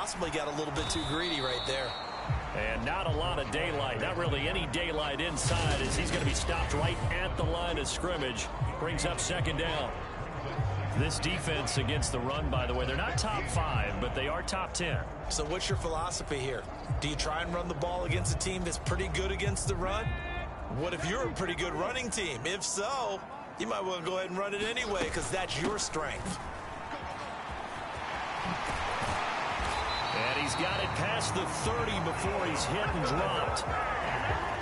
possibly got a little bit too greedy right there. And not a lot of daylight, not really any daylight inside, as he's going to be stopped right at the line of scrimmage. Brings up second down. This defense against the run, by the way, they're not top 5, but they are top 10. So what's your philosophy here? Do you try and run the ball against a team that's pretty good against the run? What if you're a pretty good running team? If so, you might want to go ahead and run it anyway because that's your strength. And he's got it past the 30 before he's hit and dropped.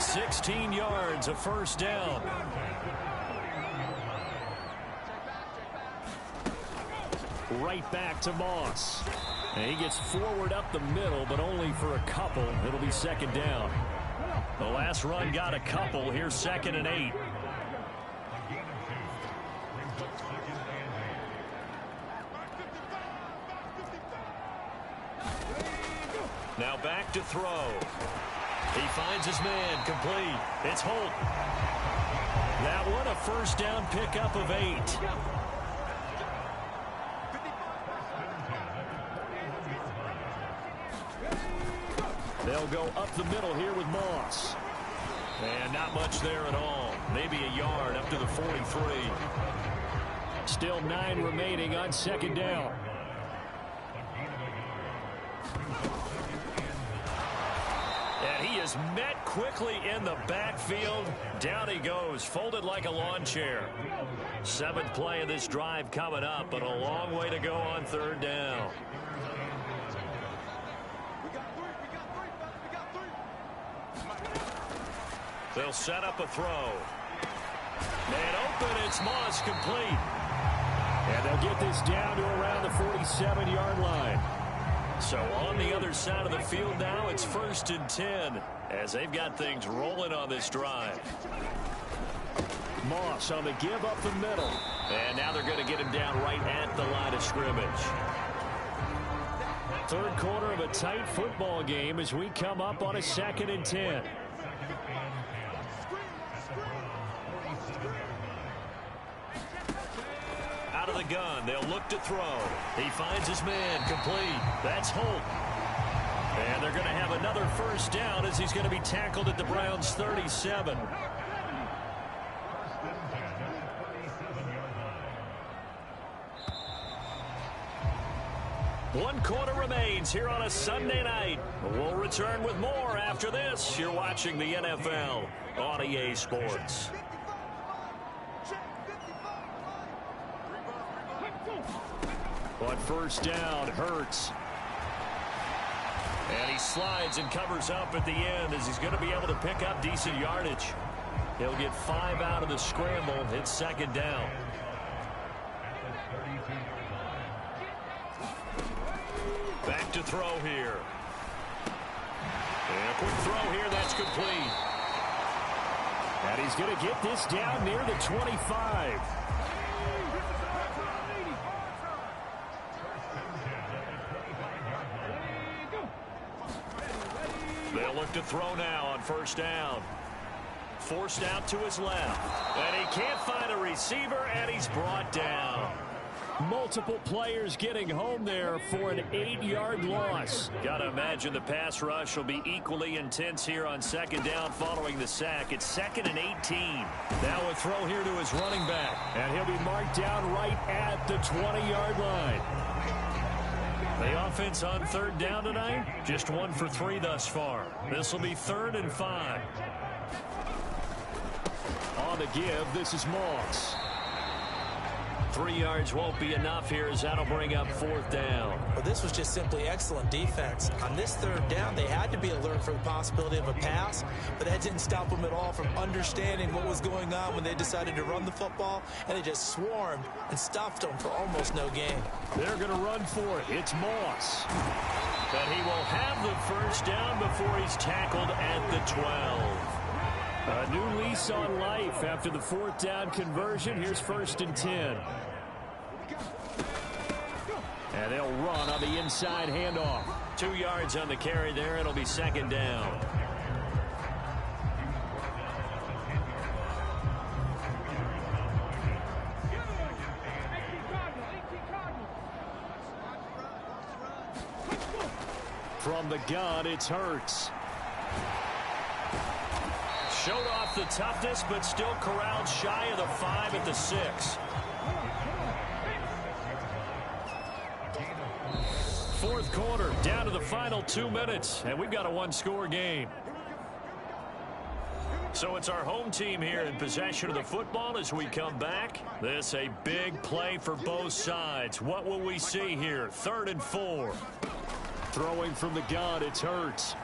16 yards, a first down. Right back to Moss. And he gets forward up the middle, but only for a couple. It'll be second down. The last run got a couple. Here's 2nd and 8. Now back to throw. He finds his man, complete. It's Holt. That one a first down pickup of 8. They'll go up the middle here with Moss. And not much there at all. Maybe a yard up to the 43. Still 9 remaining on second down. And he is met quickly in the backfield. Down he goes, folded like a lawn chair. 7th play of this drive coming up, but a long way to go on third down. They'll set up a throw. And open, it's Moss, complete. And they'll get this down to around the 47-yard line. So on the other side of the field now, it's 1st and 10 as they've got things rolling on this drive. Moss on the give up the middle. And now they're going to get him down right at the line of scrimmage. Third quarter of a tight football game as we come up on a 2nd and 10. Out of the gun, they'll look to throw. He finds his man, complete. That's Holt. And they're going to have another first down as he's going to be tackled at the Browns' 37. One quarter remains here on a Sunday night. We'll return with more after this. You're watching the NFL on EA Sports. On first down, Hurts. And he slides and covers up at the end as he's going to be able to pick up decent yardage. He'll get 5 out of the scramble. It's second down. Back to throw here. And a quick throw here. That's complete. And he's going to get this down near the 25. They'll look to throw now on first down. Forced out to his left. And he can't find a receiver, and he's brought down. Multiple players getting home there for an 8-yard loss. Got to imagine the pass rush will be equally intense here on second down following the sack. It's 2nd and 18. Now a throw here to his running back. And he'll be marked down right at the 20-yard line. The offense on third down tonight, just 1 for 3 thus far. This will be 3rd and 5. On the give, this is Moss. 3 yards won't be enough here as that'll bring up 4th down. Well, this was just simply excellent defense. On this third down, they had to be alert for the possibility of a pass, but that didn't stop them at all from understanding what was going on when they decided to run the football, and they just swarmed and stuffed them for almost no gain. They're going to run for it. It's Moss. But he will have the first down before he's tackled at the 12. A new lease on life after the 4th down conversion. Here's 1st and 10. And they'll run on the inside handoff. 2 yards on the carry there. It'll be second down. From the gun, it's Hurts. Showed off the toughness, but still corralled shy of the 5 at the 6. Fourth quarter, down to the final 2 minutes, and we've got a one-score game. So it's our home team here in possession of the football as we come back. This a big play for both sides. What will we see here? 3rd and 4. Throwing from the gun, it's Hurts.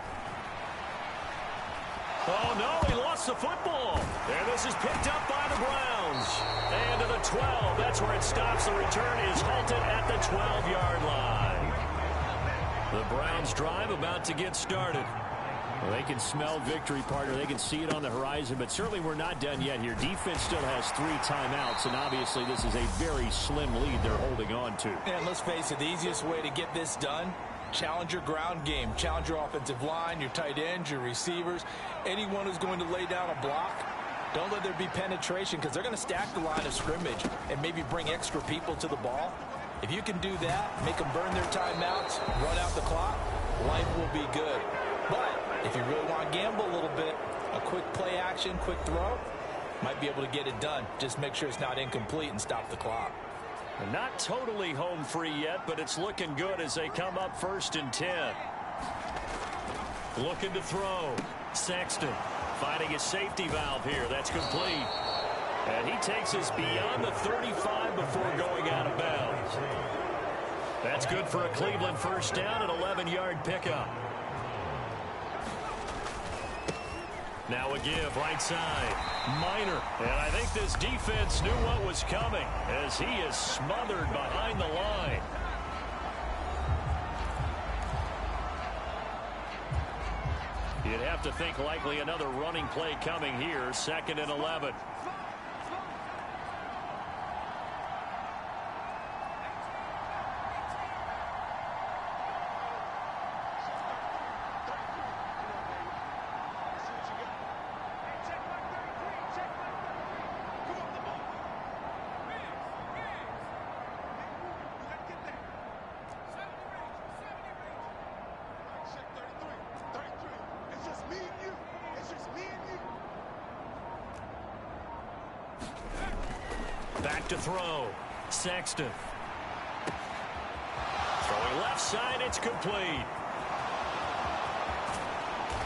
Oh, no, he lost the football. And this is picked up by the Browns. And to the 12, that's where it stops. The return is halted at the 12-yard line. The Browns drive about to get started. Well, they can smell victory, partner. They can see it on the horizon, but certainly we're not done yet here. Defense still has 3 timeouts, and obviously this is a very slim lead they're holding on to. And let's face it, the easiest way to get this done, challenge your ground game. Challenge your offensive line, your tight ends, your receivers, anyone who's going to lay down a block. Don't let there be penetration because they're going to stack the line of scrimmage and maybe bring extra people to the ball. If you can do that, make them burn their timeouts, run out the clock, life will be good. But if you really want to gamble a little bit, a quick play action, quick throw, might be able to get it done. Just make sure it's not incomplete and stop the clock. Not totally home free yet, but it's looking good as they come up 1st and 10. Looking to throw. Sexton finding a safety valve here. That's complete. And he takes us beyond the 35 before going out of bounds. That's good for a Cleveland first down, an 11-yard pickup. Now a give, right side. Minor. And I think this defense knew what was coming as he is smothered behind the line. You'd have to think likely another running play coming here. 2nd and 11. Back to throw. Sexton. Throwing left side, it's complete.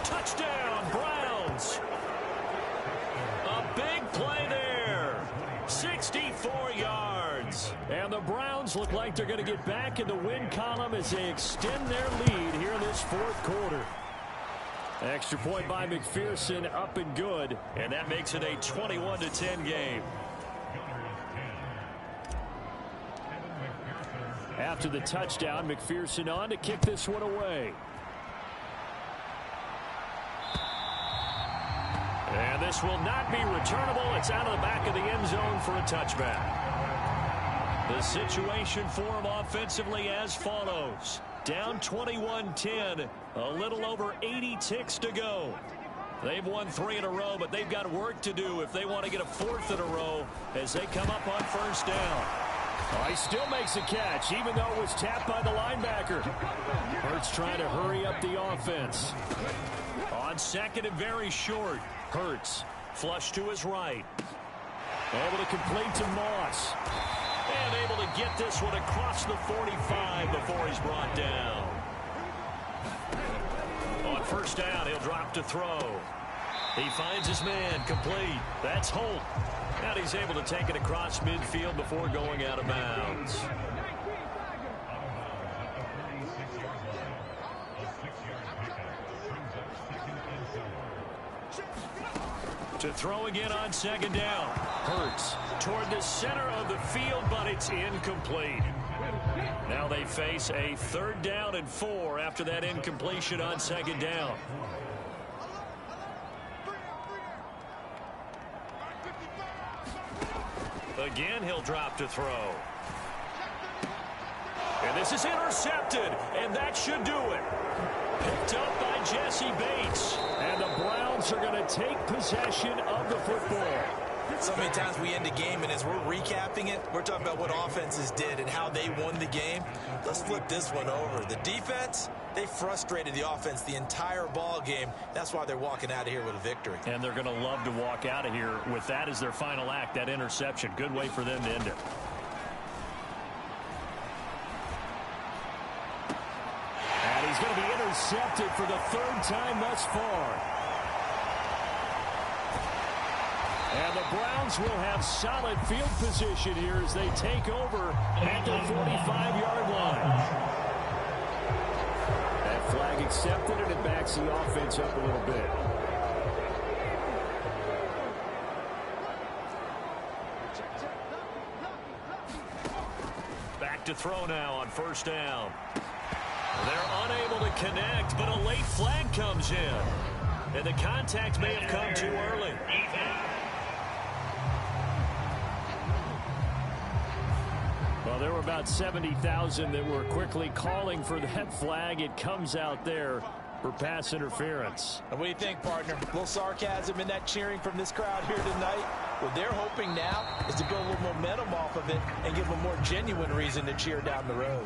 Touchdown, Browns. A big play there. 64 yards. And the Browns look like they're going to get back in the win column as they extend their lead here in this 4th quarter. Extra point by McPherson, up and good. And that makes it a 21-10 game. After the touchdown, McPherson on to kick this one away. And this will not be returnable. It's out of the back of the end zone for a touchback. The situation for him offensively as follows. Down 21-10, a little over 80 ticks to go. They've won 3 in a row, but they've got work to do if they want to get a 4th in a row as they come up on first down. Oh, he still makes a catch, even though it was tapped by the linebacker. Hurts trying to hurry up the offense. On 2nd and very short, Hurts flush to his right. Able to complete to Moss. And able to get this one across the 45 before he's brought down. On first down, he'll drop to throw. He finds his man, complete. That's Holt. And he's able to take it across midfield before going out of bounds. To throw again on 2nd down. Hurts toward the center of the field, but it's incomplete. Now they face a 3rd down and 4 after that incompletion on 2nd down. Again, he'll drop to throw. And this is intercepted, and that should do it. Picked up by Jesse Bates. And the Browns are going to take possession of the football. So many times we end a game, and as we're recapping it, we're talking about what offenses did and how they won the game. Let's flip this one over. The defense, they frustrated the offense the entire ball game. That's why they're walking out of here with a victory. And they're going to love to walk out of here with that as their final act, that interception. Good way for them to end it. And he's going to be intercepted for the third time thus far. And the Browns will have solid field position here as they take over at the 45-yard line. That flag accepted, and it backs the offense up a little bit. Back to throw now on first down. They're unable to connect, but a late flag comes in. And the contact may have come too early. Well, there were about 70,000 that were quickly calling for that flag. It comes out there for pass interference. And what do you think, partner? A little sarcasm in that cheering from this crowd here tonight. What they're hoping now is to build a little momentum off of it and give them a more genuine reason to cheer down the road.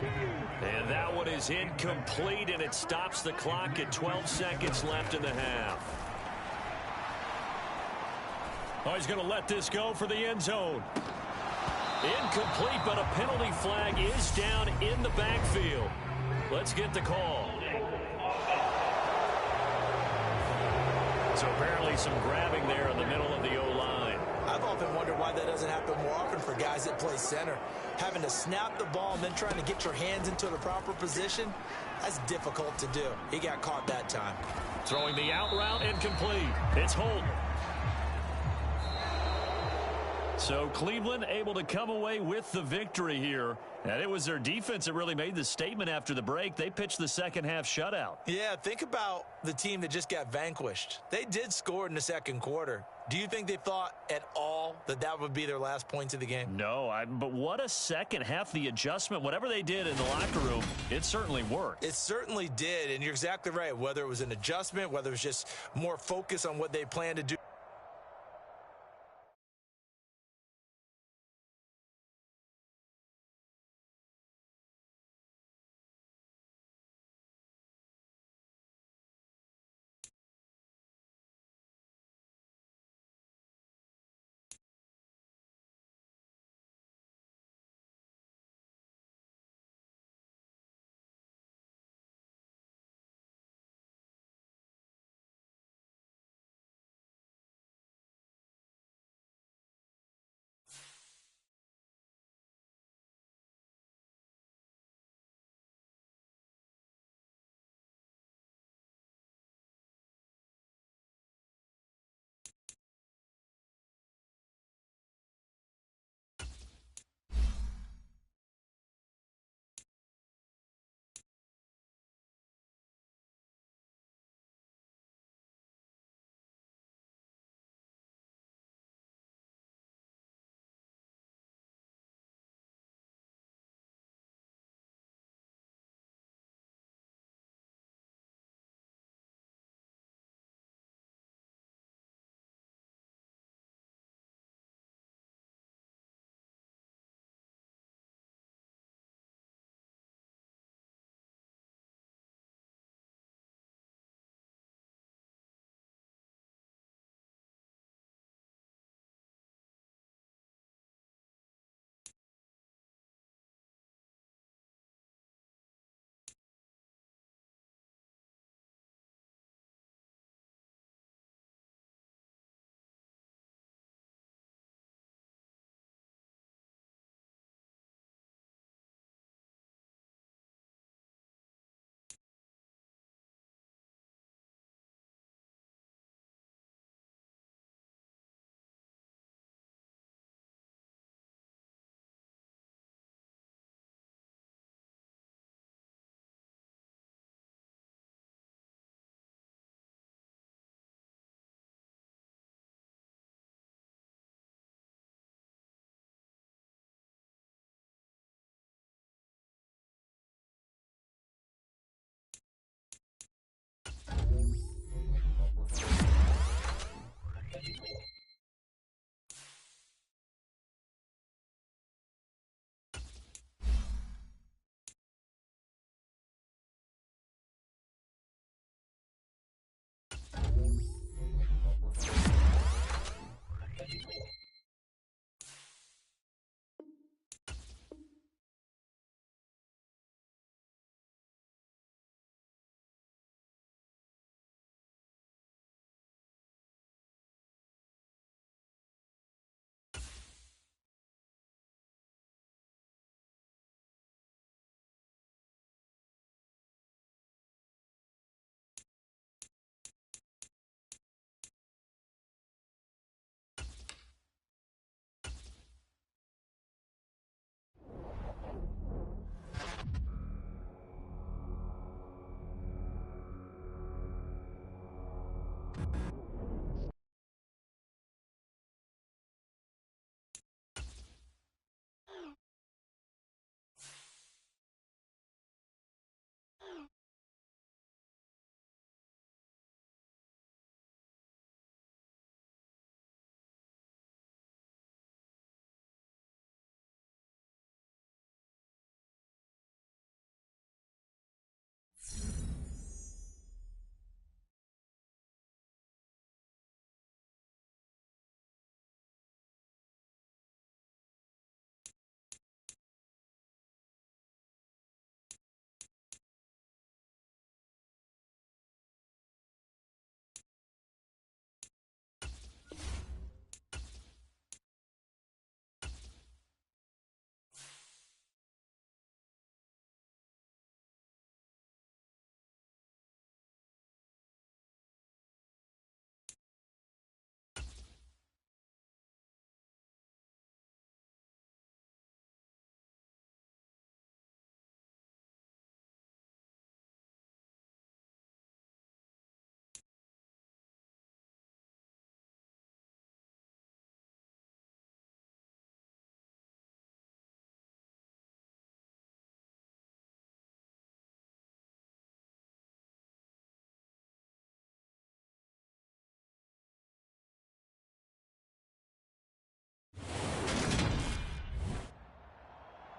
And that one is incomplete, and it stops the clock at 12 seconds left in the half. Oh, he's going to let this go for the end zone. Incomplete, but a penalty flag is down in the backfield. Let's get the call. So apparently some grabbing there in the middle of the O-line. I've often wondered why that doesn't happen more often for guys that play center. Having to snap the ball and then trying to get your hands into the proper position, that's difficult to do. He got caught that time. Throwing the out route, incomplete. It's Holt. So Cleveland able to come away with the victory here. And it was their defense that really made the statement after the break. They pitched the second half shutout. Yeah, think about the team that just got vanquished. They did score in the second quarter. Do you think they thought at all that that would be their last points of the game? No, but what a second half. The adjustment, whatever they did in the locker room, it certainly worked. It certainly did, and you're exactly right. Whether it was an adjustment, whether it was just more focus on what they planned to do.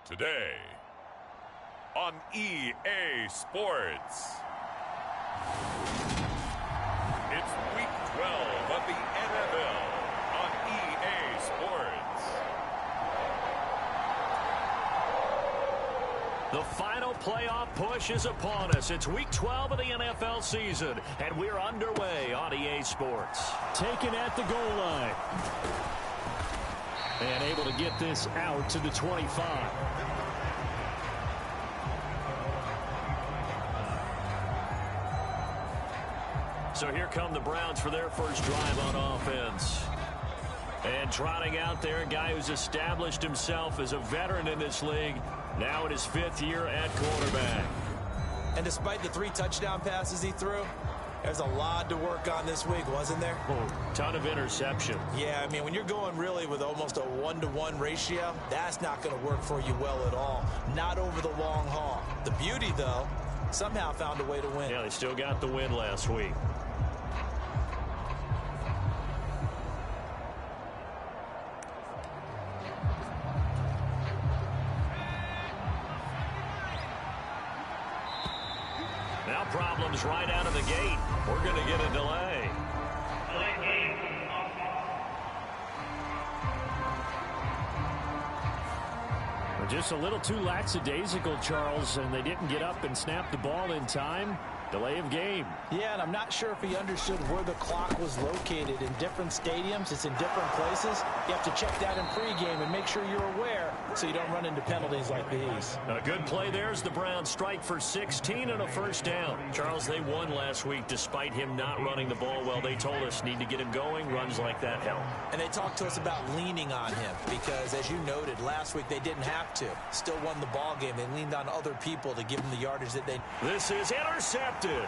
Today on EA Sports, it's Week 12 of the NFL on EA Sports. The final playoff push is upon us. It's Week 12 of the NFL season, and we're underway on EA Sports. Taken at the goal line. And able to get this out to the 25. So here come the Browns for their first drive on offense. And trotting out there, a guy who's established himself as a veteran in this league, now in his 5th year at quarterback. And despite the 3 touchdown passes he threw, there's a lot to work on this week, wasn't there? Oh, ton of interception. Yeah, I mean, when you're going really with almost a 1-to-1 ratio, that's not going to work for you well at all. Not over the long haul. The beauty, though, somehow found a way to win. Yeah, they still got the win last week. Now problems right out of the gate. We're going to get a delay. Just a little too lackadaisical, Charles, and they didn't get up and snap the ball in time. Delay of game. Yeah, and I'm not sure if he understood where the clock was located. In different stadiums, it's in different places. You have to check that in pregame and make sure you're aware so you don't run into penalties like these. A good play there as the Browns strike for 16 and a first down. Charles, they won last week despite him not running the ball well. They told us need to get him going. Runs like that help. And they talked to us about leaning on him because, as you noted, last week they didn't have to. Still won the ball game. They leaned on other people to give them the yardage that they... This is intercepted. And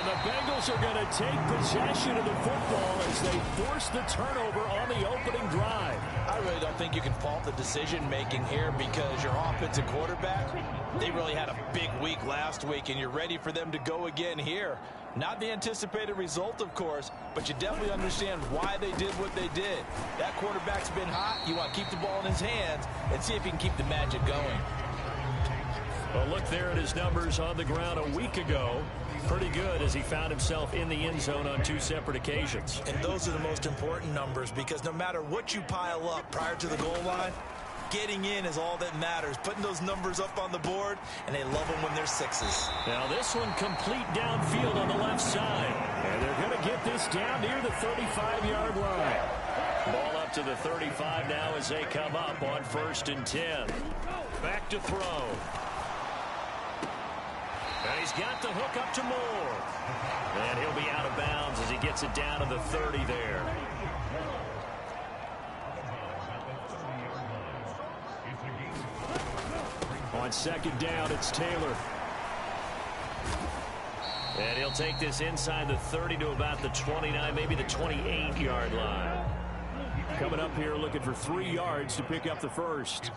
the Bengals are going to take possession of the football as they force the turnover on the opening drive. I really don't think you can fault the decision-making here because your offensive quarterback, they really had a big week last week, and you're ready for them to go again here. Not the anticipated result, of course, but you definitely understand why they did what they did. That quarterback's been hot. You want to keep the ball in his hands and see if he can keep the magic going. Well, look there at his numbers on the ground a week ago. Pretty good as he found himself in the end zone on 2 separate occasions. And those are the most important numbers because no matter what you pile up prior to the goal line, getting in is all that matters. Putting those numbers up on the board, and they love them when they're 6s. Now this one complete downfield on the left side. And they're going to get this down near the 35-yard line. Ball up to the 35 now as they come up on 1st and 10. Back to throw. And he's got the hook up to Moore. And he'll be out of bounds as he gets it down to the 30 there. On 2nd down, it's Taylor. And he'll take this inside the 30 to about the 29, maybe the 28-yard line. Coming up here looking for 3 yards to pick up the first.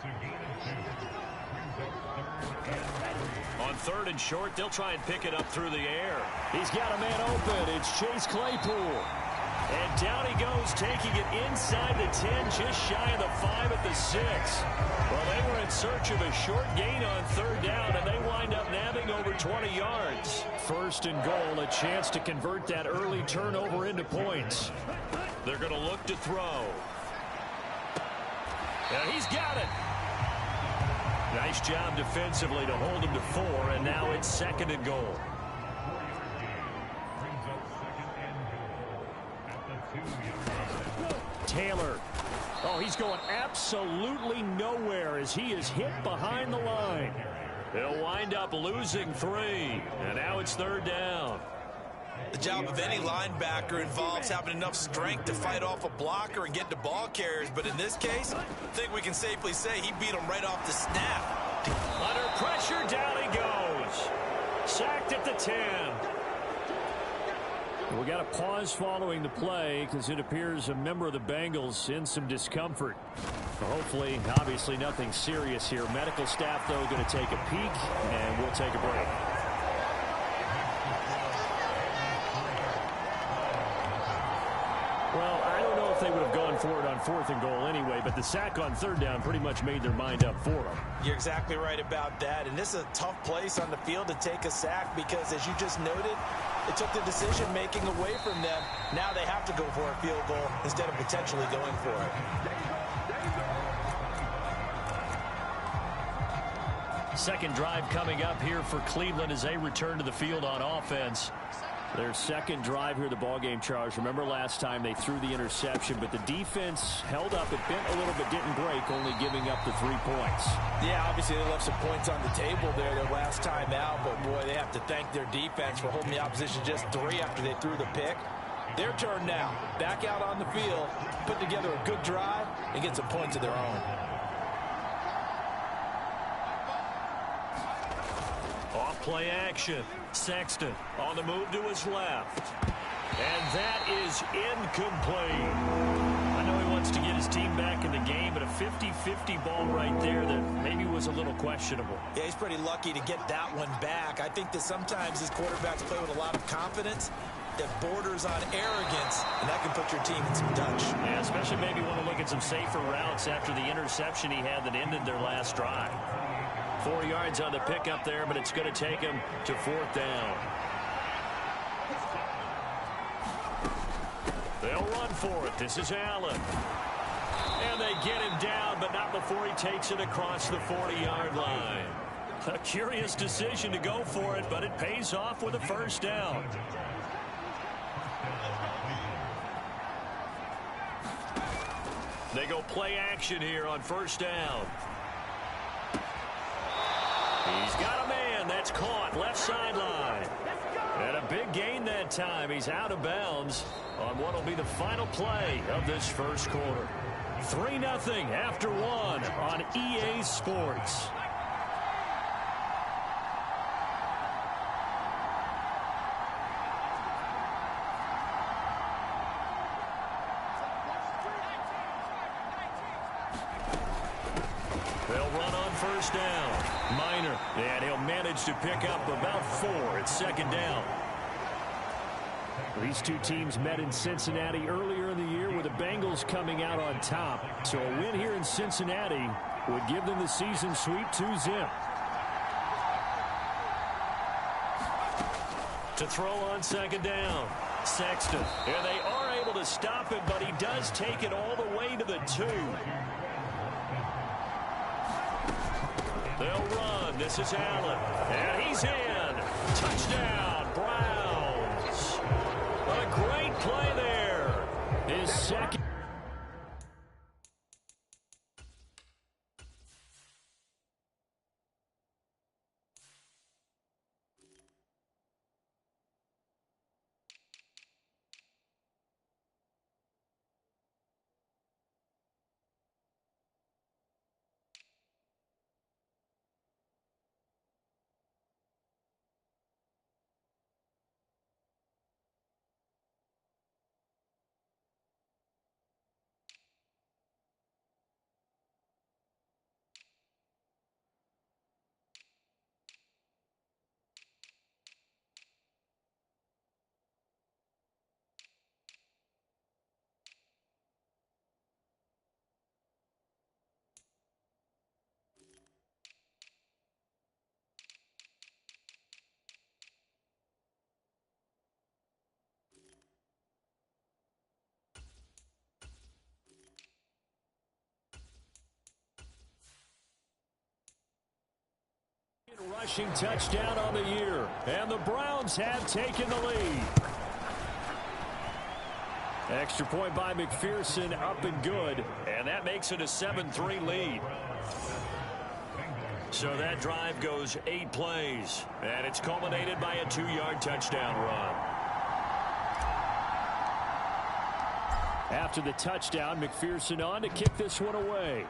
On 3rd and short, they'll try and pick it up through the air. He's got a man open. It's Chase Claypool. And down he goes, taking it inside the 10, just shy of the 5 at the 6. Well, they were in search of a short gain on 3rd down, and they wind up nabbing over 20 yards. 1st and goal, a chance to convert that early turnover into points. They're going to look to throw. And he's got it. Nice job defensively to hold him to 4, and now it's 2nd and goal. Taylor. Oh, he's going absolutely nowhere as he is hit behind the line. They'll wind up losing 3, and now it's 3rd down. The job of any linebacker involves having enough strength to fight off a blocker and get to ball carriers, but in this case, I think we can safely say he beat him right off the snap. Under pressure, down he goes. Sacked at the 10. We got a pause following the play because it appears a member of the Bengals in some discomfort. Hopefully, obviously nothing serious here. Medical staff, though, going to take a peek, and we'll take a break. Well, I don't know if they would have gone for it on 4th and goal anyway, but the sack on 3rd down pretty much made their mind up for them. You're exactly right about that, and this is a tough place on the field to take a sack because, as you just noted, it took the decision-making away from them. Now they have to go for a field goal instead of potentially going for it. Second drive coming up here for Cleveland as they return to the field on offense. Their second drive here, the ballgame, Charles. Remember last time they threw the interception, but the defense held up. It bent a little bit, didn't break, only giving up the 3 points. Yeah, obviously they left some points on the table there their last time out, but boy, they have to thank their defense for holding the opposition just 3 after they threw the pick. Their turn now. Back out on the field, put together a good drive, and get some points of their own. Off play action. Sexton on the move to his left. And that is incomplete. I know he wants to get his team back in the game, but a 50-50 ball right there that maybe was a little questionable. Yeah, he's pretty lucky to get that one back. I think that sometimes his quarterbacks play with a lot of confidence that borders on arrogance, and that can put your team in some Dutch. Yeah, especially maybe want to look at some safer routes after the interception he had that ended their last drive. 4 yards on the pickup there, but it's going to take him to 4th down. They'll run for it. This is Allen. And they get him down, but not before he takes it across the 40-yard line. A curious decision to go for it, but it pays off with a 1st down. They go play action here on 1st down. He's got a man. That's caught left sideline. And a big gain that time. He's out of bounds on what will be the final play of this first quarter. 3-0 after 1 on EA Sports. They'll run on 1st down. Minor, and he'll manage to pick up about 4 at 2nd down. These two teams met in Cincinnati earlier in the year with the Bengals coming out on top. So a win here in Cincinnati would give them the season sweep 2-zip. To throw on 2nd down. Sexton. And they are able to stop him, but he does take it all the way to the 2. They'll run. This is Allen. And he's in. Touchdown, Browns. A great play there. His second. rushing touchdown on the year, and the Browns have taken the lead. Extra point by McPherson, up and good, and that makes it a 7-3 lead. So that drive goes 8 plays, and it's culminated by a 2-yard touchdown run. After the touchdown, McPherson on to kick this one away.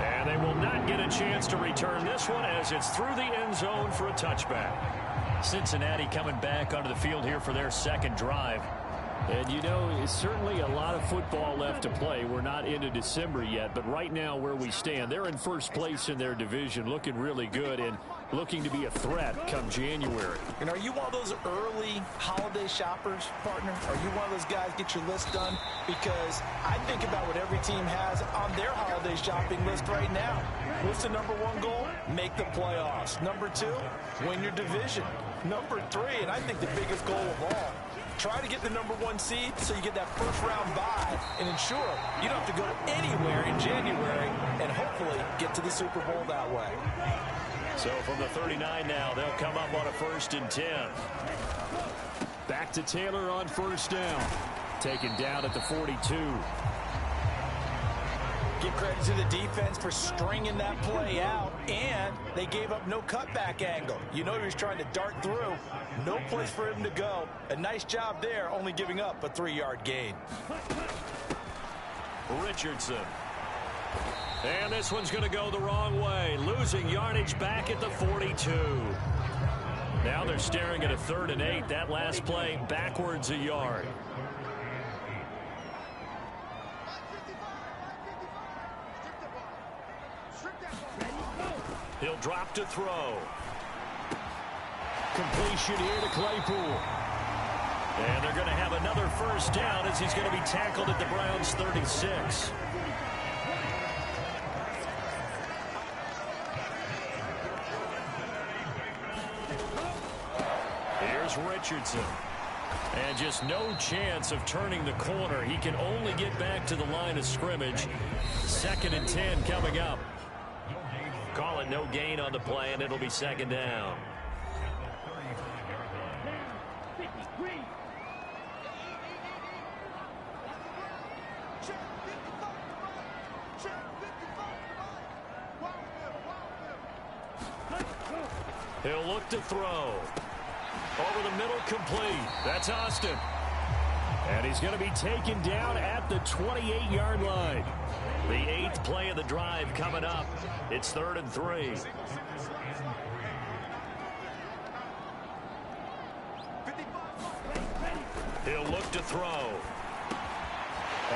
And they will not get a chance to return this one as it's through the end zone for a touchback. Cincinnati coming back onto the field here for their second drive. And, you know, it's certainly a lot of football left to play. We're not into December yet, but right now where we stand, they're in first place in their division, looking really good and looking to be a threat come January. And are you one of those early holiday shoppers, partner? Are you one of those guys get your list done? Because I think about what every team has on their holiday shopping list right now. What's the number 1 goal? Make the playoffs. Number 2, win your division. Number 3, and I think the biggest goal of all, try to get the number 1 seed so you get that first-round bye and ensure you don't have to go anywhere in January and hopefully get to the Super Bowl that way. So from the 39 now, they'll come up on a 1st and 10. Back to Taylor on first down. Taken down at the 42. Give credit to the defense for stringing that play out, and they gave up no cutback angle. You know he was trying to dart through. No place for him to go. A nice job there, only giving up a 3-yard gain. Richardson. And this one's going to go the wrong way. Losing yardage back at the 42. Now they're staring at a 3rd and 8. That last play backwards a yard. He'll drop to throw. Completion here to Claypool. And they're going to have another first down as he's going to be tackled at the Browns' 36. Here's Richardson. And just no chance of turning the corner. He can only get back to the line of scrimmage. 2nd and 10 coming up. Call it no gain on the play, and it'll be 2nd down. He'll look to throw. Over the middle, complete. That's Austin. And he's going to be taken down at the 28-yard line. The 8th play of the drive coming up. It's 3rd and 3. He'll look to throw.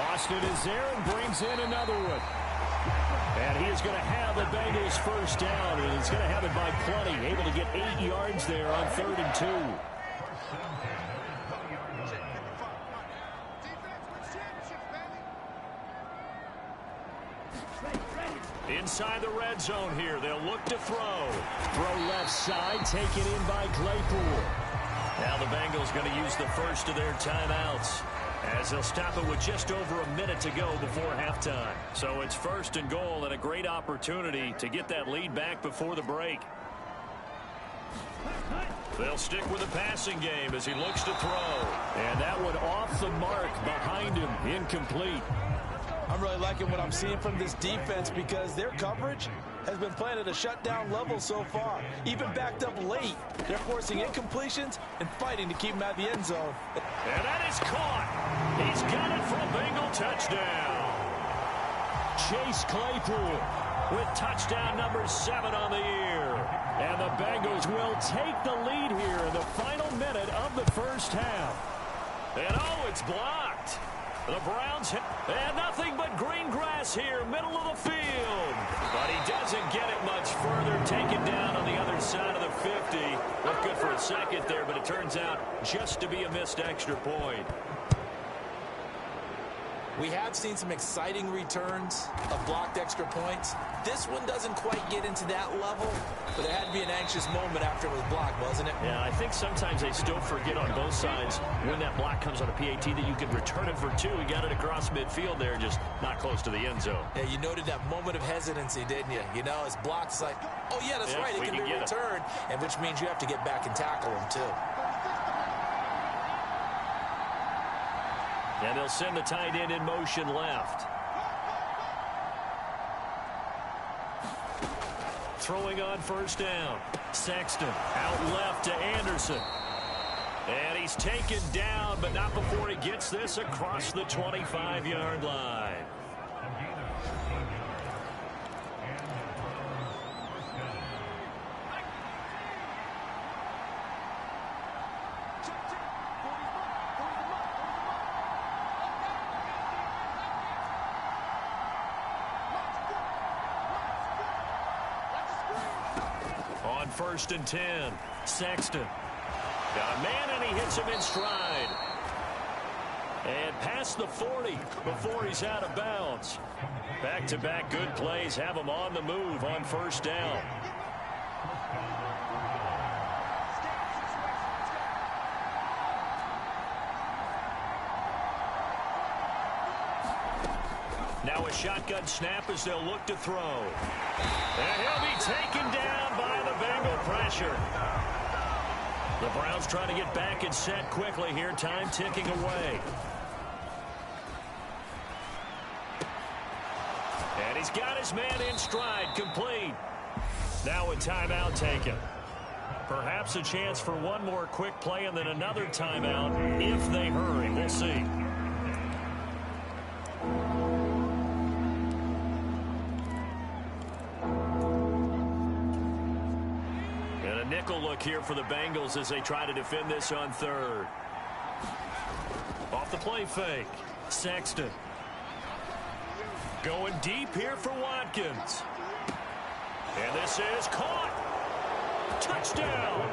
Austin is there and brings in another one. And he is going to have the Bengals first down, and he's going to have it by plenty. Able to get 8 yards there on 3rd and 2. Inside the red zone here. They'll look to throw. Throw left side, taken in by Claypool. Now the Bengals going to use the first of their timeouts, as they'll stop it with just over a minute to go before halftime. So it's 1st and goal, and a great opportunity to get that lead back before the break. They'll stick with the passing game as he looks to throw. And that one off the mark behind him, incomplete. I'm really liking what I'm seeing from this defense because their coverage has been playing at a shutdown level so far. Even backed up late, they're forcing incompletions and fighting to keep them out of the end zone. And that is caught. He's got it for a Bengal touchdown. Chase Claypool with touchdown number 7 on the year. And the Bengals will take the lead here in the final minute of the first half. And oh, it's blocked. The Browns, and nothing but green grass here, middle of the field. But he doesn't get it much further, taken down on the other side of the 50. Looked good for a second there, but it turns out just to be a missed extra point. We have seen some exciting returns of blocked extra points. This one doesn't quite get into that level, but it had to be an anxious moment after it was blocked, wasn't it? Yeah, I think sometimes they still forget on both sides when that block comes on a PAT that you can return it for 2. He got it across midfield there, just not close to the end zone. Yeah, you noted that moment of hesitancy, didn't you? You know, his block's like, oh, yeah, that's right, it can be returned, and which means you have to get back and tackle him, too. And they'll send the tight end in motion left. Throwing on first down. Sexton out left to Anderson. And he's taken down, but not before he gets this across the 25-yard line. First and 10. Sexton. Got a man, and he hits him in stride. And past the 40 before he's out of bounds. Back-to-back good plays have him on the move on first down. Now a shotgun snap as they'll look to throw. And he'll be taken down by the Bengal pressure. The Browns trying to get back and set quickly here. Time ticking away. And he's got his man in stride, complete. Now a timeout taken. Perhaps a chance for one more quick play and then another timeout if they hurry. We'll see. Look here for the Bengals as they try to defend this on third. Off the play fake. Sexton. Going deep here for Watkins. And this is caught. Touchdown.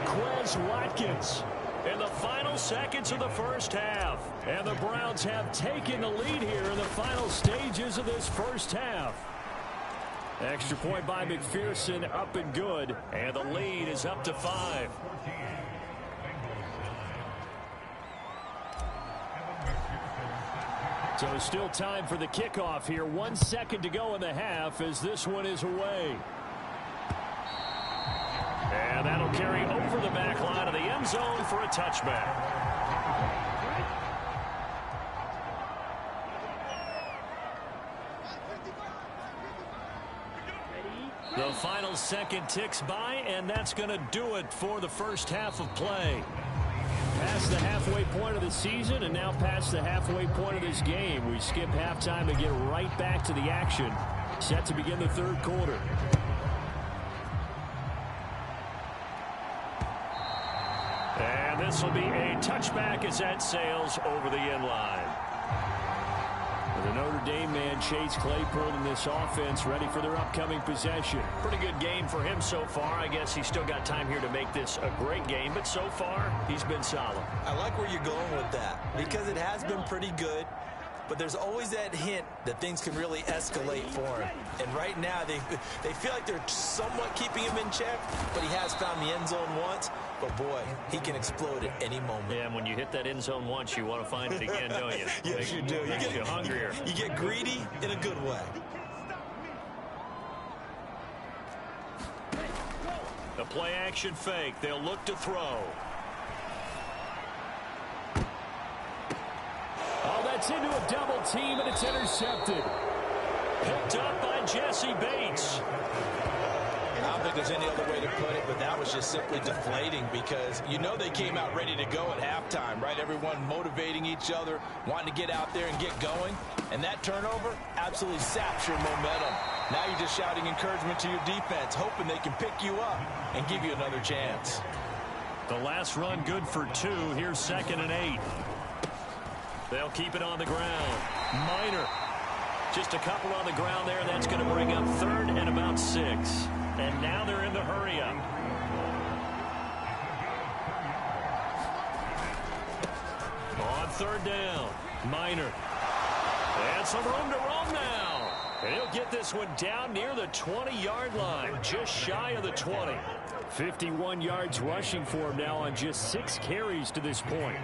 Quez Watkins in the final seconds of the first half. And the Browns have taken the lead here in the final stages of this first half. Extra point by McPherson, up and good, and the lead is up to 5. So still time for the kickoff here. 1 second to go in the half as this one is away. And that'll carry over the back line of the end zone for a touchback. The final second ticks by, and that's going to do it for the first half of play. Past the halfway point of the season, and now past the halfway point of this game. We skip halftime and get right back to the action. Set to begin the third quarter. And this will be a touchback as that sails over the end line. The Notre Dame man, Chase Claypool, in this offense, ready for their upcoming possession. Pretty good game for him so far. I guess he's still got time here to make this a great game, but so far, he's been solid. I like where you're going with that because it has been pretty good, but there's always that hint that things can really escalate for him. And right now, they feel like they're somewhat keeping him in check, but he has found the end zone once. But, boy, he can explode at any moment. Yeah, and when you hit that end zone once, you want to find it again, don't you? Yes, you do. You get hungrier. You get greedy in a good way. The play-action fake. They'll look to throw. Oh, that's into a double team, and it's intercepted. Picked up by Jesse Bates. I don't think there's any other way to put it, but that was just simply deflating because you know they came out ready to go at halftime, right? Everyone motivating each other, wanting to get out there and get going. And that turnover absolutely saps your momentum. Now you're just shouting encouragement to your defense, hoping they can pick you up and give you another chance. The last run good for 2. Here's 2nd and 8. They'll keep it on the ground. Minor. Just a couple on the ground there. That's going to bring up 3rd and about 6. And now they're in the hurry-up. On 3rd down. Minor. And some room to roam now. And he'll get this one down near the 20-yard line, just shy of the 20. 51 yards rushing for him now on just 6 carries to this point.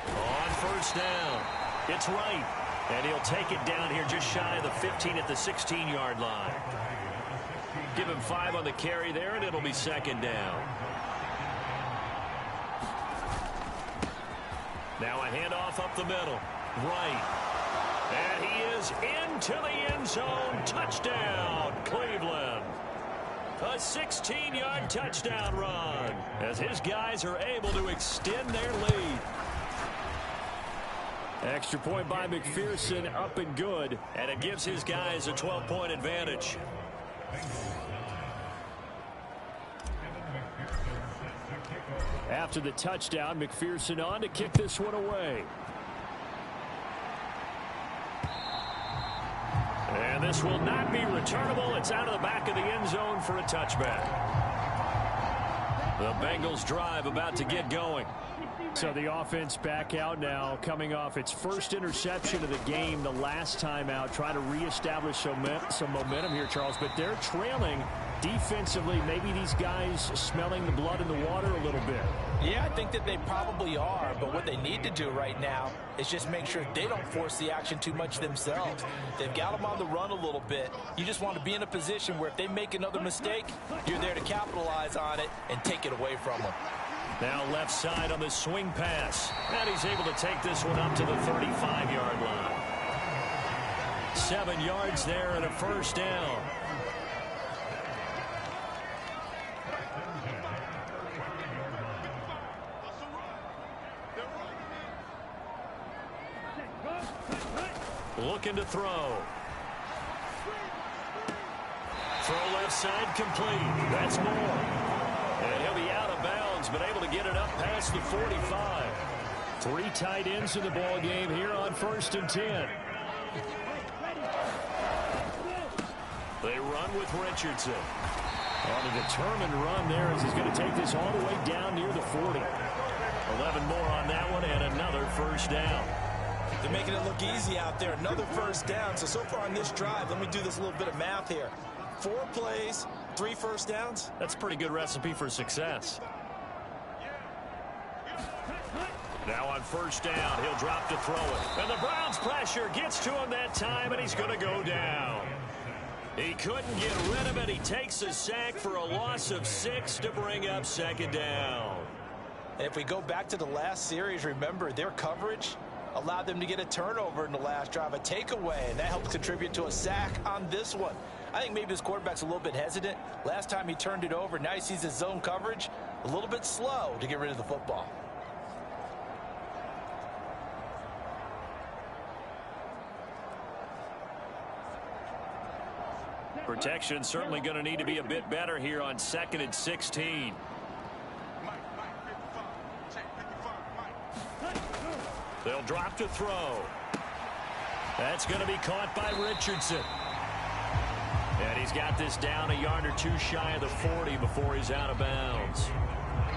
On first down, it's right. And he'll take it down here just shy of the 15 at the 16-yard line. Give him 5 on the carry there, and it'll be second down. Now a handoff up the middle. Right. And he is into the end zone. Touchdown, Cleveland. A 16-yard touchdown run as his guys are able to extend their lead. Extra point by McPherson, up and good, and it gives his guys a 12-point advantage. After the touchdown, McPherson on to kick this one away. And this will not be returnable. It's out of the back of the end zone for a touchback. The Bengals drive about to get going. So the offense back out now, coming off its first interception of the game the last time out, trying to reestablish some momentum here, Charles. But they're trailing defensively. Maybe these guys smelling the blood in the water a little bit. Yeah, I think that they probably are, but what they need to do right now is just make sure they don't force the action too much themselves. They've got them on the run a little bit. You just want to be in a position where if they make another mistake, you're there to capitalize on it and take it away from them. Now left side on the swing pass. And he's able to take this one up to the 35-yard line. 7 yards there and a first down. Looking to throw. Throw left side complete. That's more. And he'll be out of bounds, but able to get it up past the 45. 3 tight ends in the ball game here on 1st and 10. They run with Richardson. On a determined run there as he's going to take this all the way down near the 40. 11 more on that one and another first down. They're making it look easy out there. Another first down. So far on this drive, let me do this little bit of math here. 4 plays, 3 first downs. That's a pretty good recipe for success. Now on first down, he'll drop to throw it. And the Browns' pressure gets to him that time, and he's going to go down. He couldn't get rid of it. He takes a sack for a loss of 6 to bring up second down. And if we go back to the last series, remember, their coverage allowed them to get a turnover in the last drive, a takeaway, and that helped contribute to a sack on this one. I think maybe his quarterback's a little bit hesitant. Last time he turned it over, now he sees his zone coverage a little bit slow to get rid of the football. Protection certainly going to need to be a bit better here on 2nd and 16. They'll drop to throw. That's going to be caught by Richardson. And he's got this down a yard or 2 shy of the 40 before he's out of bounds.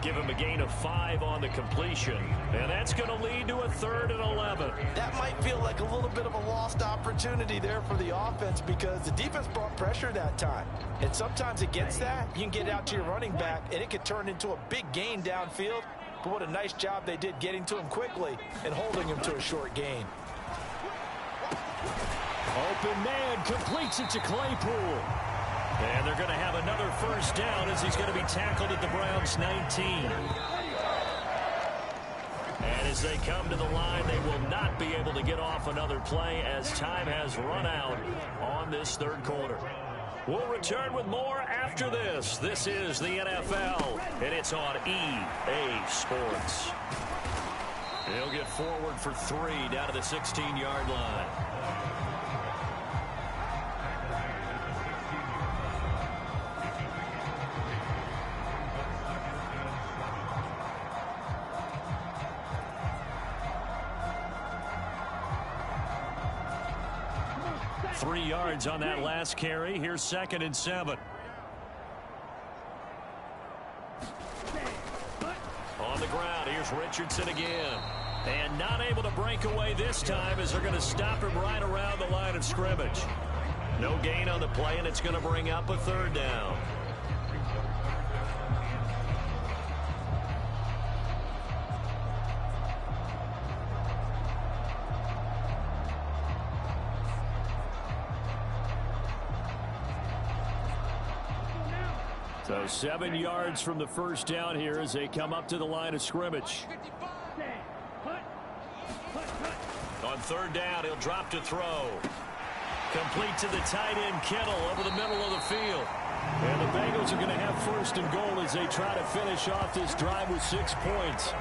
Give him a gain of 5 on the completion. And that's going to lead to a 3rd and 11. That might feel like a little bit of a lost opportunity there for the offense because the defense brought pressure that time. And sometimes against that, you can get out to your running back, and it could turn into a big gain downfield. But what a nice job they did getting to him quickly and holding him to a short gain. Open man completes it to Claypool. And they're going to have another first down as he's going to be tackled at the Browns' 19. And as they come to the line, they will not be able to get off another play as time has run out on this 3rd quarter. We'll return with more after this. This is the NFL, and it's on EA Sports. He'll get forward for 3 down to the 16-yard line. Three yards on that last carry. Here's 2nd and 7. Here's Richardson again. And not able to break away this time as they're going to stop him right around the line of scrimmage. No gain on the play, and it's going to bring up a third down. So 7 yards from the first down here as they come up to the line of scrimmage. On third down, he'll drop to throw. Complete to the tight end, Kittle, over the middle of the field. And the Bengals are going to have first and goal as they try to finish off this drive with 6 points.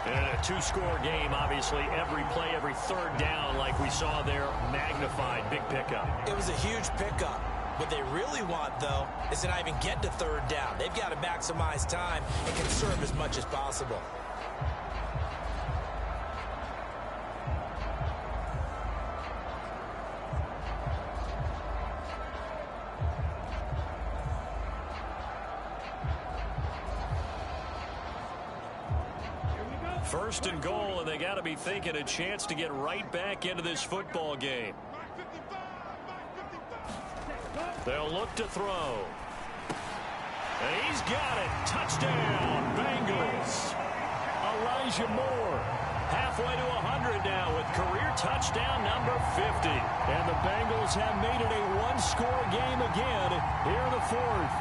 And a two-score game, obviously, every play, every third down, like we saw there, magnified. Big pickup. It was a huge pickup. What they really want, though, is to not even get to third down. They've got to maximize time and conserve as much as possible. First and goal, and they got to be thinking a chance to get right back into this football game. They'll look to throw. And he's got it. Touchdown, Bengals. Elijah Moore, halfway to 100 now with career touchdown number 50. And the Bengals have made it a one-score game again here in the fourth.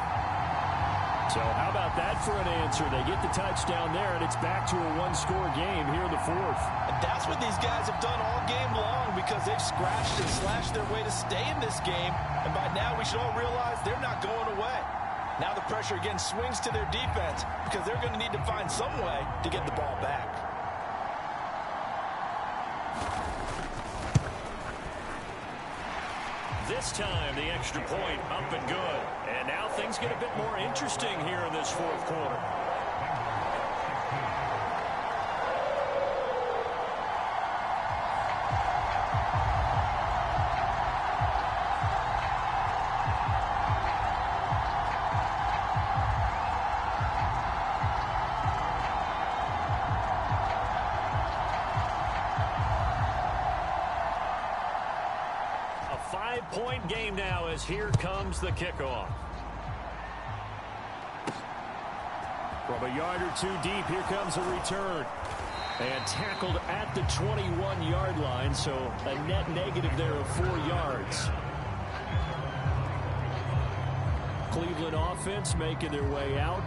So how about that for an answer? They get the touchdown there, and it's back to a one-score game here in the fourth. And that's what these guys have done all game long because they've scratched and slashed their way to stay in this game. And by now, we should all realize they're not going away. Now the pressure again swings to their defense because they're going to need to find some way to get the ball back. This time, the extra point up and good. And now things get a bit more interesting here in this fourth quarter. Five-point game now as here comes the kickoff. From a yard or two deep, here comes a return. And tackled at the 21-yard line, so a net negative there of 4 yards. Cleveland offense making their way out.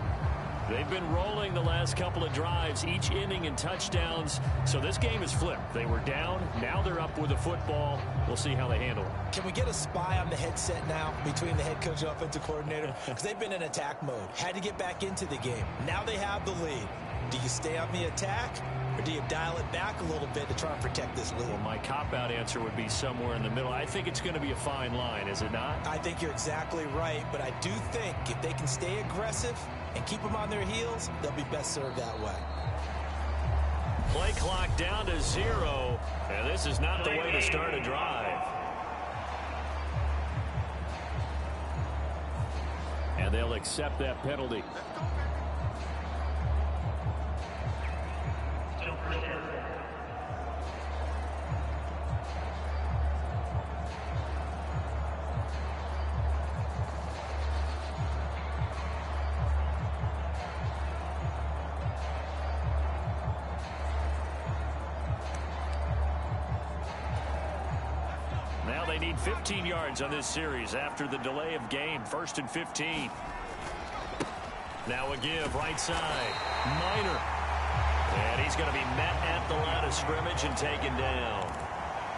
They've been rolling the last couple of drives, each inning in touchdowns. So this game is flipped. They were down. Now they're up with the football. We'll see how they handle it. Can we get a spy on the headset now between the head coach and offensive coordinator? Because they've been in attack mode. Had to get back into the game. Now they have the lead. Do you stay on the attack, or do you dial it back a little bit to try and protect this lead? Well, my cop-out answer would be somewhere in the middle. I think it's going to be a fine line, is it not? I think you're exactly right, but I do think if they can stay aggressive and keep them on their heels, they'll be best served that way. Play clock down to 0, and this is not the way to start a drive. And they'll accept that penalty. Now they need 15 yards on this series after the delay of game. 1st and 15. Now a give right side. Minor. And he's going to be met at the line of scrimmage and taken down.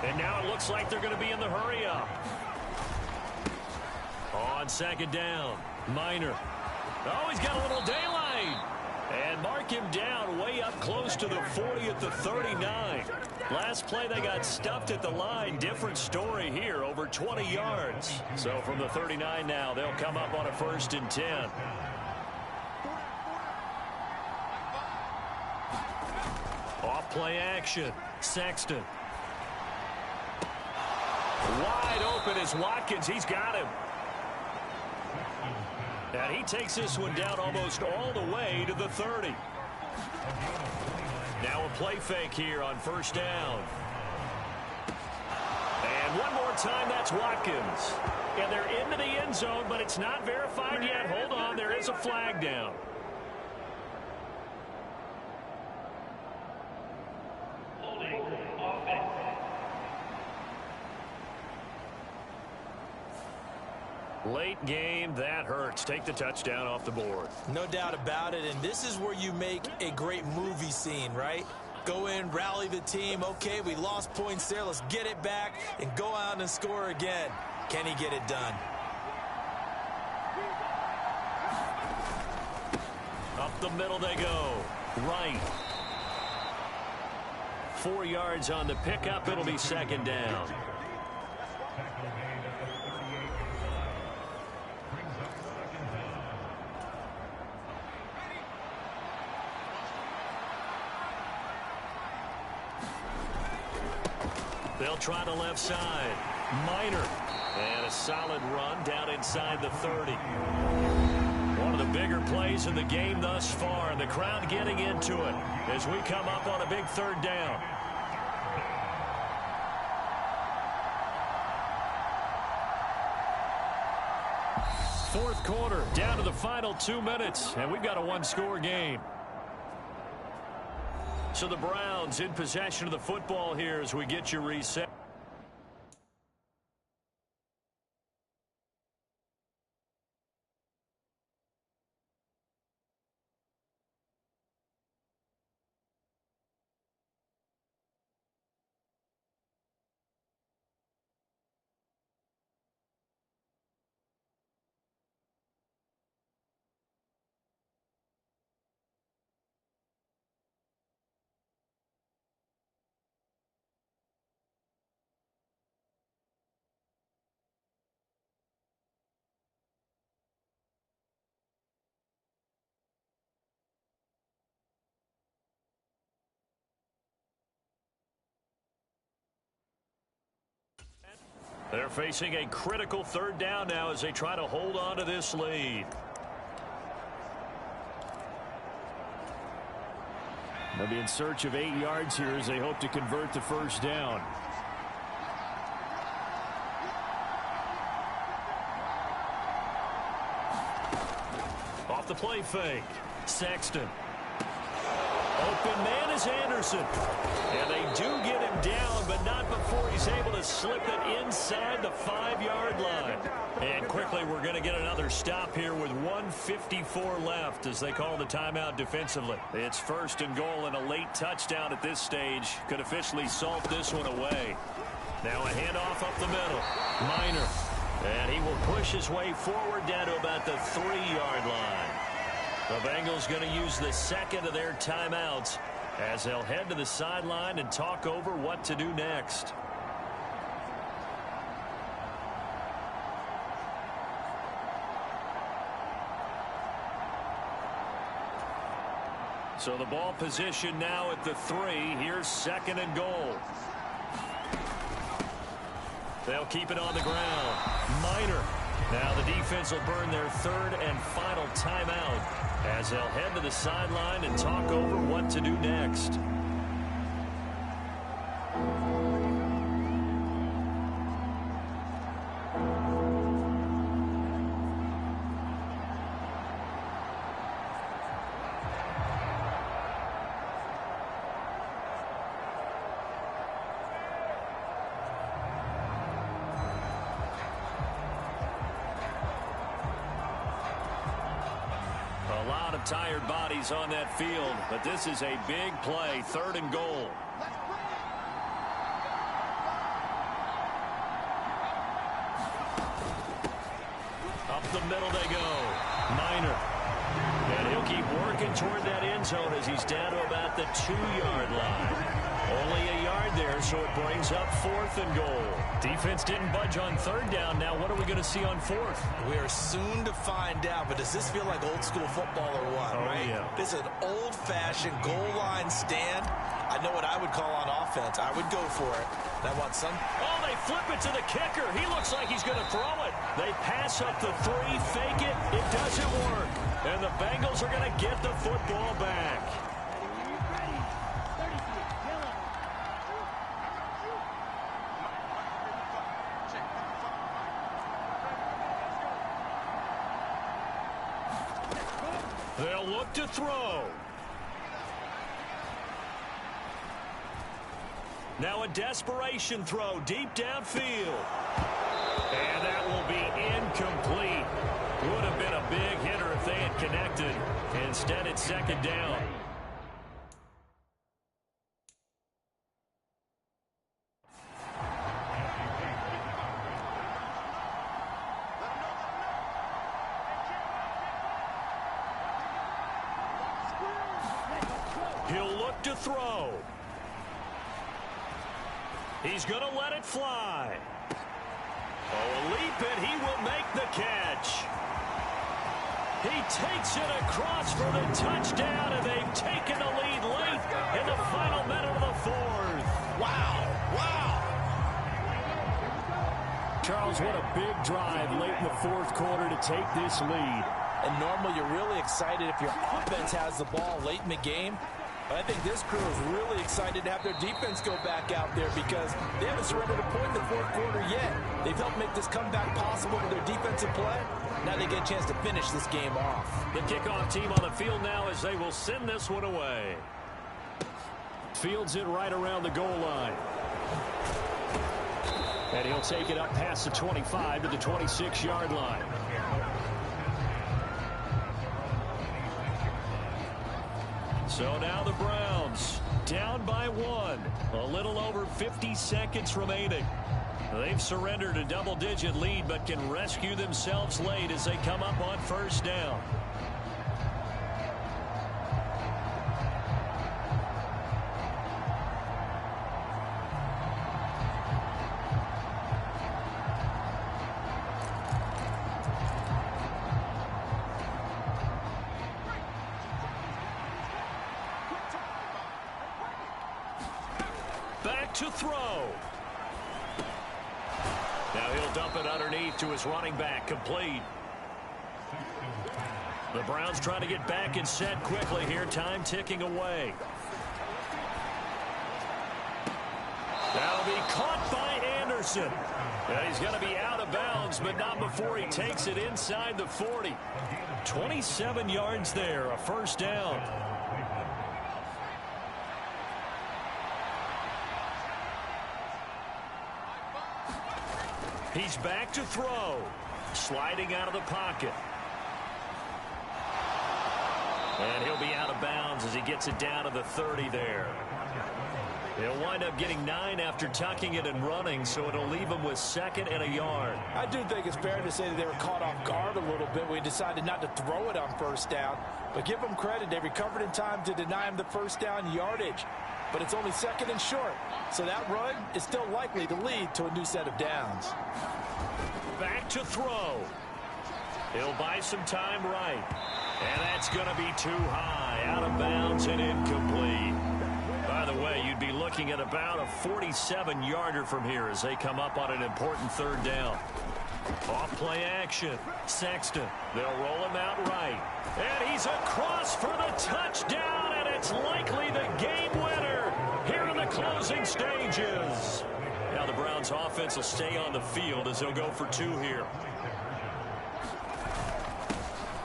And now it looks like they're going to be in the hurry up. On 2nd down. Minor. Oh, he's got a little daylight. And mark him down way up close to the 40 at the 39. Last play they got stuffed at the line. Different story here, over 20 yards. So from the 39 now, they'll come up on a 1st and 10. Off play action. Sexton. Wide open is Watkins. He's got him. And he takes this one down almost all the way to the 30. Now a play fake here on first down. And one more time, that's Watkins. And they're into the end zone, but it's not verified yet. Hold on, there is a flag down. Late game, that hurts. Take the touchdown off the board. No doubt about it, and this is where you make a great movie scene, right? Go in, rally the team. Okay, we lost points there. Let's get it back and go out and score again. Can he get it done? Up the middle they go. Right. 4 yards on the pickup. It'll be second down. They'll try the left side. Minor. And a solid run down inside the 30. One of the bigger plays in the game thus far. And the crowd getting into it as we come up on a big third down. Fourth quarter, down to the final 2 minutes. And we've got a one-score game. So the Browns in possession of the football here as we get you reset. They're facing a critical third down now as they try to hold on to this lead. They'll be in search of 8 yards here as they hope to convert the first down. Off the play fake. Sexton. Open man is Anderson. And they do get him down, but not before he's able to slip it inside the 5-yard line. And quickly, we're going to get another stop here with 1:54 left as they call the timeout defensively. It's first and goal, and a late touchdown at this stage could officially salt this one away. Now a handoff up the middle. Minor. And he will push his way forward down to about the 3-yard line. The Bengals going to use the second of their timeouts as they'll head to the sideline and talk over what to do next. So the ball position now at the 3. Here's second and goal. They'll keep it on the ground. Minor. Now the defense will burn their third and final timeout as they'll head to the sideline and talk over what to do next. Tired bodies on that field, but this is a big play, third and goal. Up the middle they go. Minor. And he'll keep working toward that end zone as he's down to about the 2-yard line. Only a yard there, so it brings up fourth and goal. Defense didn't budge on third down. Now what are we going to see on fourth? We are soon to find out, but does this feel like old school football or what, right? Yeah. This is an old-fashioned goal line stand. I know what I would call on offense. I would go for it. And I want some. Oh, they flip it to the kicker. He looks like he's going to throw it. They pass up the 3, fake it. It doesn't work. And the Bengals are going to get the football back. They'll look to throw. Now a desperation throw deep downfield. And that will be incomplete. Would have been a big hitter if they had connected. Instead, it's second down. He'll look to throw. He's going to let it fly. Oh, leap it. He will make the catch. He takes it across for the touchdown, and they've taken the lead late in the final minute of the fourth. Wow. Wow. Charles, what a big drive late in the fourth quarter to take this lead. And normally you're really excited if your offense has the ball late in the game. But I think this crew is really excited to have their defense go back out there because they haven't surrendered a point in the fourth quarter yet. They've helped make this comeback possible with their defensive play. Now they get a chance to finish this game off. The kickoff team on the field now as they will send this one away. Fields it right around the goal line. And he'll take it up past the 25 to the 26-yard line. So now the Browns down by 1. A little over 50 seconds remaining. They've surrendered a double-digit lead but can rescue themselves late as they come up on first down. Back to throw. Now he'll dump it underneath to his running back, complete. The Browns trying to get back and set quickly here, time ticking away. That'll be caught by Anderson. And he's going to be out of bounds, but not before he takes it inside the 40. 27 yards there, a first down. He's back to throw. Sliding out of the pocket. And he'll be out of bounds as he gets it down to the 30 there. He'll wind up getting 9 after tucking it and running, so it'll leave him with second and a yard. I do think it's fair to say that they were caught off guard a little bit when he decided not to throw it on first down. But give them credit. They recovered in time to deny him the first down yardage. But it's only second and short. So that run is still likely to lead to a new set of downs. Back to throw. He'll buy some time right. And that's going to be too high. Out of bounds and incomplete. By the way, you'd be looking at about a 47-yarder from here as they come up on an important third down. Off play action. Sexton. They'll roll him out right. And he's across for the touchdown, and it's likely the game winner here in the closing stages. Now the Browns offense will stay on the field as they'll go for 2 here.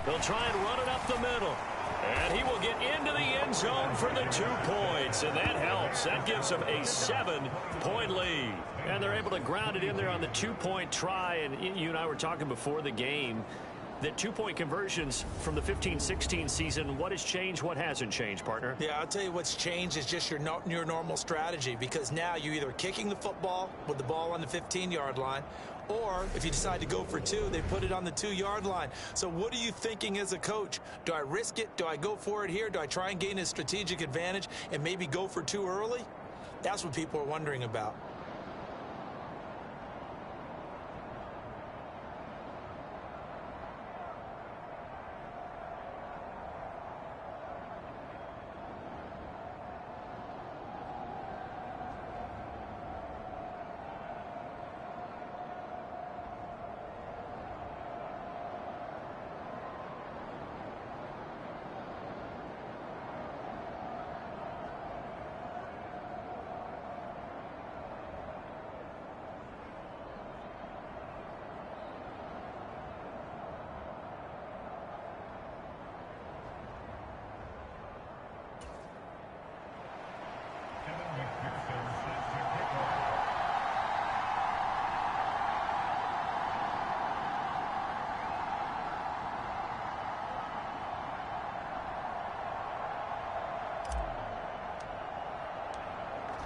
They'll try and run it up the middle. And he will get into the end zone for the 2 points, and that helps. That gives them a 7-point lead. And they're able to ground it in there on the 2-point try. And you and I were talking before the game that 2-point conversions from the 15-16 season, what has changed, what hasn't changed, partner? Yeah, I'll tell you what's changed is just your normal strategy, because now you're either kicking the football with the ball on the 15-yard line, or if you decide to go for 2, they put it on the 2-yard line. So what are you thinking as a coach? Do I risk it? Do I go for it here? Do I try and gain a strategic advantage and maybe go for 2 early? That's what people are wondering about.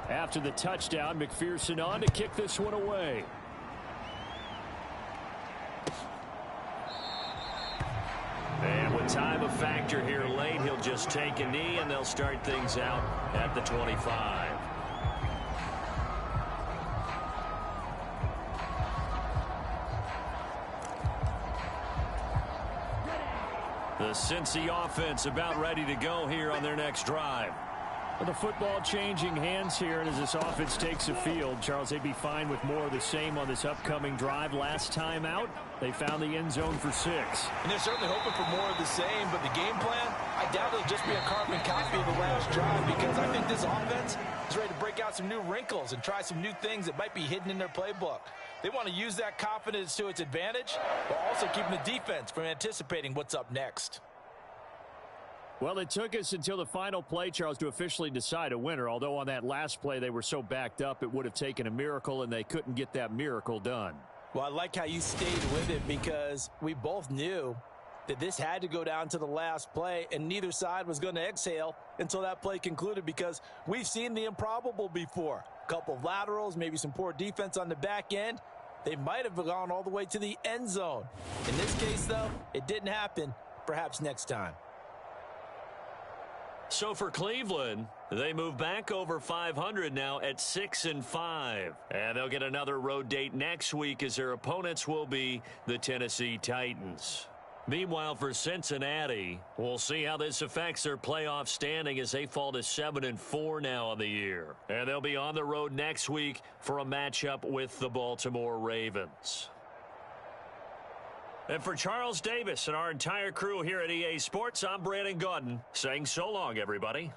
After the touchdown, McPherson on to kick this one away. And with time a factor here late, he'll just take a knee, and they'll start things out at the 25. The Cincy offense about ready to go here on their next drive. Well, the football changing hands here, and as this offense takes the field, Charles, they'd be fine with more of the same on this upcoming drive. Last time out, they found the end zone for 6. And they're certainly hoping for more of the same, but the game plan, I doubt it'll just be a carbon copy of the last drive, because I think this offense is ready to break out some new wrinkles and try some new things that might be hidden in their playbook. They want to use that confidence to its advantage, while also keeping the defense from anticipating what's up next. Well, it took us until the final play, Charles, to officially decide a winner, although on that last play they were so backed up it would have taken a miracle, and they couldn't get that miracle done. Well, I like how you stayed with it, because we both knew that this had to go down to the last play, and neither side was going to exhale until that play concluded, because we've seen the improbable before. A couple of laterals, maybe some poor defense on the back end. They might have gone all the way to the end zone. In this case, though, it didn't happen. Perhaps next time. So for Cleveland, they move back over 500 now at 6-5. And they'll get another road date next week, as their opponents will be the Tennessee Titans. Meanwhile, for Cincinnati, we'll see how this affects their playoff standing as they fall to 7-4 now on the year. And they'll be on the road next week for a matchup with the Baltimore Ravens. And for Charles Davis and our entire crew here at EA Sports, I'm Brandon Gaudin saying so long, everybody.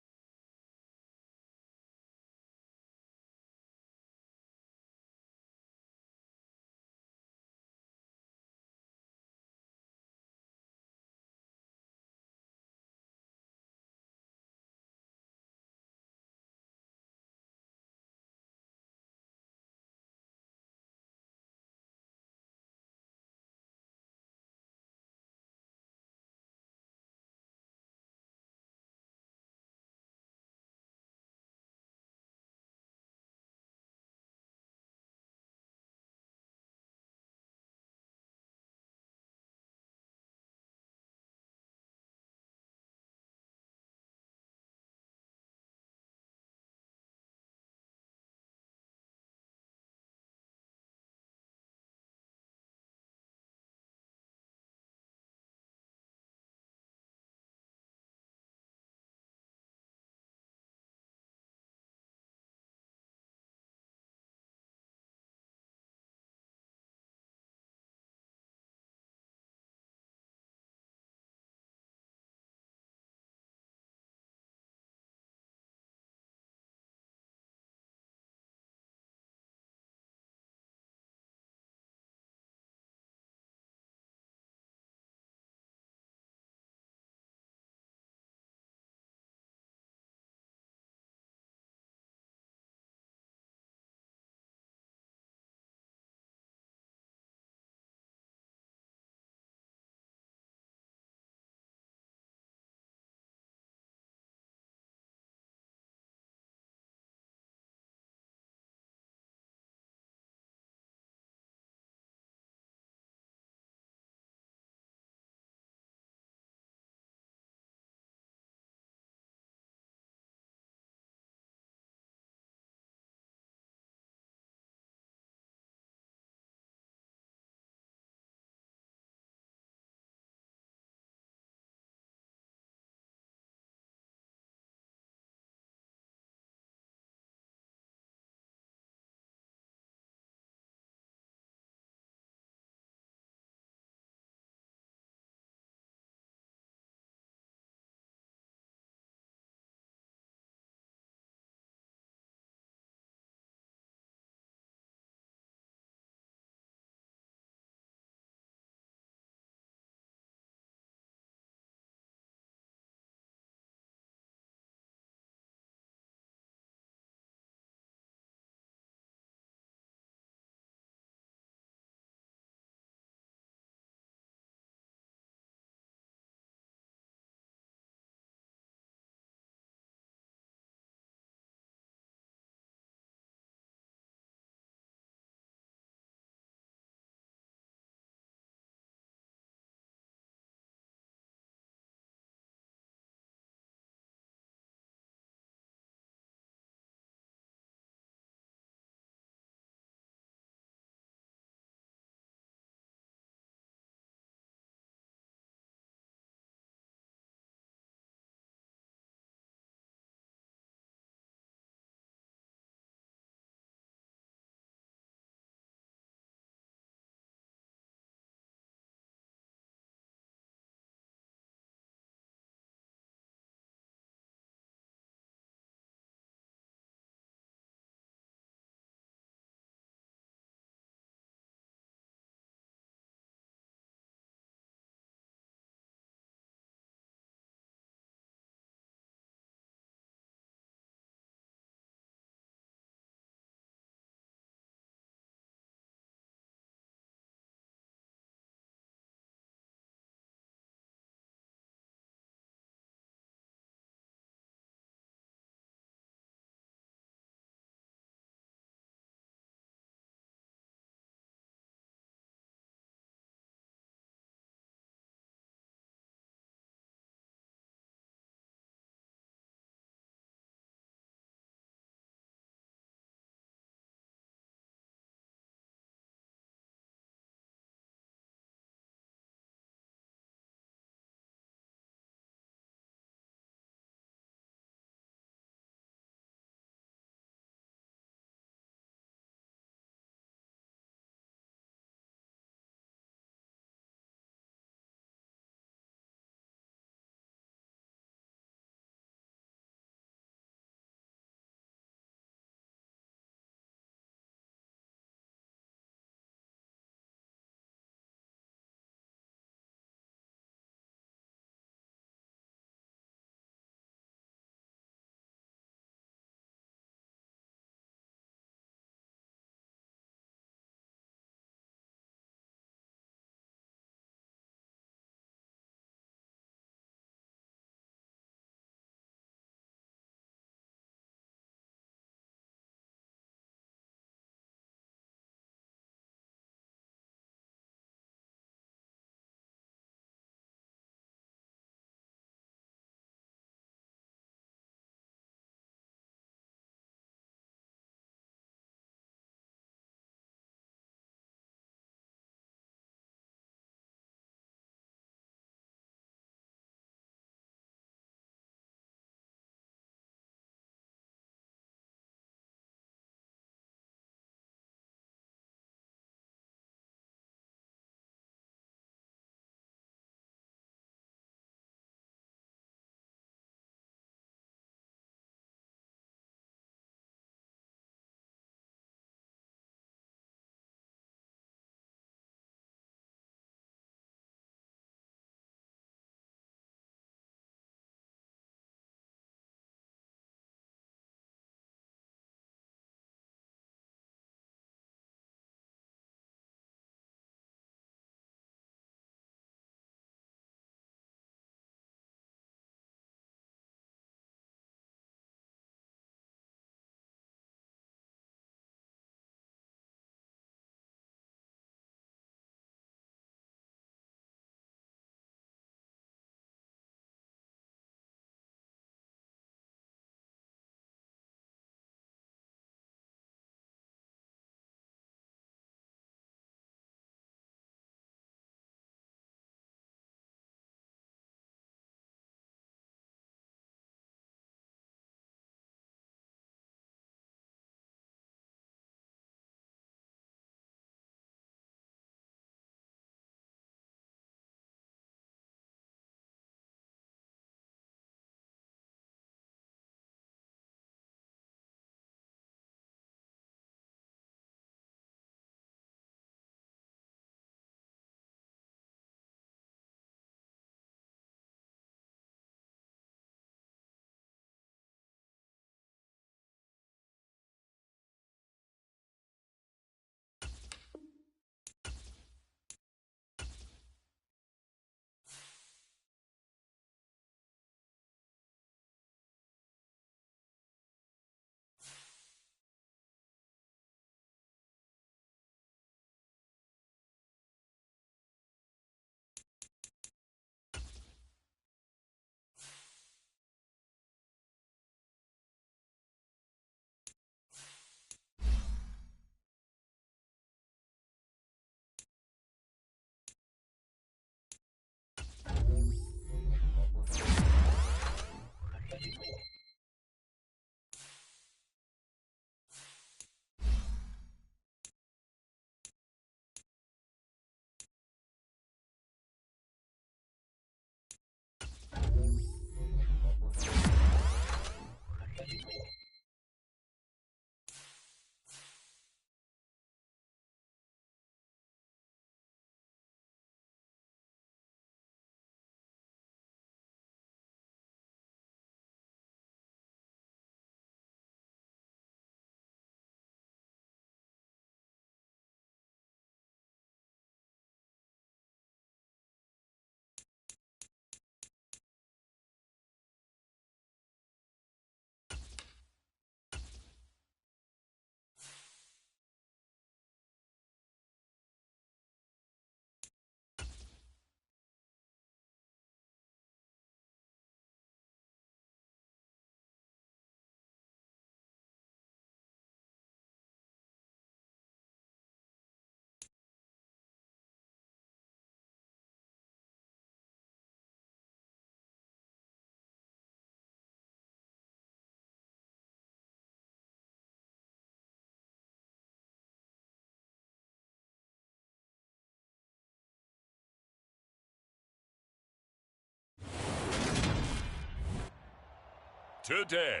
today.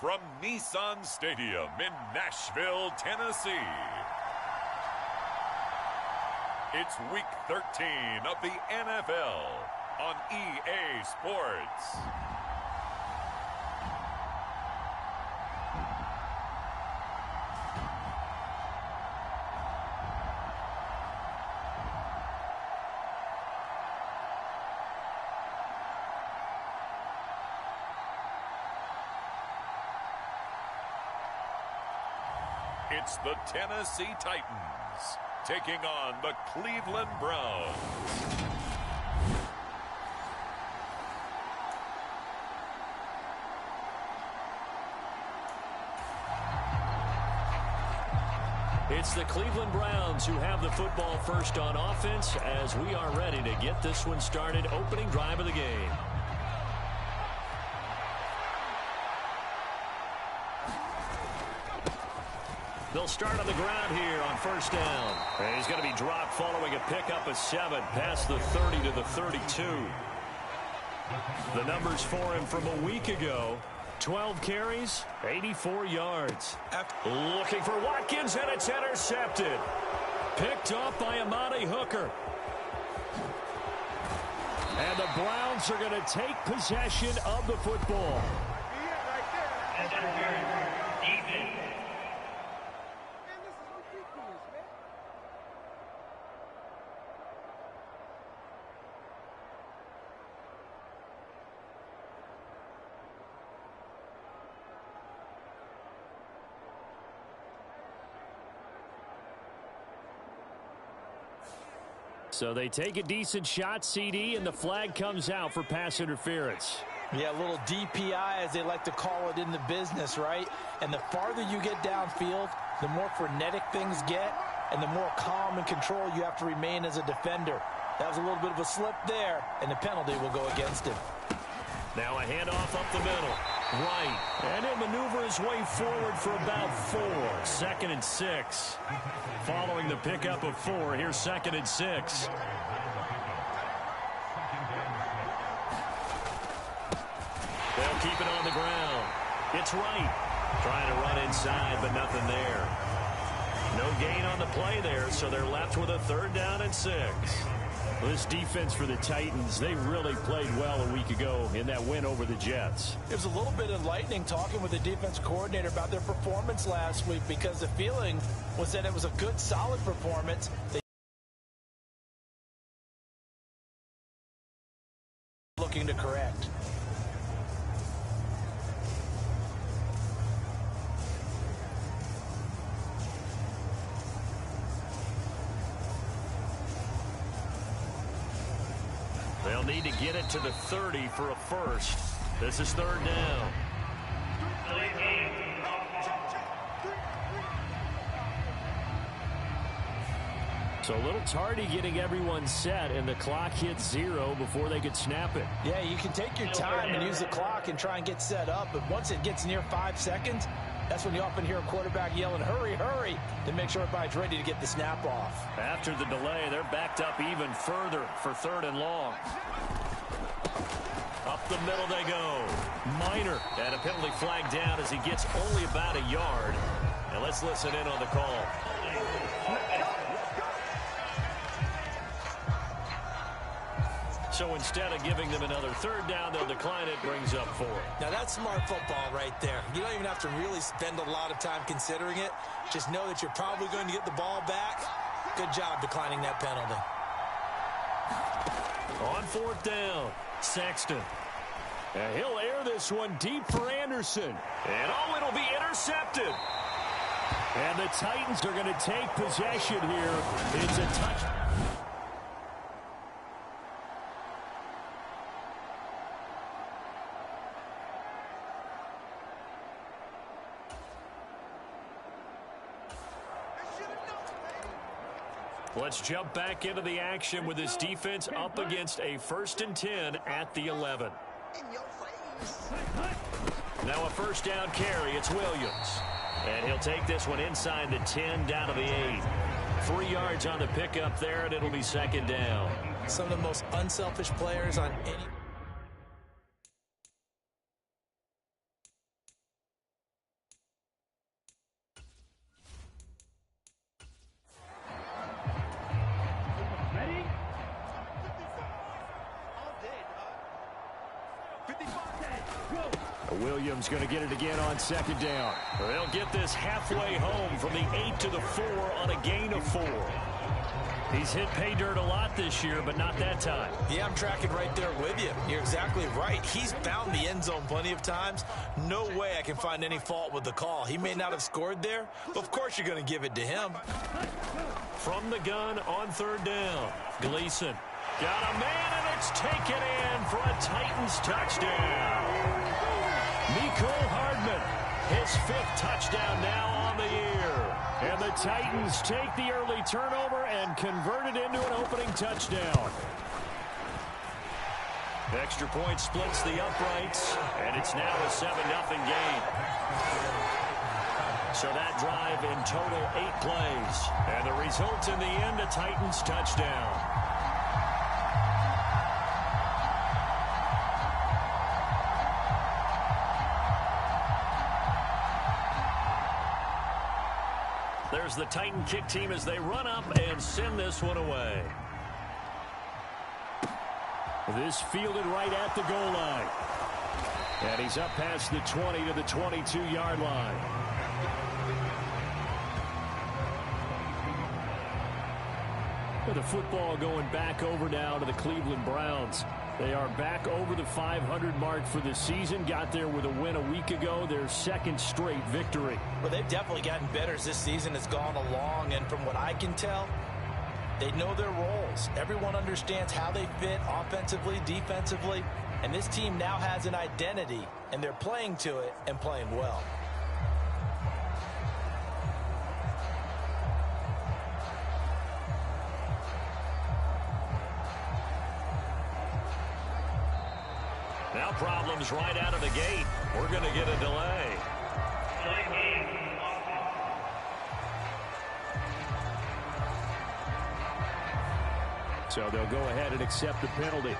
From Nissan Stadium in Nashville, Tennessee, it's Week 13 of the NFL on EA Sports. It's the Tennessee Titans taking on the Cleveland Browns. It's the Cleveland Browns who have the football first on offense as we are ready to get this one started. Opening drive of the game. They'll start on the ground here on first down. And he's going to be dropped following a pickup of 7 past the 30 to the 32. The numbers for him from a week ago: 12 carries, 84 yards. Looking for Watkins, and it's intercepted. Picked off by Amani Hooker. And the Browns are going to take possession of the football. So they take a decent shot, CD, and the flag comes out for pass interference. Yeah, a little DPI, as they like to call it in the business, right? And the farther you get downfield, the more frenetic things get, and the more calm and control you have to remain as a defender. That was a little bit of a slip there, and the penalty will go against him. Now a handoff up the middle. Right. And he'll maneuver his way forward for about 4. 2nd and 6. Following the pickup of 4, here's 2nd and 6. They'll keep it on the ground. It's Right. Trying to run inside, but nothing there. No gain on the play there, so they're left with a 3rd down and 6. This defense for the Titans, they really played well a week ago in that win over the Jets. It was a little bit enlightening talking with the defense coordinator about their performance last week, because the feeling was that it was a good, solid performance. They looking to correct. They'll need to get it to the 30 for a first. This is 3rd down. So a little tardy getting everyone set, and the clock hits 0 before they could snap it. Yeah, you can take your time and use the clock and try and get set up, but once it gets near 5 seconds, that's when you often hear a quarterback yelling, "Hurry, hurry," to make sure everybody's ready to get the snap off. After the delay, they're backed up even further for 3rd and long. Up the middle they go. Minor, and a penalty flag down as he gets only about a yard. And let's listen in on the call. So instead of giving them another 3rd down, they'll decline it, brings up 4. Now that's smart football right there. You don't even have to really spend a lot of time considering it. Just know that you're probably going to get the ball back. Good job declining that penalty. On 4th down, Sexton. And he'll air this one deep for Anderson. And oh, it'll be intercepted. And the Titans are going to take possession here. It's a touch. Let's jump back into the action with this defense up against a 1st and 10 at the 11. Now a 1st down carry. It's Williams. And he'll take this one inside the 10 down to the 8. 3 yards on the pickup there, and it'll be 2nd down. Some of the most unselfish players on any Williams going to get it again on second down. They'll get this halfway home from the 8 to the 4 on a gain of 4. He's hit pay dirt a lot this year, but not that time. Yeah, I'm tracking right there with you. You're exactly right. He's found the end zone plenty of times. No way I can find any fault with the call. He may not have scored there, but of course you're going to give it to him. From the gun on third down, Gleason got a man, and it's taken in for a Titans touchdown. Mecole Hardman, his 5th touchdown now on the year. And the Titans take the early turnover and convert it into an opening touchdown. Extra point splits the uprights, and it's now a 7-0 game. So that drive in total 8 plays. And the result in the end, a Titans touchdown. There's the Titan kick team as they run up and send this one away. This fielded right at the goal line. And he's up past the 20 to the 22-yard line. The football going back over now to the Cleveland Browns. They are back over the 500 mark for the season. Got there with a win a week ago. Their 2nd straight victory. Well, they've definitely gotten better as this season has gone along. And from what I can tell, they know their roles. Everyone understands how they fit offensively, defensively. And this team now has an identity, and they're playing to it and playing well. Now problems right out of the gate. We're going to get a delay. So they'll go ahead and accept the penalty.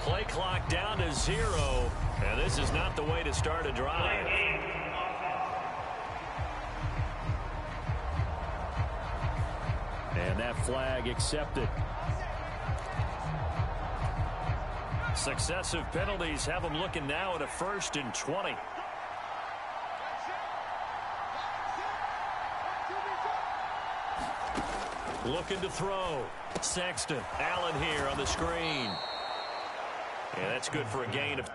Play clock down to 0, and this is not the way to start a drive. And that flag accepted. Successive penalties have them looking now at a 1st and 20. Looking to throw. Sexton. Allen here on the screen. Yeah, that's good for a gain of...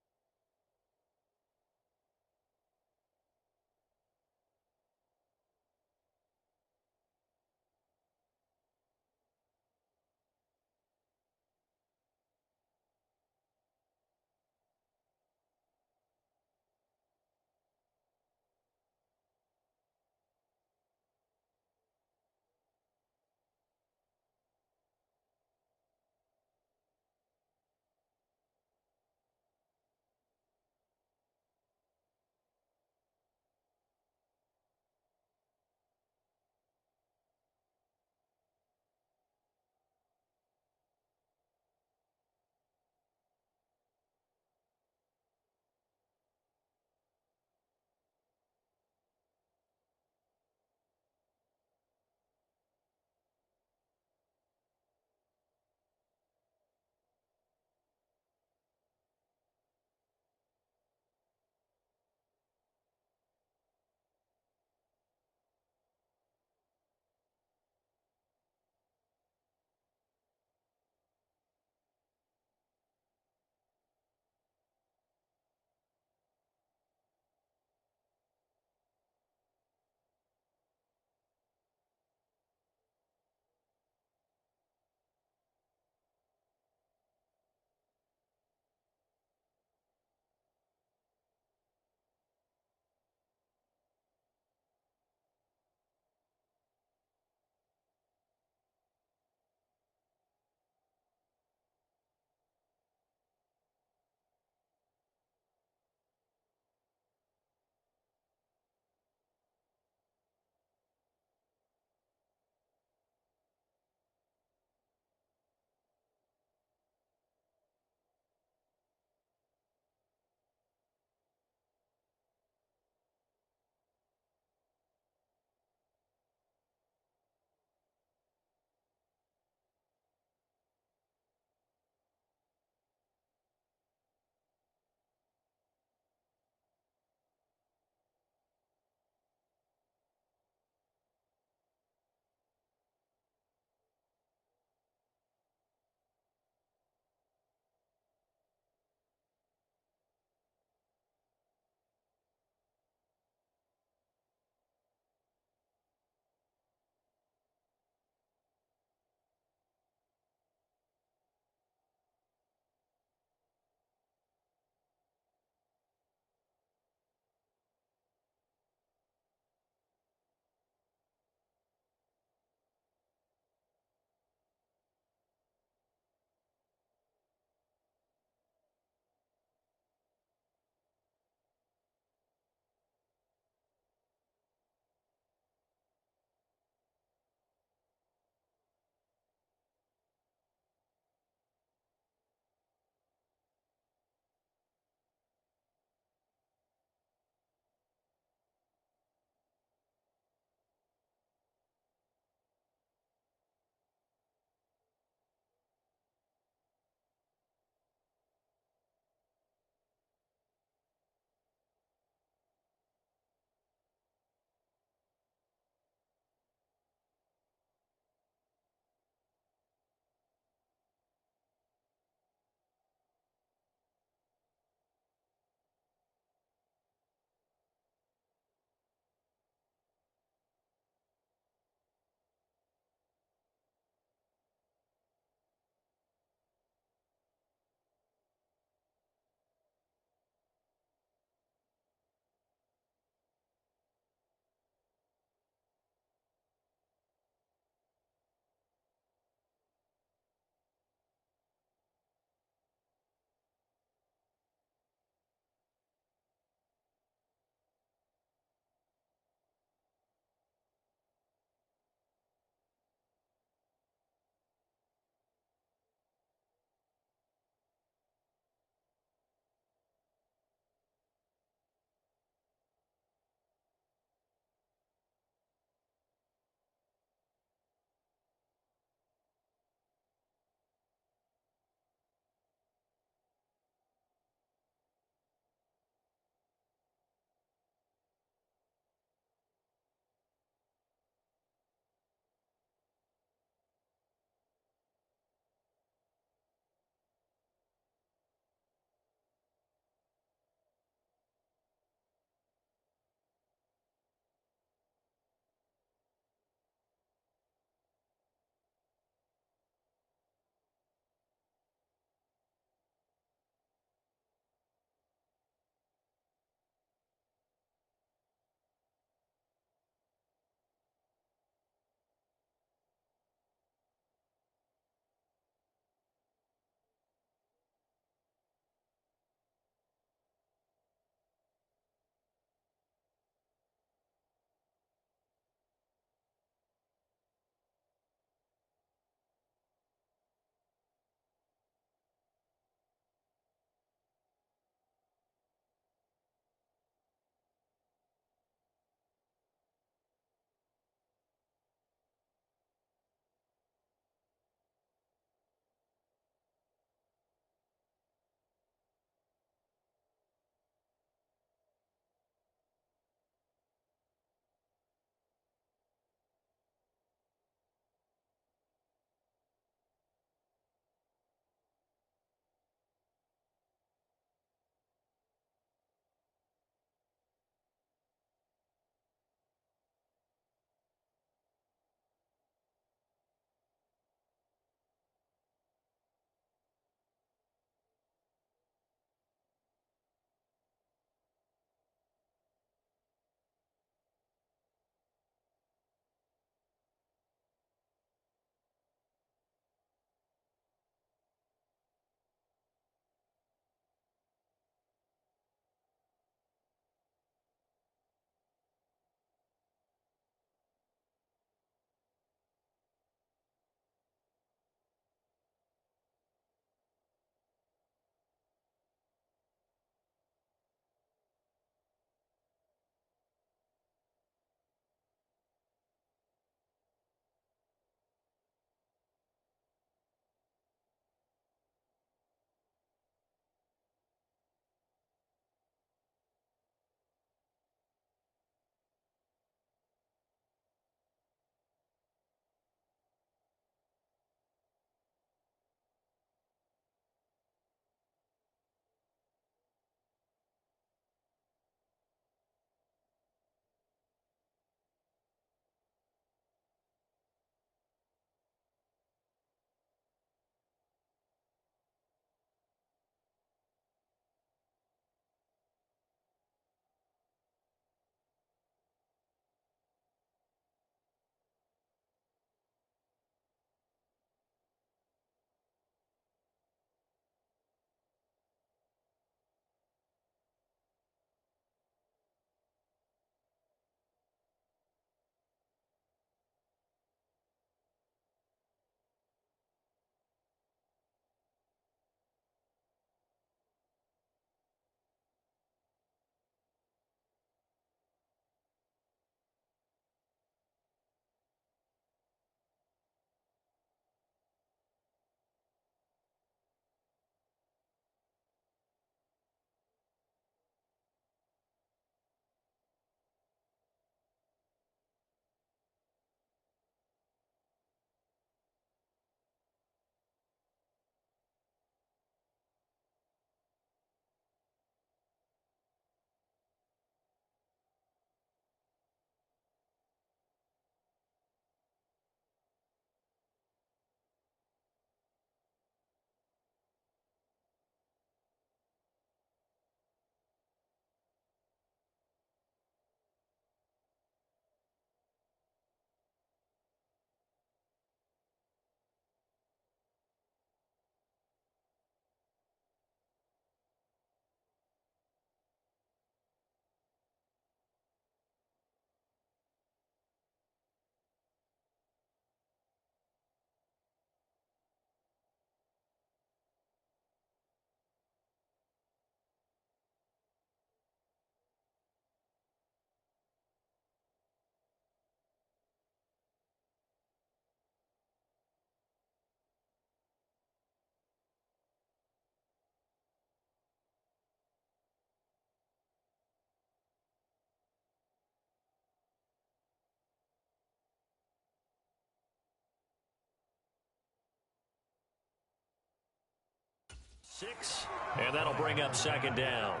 6, and that'll bring up second down.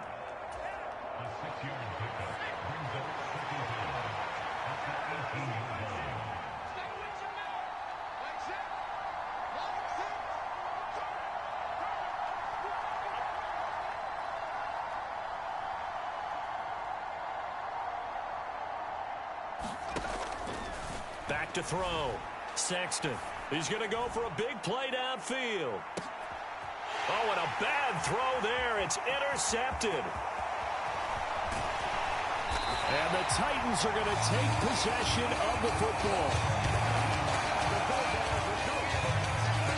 Back to throw. Sexton. He's going to go for a big play downfield. Oh, and a bad throw there. It's intercepted. And the Titans are going to take possession of the football.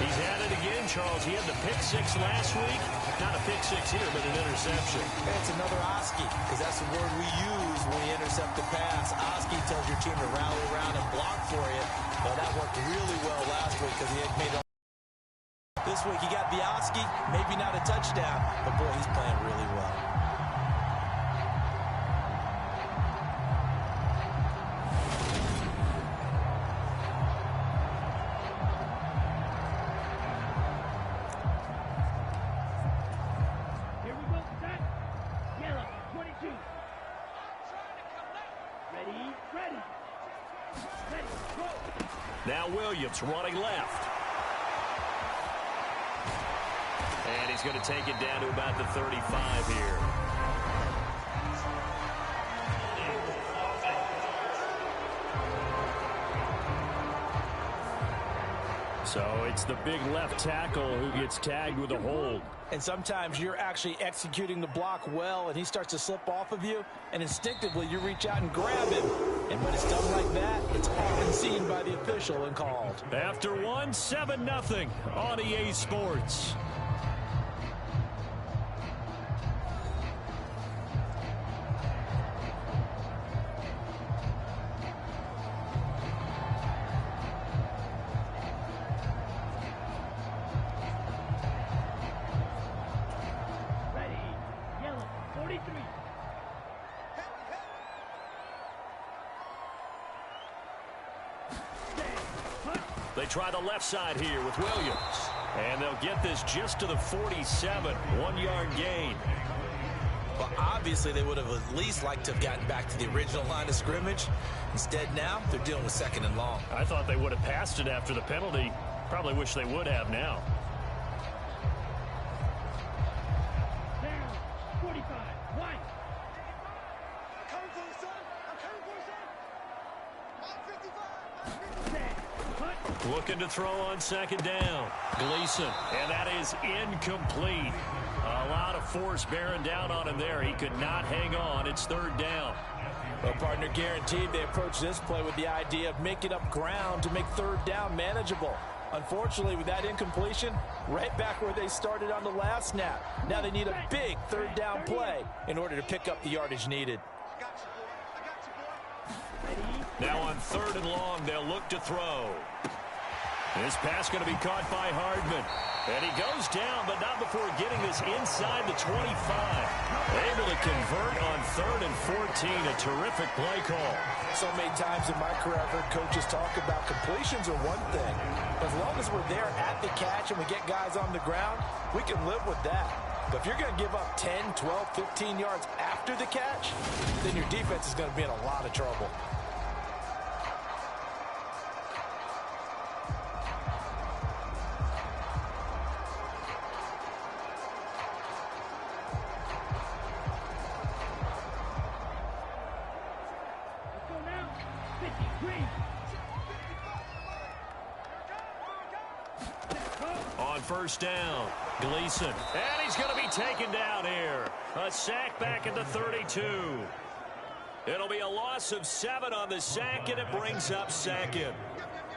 He's had it again, Charles. He had the pick 6 last week. Not a pick 6 here, but an interception. It's another Oski, because that's the word we use when you intercept the pass. Oski tells your team to rally around and block for you. Well, that worked really well last week because he had made it. This week he got the Oski, maybe not a touchdown, but boy, he's playing really well. Here we go, set. Yellow, 22. Ready. Go. Now Williams running left. And he's going to take it down to about the 35 here. So it's the big left tackle who gets tagged with a hold. And sometimes you're actually executing the block well, and he starts to slip off of you, and instinctively you reach out and grab him. And when it's done like that, it's often seen by the official and called. After one, 7-0 on EA Sports. They try the left side here with Williams. And they'll get this just to the 47. 1-yard gain. Well, obviously they would have at least liked to have gotten back to the original line of scrimmage. Instead now, they're dealing with 2nd and long. I thought they would have passed it after the penalty. Probably wish they would have now. Down, 45, right. Looking to throw on 2nd down. Gleason, and that is incomplete. A lot of force bearing down on him there. He could not hang on. It's 3rd down. Well, partner, guaranteed they approach this play with the idea of making up ground to make 3rd down manageable. Unfortunately, with that incompletion, right back where they started on the last snap. Now they need a big 3rd down play in order to pick up the yardage needed. Now on 3rd and long, they'll look to throw. This pass going to be caught by Hardman. And he goes down, but not before getting this inside the 25. Able to convert on 3rd and 14. A terrific play call. So many times in my career, I've heard coaches talk about completions are one thing. As long as we're there at the catch and we get guys on the ground, we can live with that. But if you're going to give up 10, 12, 15 yards after the catch, then your defense is going to be in a lot of trouble. On 1st down, Gleason. And he's going to be taken down here. A sack back at the 32. It'll be a loss of 7 on the sack, and it brings up 2nd.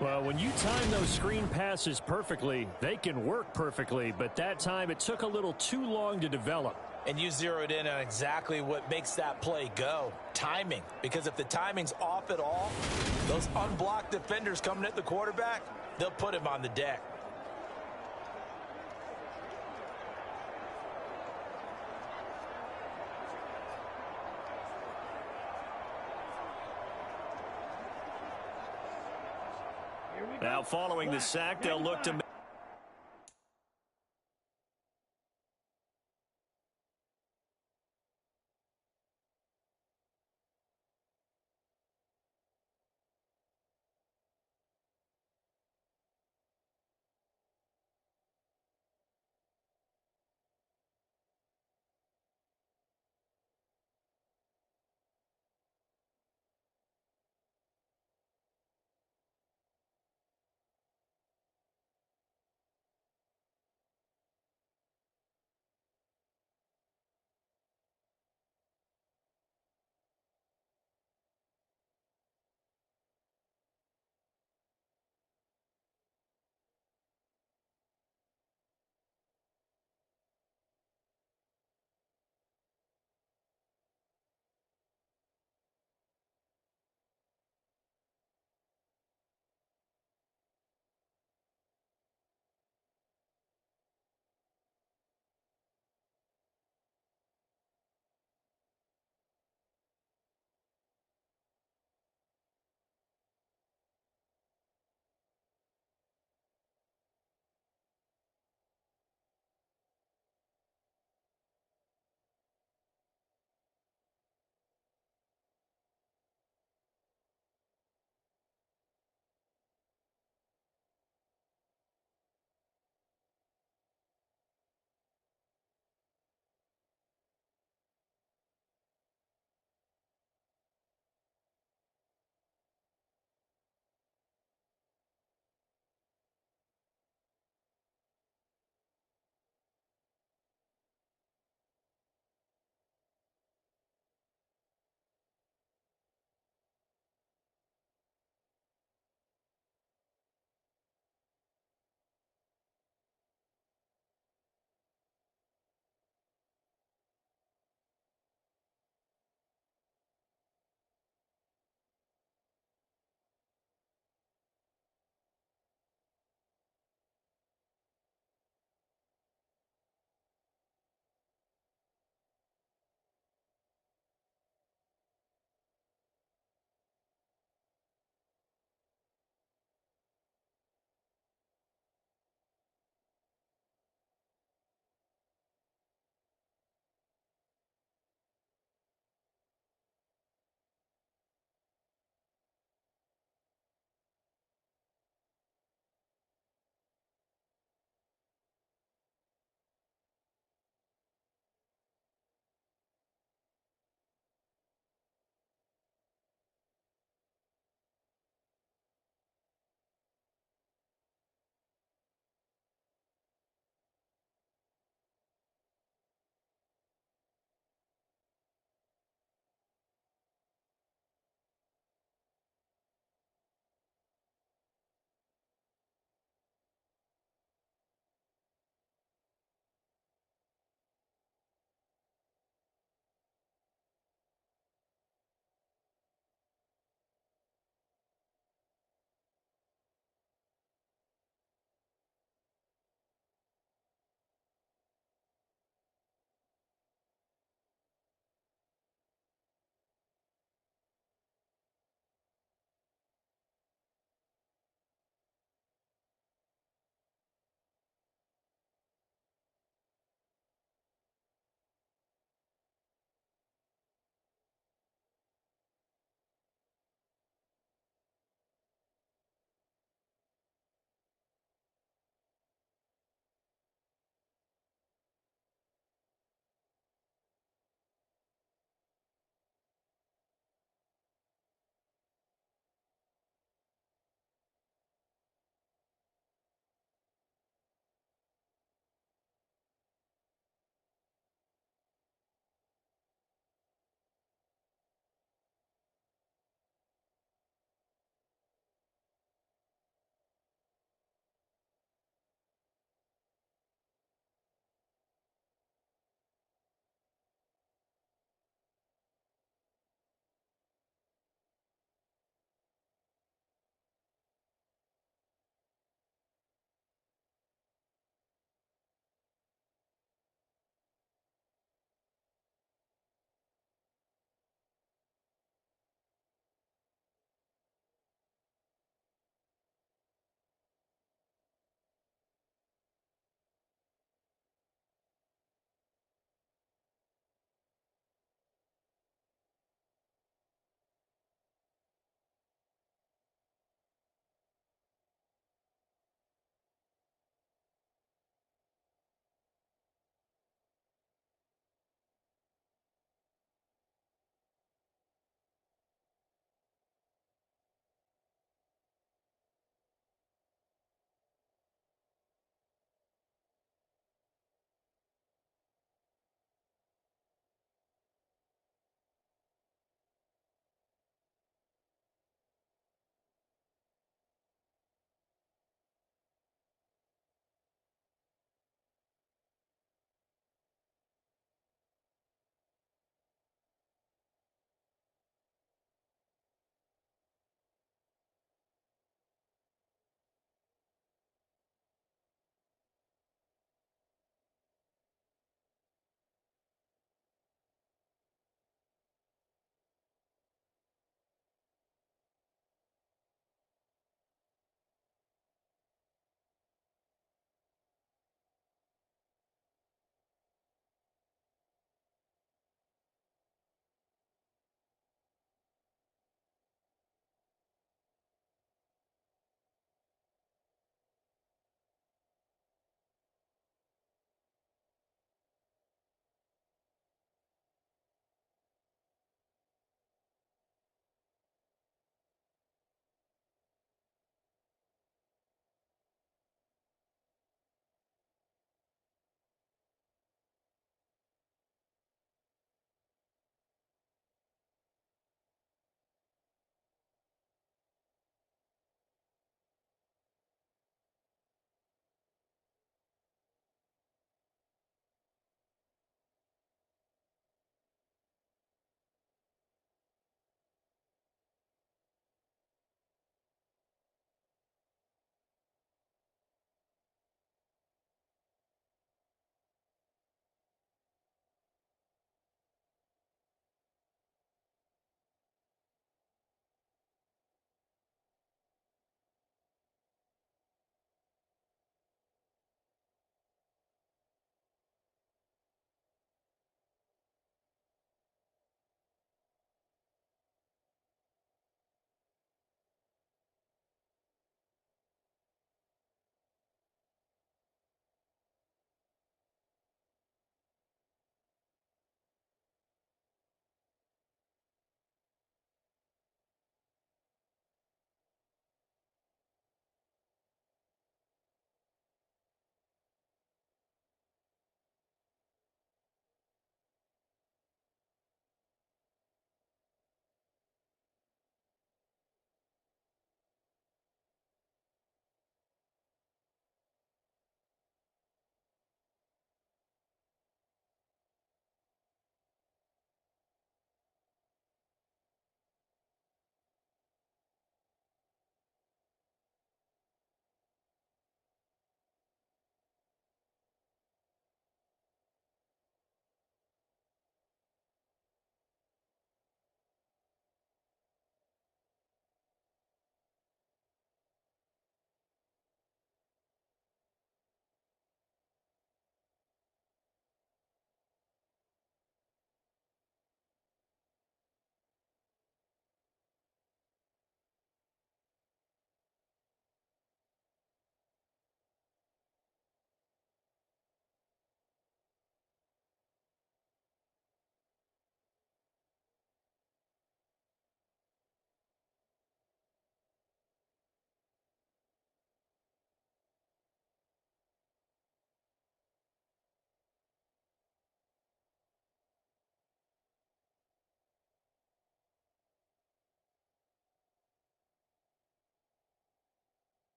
Well, when you time those screen passes perfectly, they can work perfectly. But that time, it took a little too long to develop. And you zeroed in on exactly what makes that play go. Timing. Because if the timing's off at all, those unblocked defenders coming at the quarterback, they'll put him on the deck. Now following the sack, they'll look to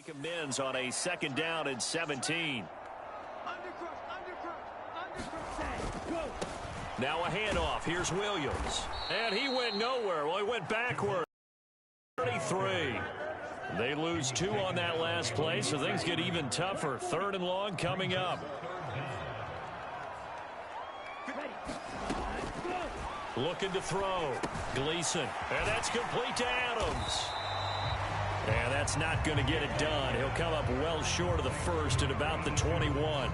recommends on a 2nd down and 17. Now a handoff. Here's Williams. And he went nowhere. Well, he went backward. 33. They lose 2 on that last play, so things get even tougher. 3rd and long coming up. Looking to throw. Gleason. And that's complete to Adams. And that's not going to get it done. He'll come up well short of the first at about the 21.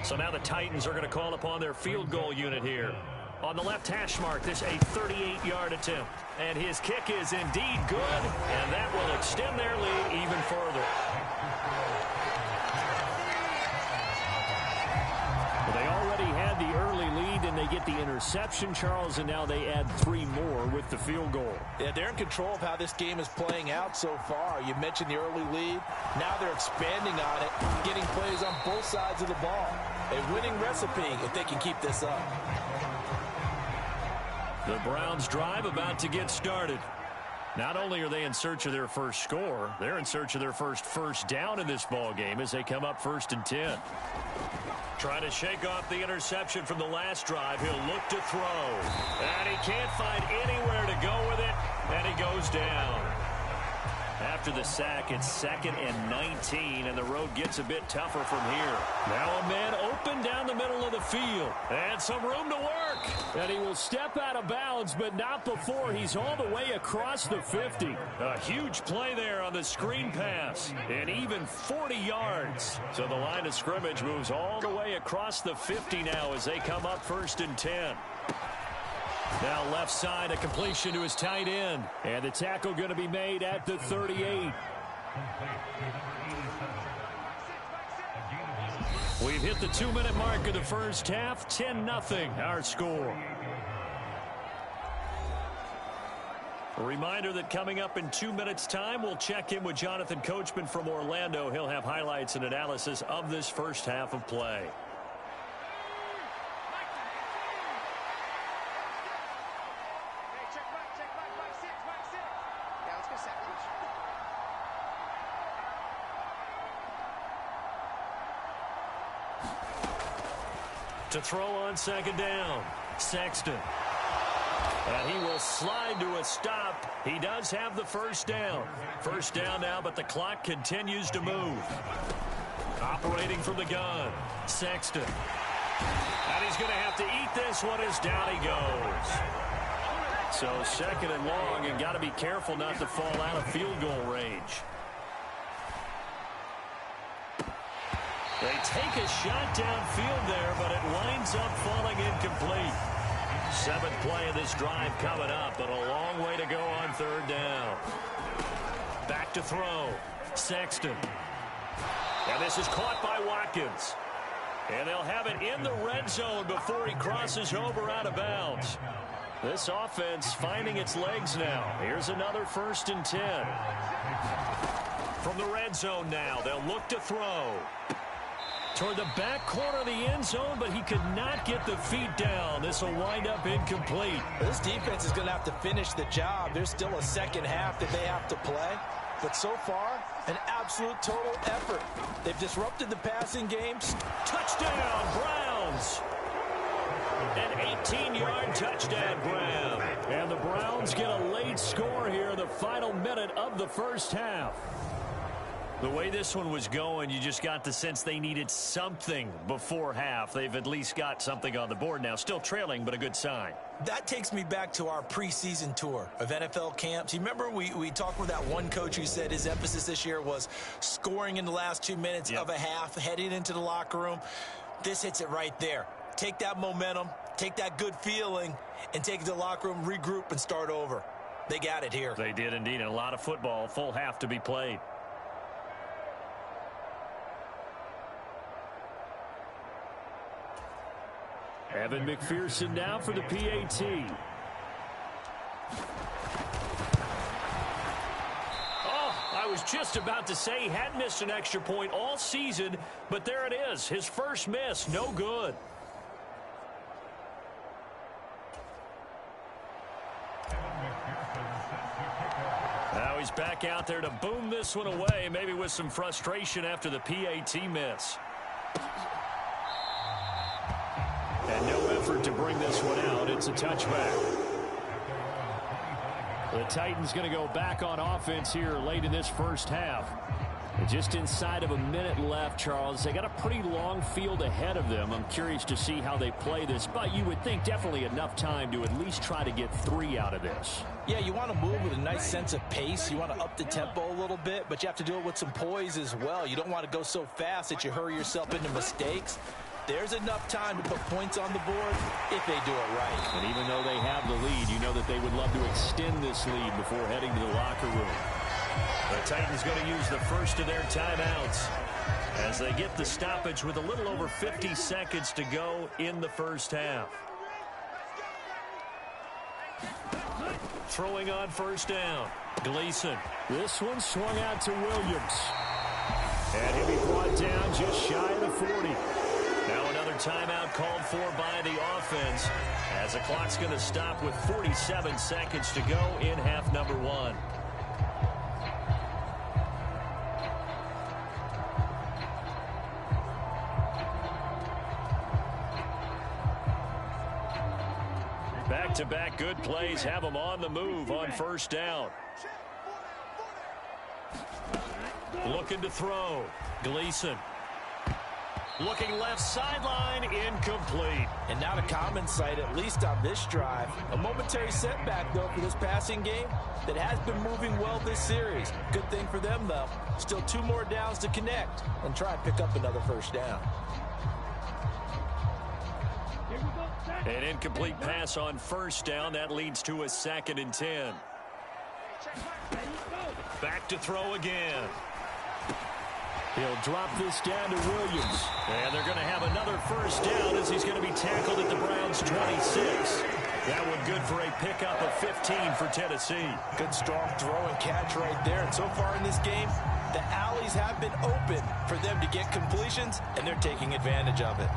So now the Titans are going to call upon their field goal unit here. On the left hash mark, this a 38-yard attempt. And his kick is indeed good, and that will extend their lead even further. Well, they already had the early lead, and they get the interception, Charles, and now they add 3 more with the field goal. Yeah, they're in control of how this game is playing out so far. You mentioned the early lead. Now they're expanding on it, getting plays on both sides of the ball. A winning recipe if they can keep this up. The Browns drive about to get started. Not only are they in search of their first score, they're in search of their first down in this ball game as they come up 1st and 10. Trying to shake off the interception from the last drive. He'll look to throw. And he can't find anywhere to go with it, and he goes down. After the sack, it's 2nd and 19, and the road gets a bit tougher from here. Now a man open down the middle of the field, and some room to work. And he will step out of bounds, but not before he's all the way across the 50. A huge play there on the screen pass, and even 40 yards. So the line of scrimmage moves all the way across the 50 now as they come up 1st and 10. Now left side, a completion to his tight end. And the tackle going to be made at the 38. We've hit the 2-minute mark of the first half. 10-0 our score. A reminder that coming up in 2 minutes' time, we'll check in with Jonathan Coachman from Orlando. He'll have highlights and analysis of this first half of play. To throw on 2nd down, Sexton. And he will slide to a stop. He does have the 1st down. 1st down now, but the clock continues to move. Operating from the gun, Sexton. And he's going to have to eat this one as down he goes. So 2nd and long, and got to be careful not to fall out of field goal range. They take a shot downfield there, but it winds up falling incomplete. 7th play of this drive coming up, but a long way to go on 3rd down. Back to throw. Sexton. And this is caught by Watkins. And they'll have it in the red zone before he crosses over out of bounds. This offense finding its legs now. Here's another 1st and 10. From the red zone now, they'll look to throw. Toward the back corner of the end zone, but he could not get the feet down. This will wind up incomplete. This defense is going to have to finish the job. There's still a 2nd half that they have to play. But so far, an absolute total effort. They've disrupted the passing games. Touchdown, Browns. An 18-yard touchdown grab. And the Browns get a late score here in the final minute of the first half. The way this one was going, you just got the sense they needed something before half. They've at least got something on the board now. Still trailing, but a good sign. That takes me back to our preseason tour of NFL camps. You remember we talked with that one coach who said his emphasis this year was scoring in the last 2 minutes of a half, heading into the locker room. This hits it right there. Take that momentum, take that good feeling, and take it to the locker room, regroup, and start over. They got it here. They did indeed, and a lot of football, full half to be played. Evan McPherson now for the PAT. Oh, I was just about to say he hadn't missed an extra point all season, but there it is. His first miss, no good. Now he's back out there to boom this one away, maybe with some frustration after the PAT miss. And no effort to bring this one out. It's a touchback. The Titans going to go back on offense here late in this first half. And just inside of a minute left, Charles. They got a pretty long field ahead of them. I'm curious to see how they play this, but you would think definitely enough time to at least try to get 3 out of this. Yeah, you want to move with a nice sense of pace. You want to up the tempo a little bit, but you have to do it with some poise as well. You don't want to go so fast that you hurry yourself into mistakes. There's enough time to put points on the board if they do it right. And even though they have the lead, you know that they would love to extend this lead before heading to the locker room. The Titans going to use the first of their timeouts as they get the stoppage with a little over 50 seconds to go in the first half. Throwing on first down, Gleason. This one swung out to Williams. And he'll be brought down just shy of the 40. Now another timeout called for by the offense as the clock's going to stop with 47 seconds to go in half number 1. Back-to-back good plays have them on the move on first down. Looking to throw. Gleason. Looking left sideline, incomplete. And not a common sight, at least on this drive. A momentary setback, though, for this passing game that has been moving well this series. Good thing for them, though. Still 2 more downs to connect and try and pick up another first down. An incomplete pass on first down. That leads to a 2nd and 10. Back to throw again. He'll drop this down to Williams. And they're going to have another first down as he's going to be tackled at the Browns' 26. That one good for a pickup of 15 for Tennessee. Good strong throw and catch right there. And so far in this game, the alleys have been open for them to get completions, and they're taking advantage of it.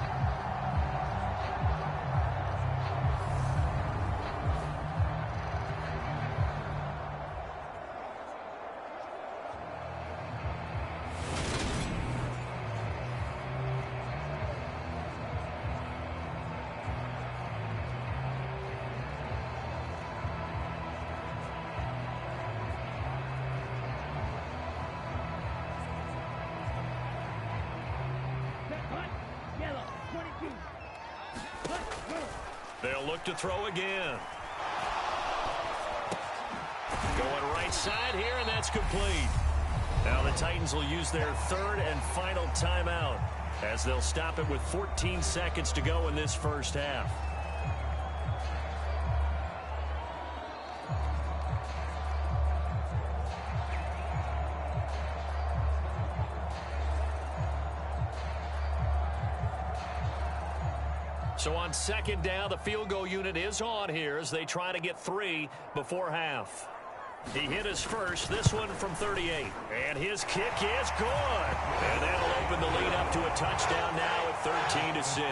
They'll look to throw again. Going right side here, and that's complete. Now the Titans will use their 3rd and final timeout as they'll stop it with 14 seconds to go in this first half. So on 2nd down, the field goal unit is on here as they try to get 3 before half. He hit his first, this one from 38. And his kick is good. And that'll open the lead up to a touchdown now at 13-6.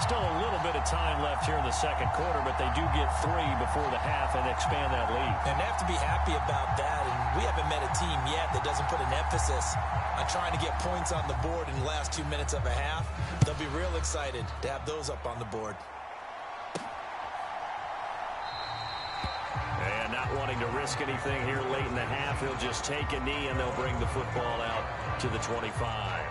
Still a little bit of time left here in the 2nd quarter, but they do get 3 before the half and expand that lead. And they have to be happy about that. And we haven't met a team yet that doesn't put an emphasis on trying to get points on the board in the last 2 minutes of a half. They'll be real excited to have those up on the board. And not wanting to risk anything here late in the half, he'll just take a knee and they'll bring the football out to the 25.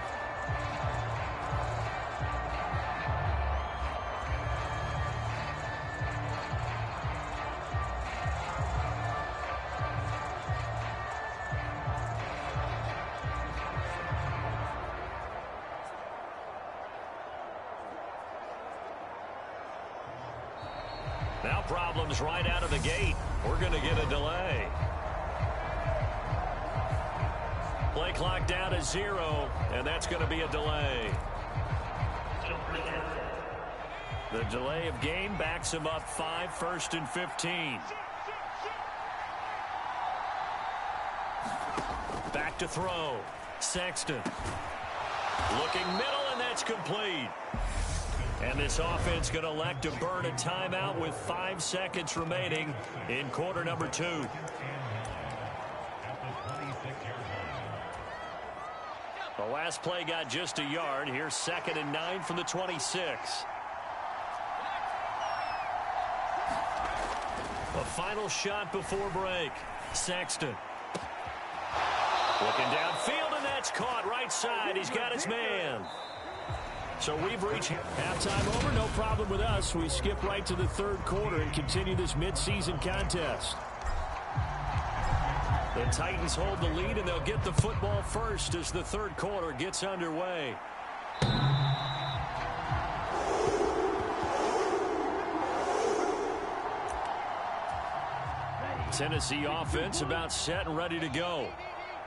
Now problems right out of the gate. We're going to get a delay. Play clock down to 0, and that's going to be a delay. The delay of game backs him up 5, 1st and 15. Back to throw. Sexton. Looking middle, and that's complete. And this offense going to elect to burn a timeout with 5 seconds remaining in quarter number 2. The last play got just a yard. Here's 2nd and 9 from the 26. A final shot before break. Sexton. Looking downfield, and that's caught right side. He's got his man. So we've reached halftime over. No problem with us. We skip right to the third quarter and continue this midseason contest. The Titans hold the lead, and they'll get the football first as the third quarter gets underway. Tennessee offense about set and ready to go.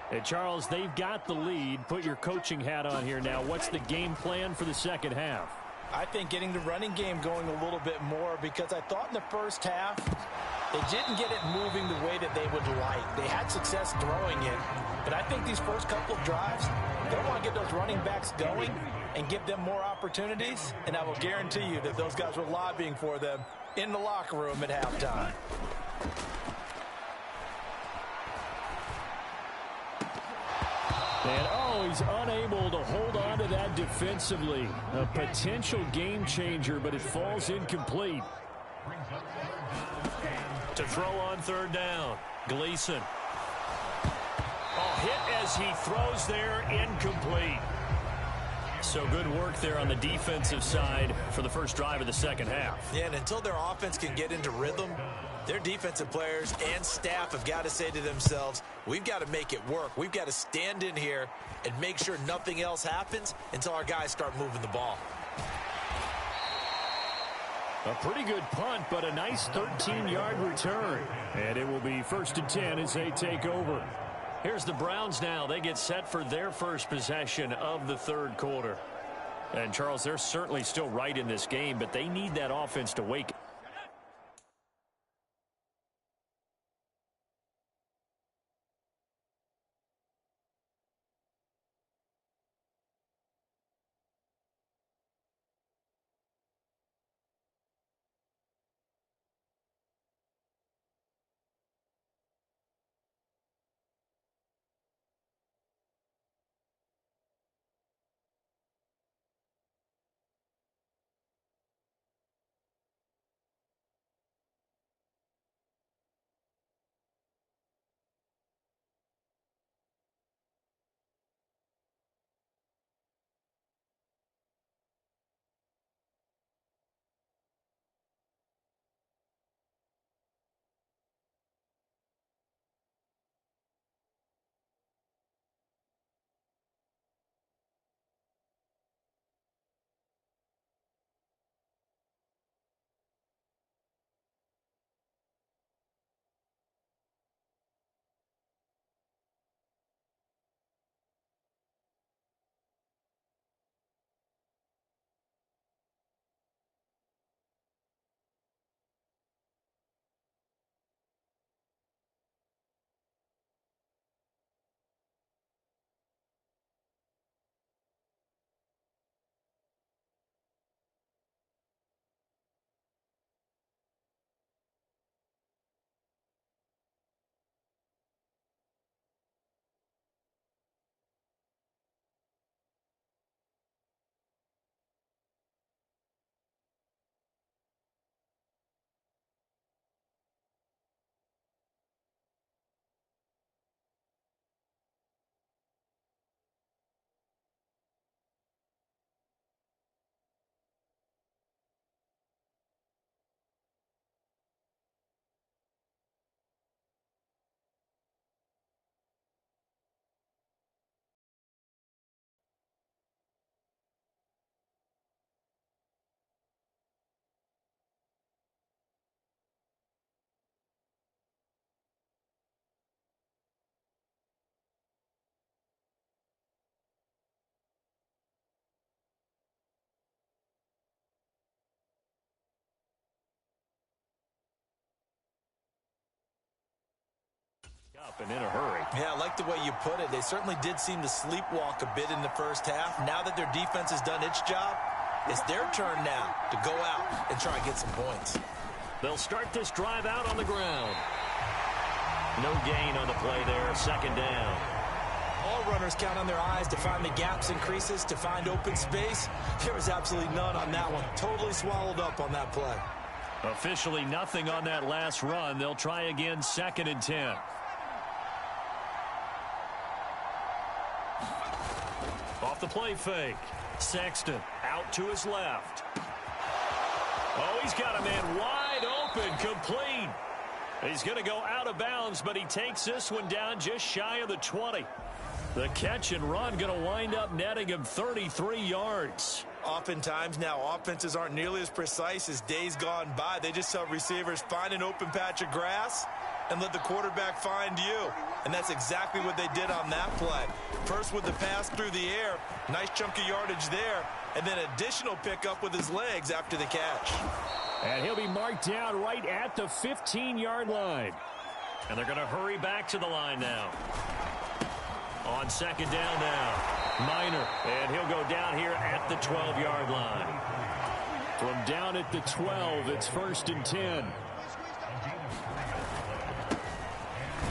Hey, Charles, they've got the lead. Put your coaching hat on here now. What's the game plan for the second half? I think getting the running game going a little bit more, because I thought in the first half they didn't get it moving the way that they would like. They had success throwing it, but I think these first couple of drives, they want to get those running backs going and give them more opportunities, and I will guarantee you that those guys were lobbying for them in the locker room at halftime. And, oh, he's unable to hold on to that defensively. A potential game changer, but it falls incomplete. To throw on third down, Gleason. Oh, hit as he throws there, incomplete. So good work there on the defensive side for the first drive of the second half. Yeah, and until their offense can get into rhythm, their defensive players and staff have got to say to themselves, we've got to make it work. We've got to stand in here and make sure nothing else happens until our guys start moving the ball. A pretty good punt, but a nice 13-yard return. And it will be 1st and 10 as they take over. Here's the Browns now. They get set for their first possession of the third quarter. And, Charles, they're certainly still right in this game, but they need that offense to wake up. Up and in a hurry. Yeah, I like the way you put it. They certainly did seem to sleepwalk a bit in the first half. Now that their defense has done its job, It's their turn now to go out and try and get some points. They'll start this drive out on the ground. No gain on the play there, second down. All runners count on their eyes to find the gaps and creases, to find open space. There was absolutely none on that one. Totally swallowed up on that play. Officially nothing on that last run. They'll try again, 2nd and 10. Off the play fake. Sexton out to his left. Oh, he's got a man wide open, complete. He's going to go out of bounds, but he takes this one down just shy of the 20. The catch and run going to wind up netting him 33 yards. Oftentimes now offenses aren't nearly as precise as days gone by. They just help receivers find an open patch of grass and let the quarterback find you. And that's exactly what they did on that play. First with the pass through the air, nice chunk of yardage there, and then additional pickup with his legs after the catch. And he'll be marked down right at the 15-yard line. And they're going to hurry back to the line now. On 2nd down now, Minor, and he'll go down here at the 12-yard line. From down at the 12, it's 1st and 10.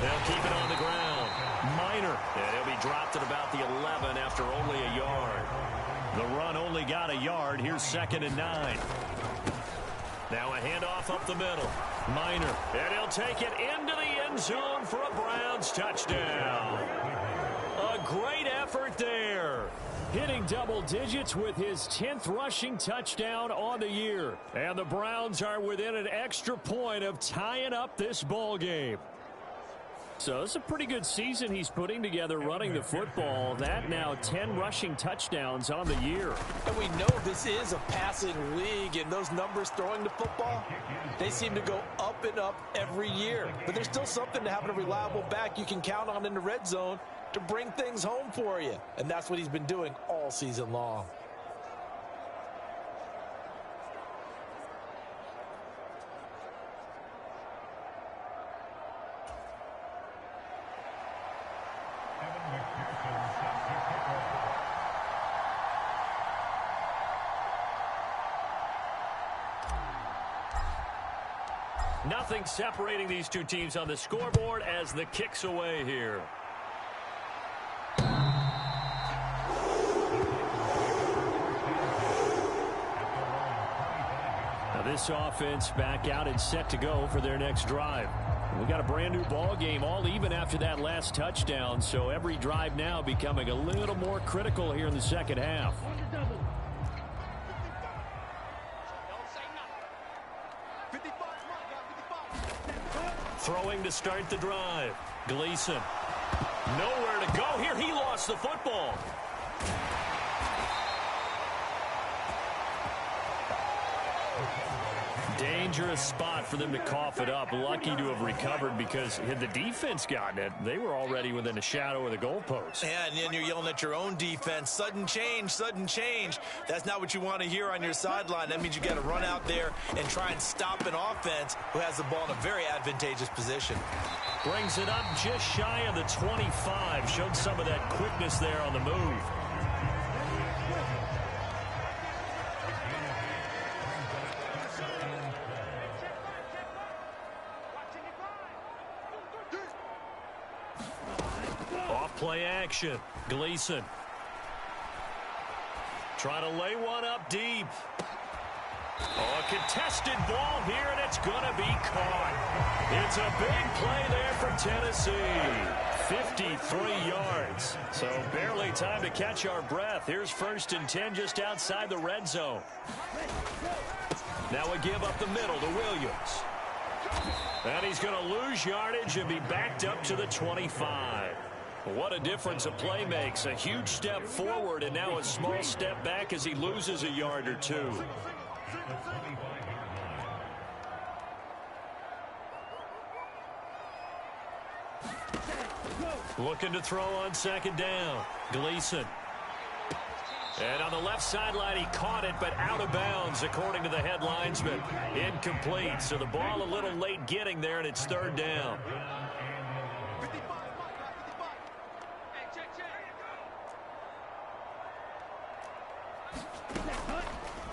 They'll keep it on the ground. Minor, and he'll be dropped at about the 11 after only a yard. The run only got a yard. Here's 2nd and 9. Now a handoff up the middle. Minor, and he'll take it into the end zone for a Browns touchdown. A great effort there. Hitting double digits with his 10th rushing touchdown on the year. And the Browns are within an extra point of tying up this ball game. So it's a pretty good season he's putting together running the football. That now 10 rushing touchdowns on the year. And we know this is a passing league, and those numbers throwing the football, they seem to go up and up every year. But there's still something to having a reliable back you can count on in the red zone to bring things home for you. And that's what he's been doing all season long. Nothing separating these two teams on the scoreboard as the kick's away here. Now this offense back out and set to go for their next drive. We got a brand new ball game, all even after that last touchdown, so every drive now becoming a little more critical here in the second half. Throwing to start the drive. Gleason. Nowhere to go here. He lost the football. Dangerous spot for them to cough it up. Lucky to have recovered because had the defense gotten it, they were already within a shadow of the goalpost. Yeah, and then you're yelling at your own defense. Sudden change, sudden change. That's not what you want to hear on your sideline. That means you got to run out there and try and stop an offense who has the ball in a very advantageous position. Brings it up just shy of the 25. Showed some of that quickness there on the move. Play action. Gleason. Try to lay one up deep. Oh, a contested ball here, and it's going to be caught. It's a big play there for Tennessee. 53 yards. So barely time to catch our breath. Here's 1st and 10 just outside the red zone. Now a give up the middle to Williams. And he's going to lose yardage and be backed up to the 25. What a difference a play makes. A huge step forward and now a small step back as he loses a yard or two. Looking to throw on 2nd down. Gleason. And on the left sideline, he caught it, but out of bounds, according to the head linesman. Incomplete, so the ball a little late getting there, and it's 3rd down.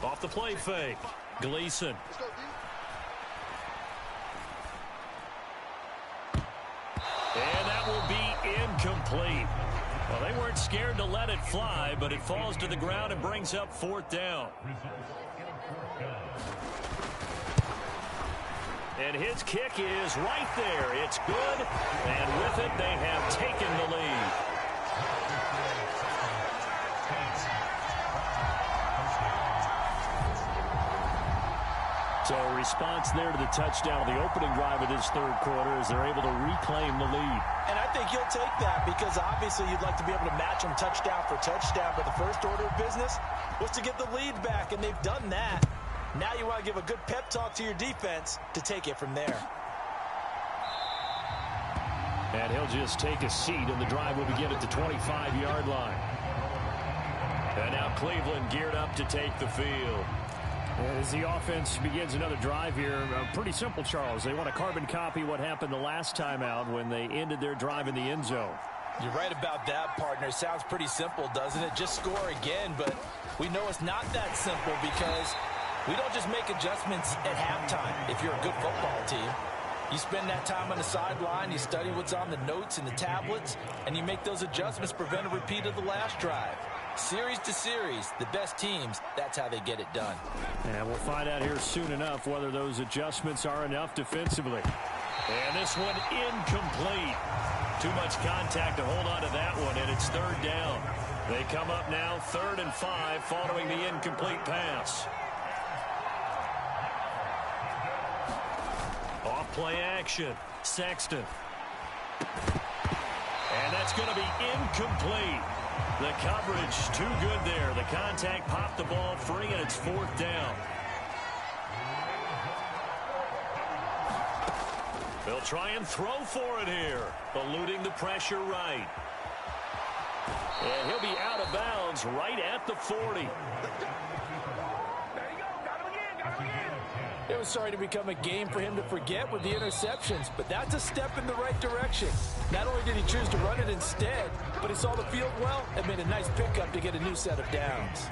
Off the play fake. Gleason. And that will be incomplete. Well, they weren't scared to let it fly, but it falls to the ground and brings up 4th down. And his kick is right there. It's good. And with it, they have taken the lead. So a response there to the touchdown of the opening drive of this 3rd quarter as they're able to reclaim the lead. And I think you'll take that because obviously you'd like to be able to match them touchdown for touchdown, but the first order of business was to get the lead back, and they've done that. Now you want to give a good pep talk to your defense to take it from there. And he'll just take a seat, and the drive will begin at the 25-yard line. And now Cleveland geared up to take the field. As the offense begins another drive here, pretty simple, Charles. They want to carbon copy what happened the last time out when they ended their drive in the end zone. You're right about that, partner. Sounds pretty simple, doesn't it? Just score again, but we know it's not that simple because we don't just make adjustments at halftime if you're a good football team. You spend that time on the sideline, you study what's on the notes and the tablets, and you make those adjustments to prevent a repeat of the last drive. Series to series, the best teams, that's how they get it done. And we'll find out here soon enough whether those adjustments are enough defensively. And this one incomplete. Too much contact to hold on to that one, and it's 3rd down. They come up now 3rd and 5 following the incomplete pass. Off play action. Sexton. And that's going to be incomplete. The coverage too good there. The contact popped the ball free, and it's 4th down. They'll try and throw for it here, eluding the pressure right. And he'll be out of bounds right at the 40. It was starting to become a game for him to forget with the interceptions, but that's a step in the right direction. Not only did he choose to run it instead, but he saw the field well and made a nice pickup to get a new set of downs.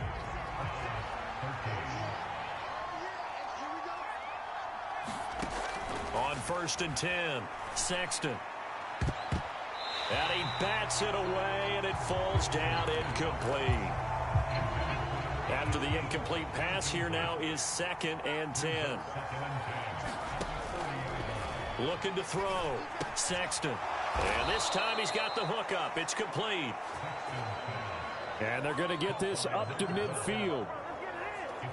On 1st and 10, Sexton. And he bats it away, and it falls down incomplete. After the incomplete pass, here now is 2nd and 10. Looking to throw. Sexton. And this time he's got the hook up. It's complete. And they're going to get this up to midfield.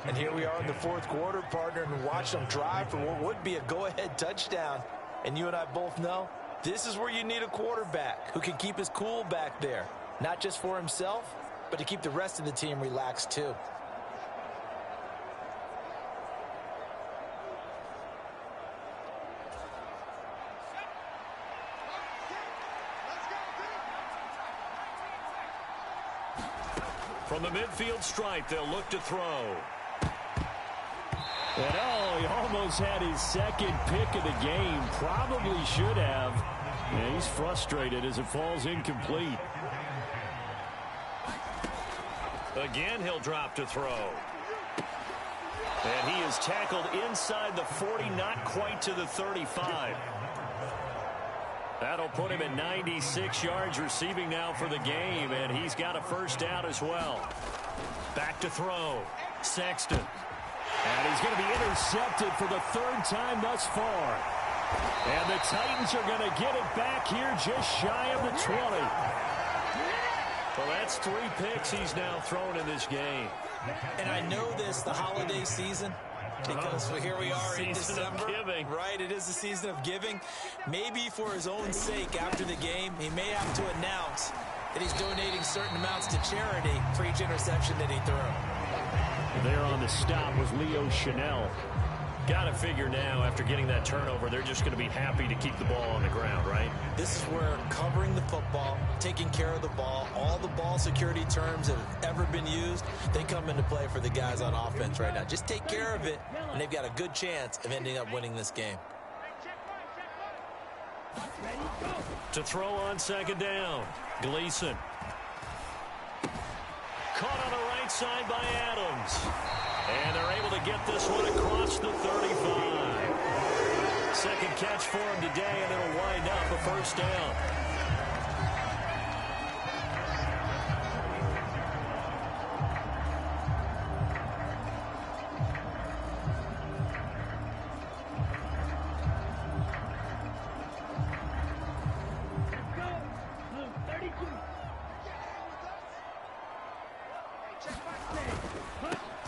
And here we are in the 4th quarter, partner, and watch them drive for what would be a go-ahead touchdown. And you and I both know this is where you need a quarterback who can keep his cool back there. Not just for himself, but to keep the rest of the team relaxed too. From the midfield stripe, they'll look to throw. And he almost had his 2nd pick of the game. Probably should have. And he's frustrated as it falls incomplete. Again, he'll drop to throw. And he is tackled inside the 40, not quite to the 35. That'll put him at 96 yards receiving now for the game, and he's got a 1st down as well. Back to throw. Sexton. And he's going to be intercepted for the 3rd time thus far. And the Titans are going to get it back here just shy of the 20. Well, that's 3 picks he's now thrown in this game. And I know this, the holiday season, because here we are in December. Right, it is the season of giving. Maybe for his own sake after the game, he may have to announce that he's donating certain amounts to charity for each interception that he threw. There on the stop was Leo Chanel. Got to figure now, after getting that turnover, they're just going to be happy to keep the ball on the ground, right? This is where covering the football, taking care of the ball, all the ball security terms that have ever been used, they come into play for the guys on offense right now. Just take care of it, and they've got a good chance of ending up winning this game. To throw on 2nd down, Gleason. Caught on the right side by Adams. And they're able to get this one across the 35. Second catch for him today, and it'll wind up a first down.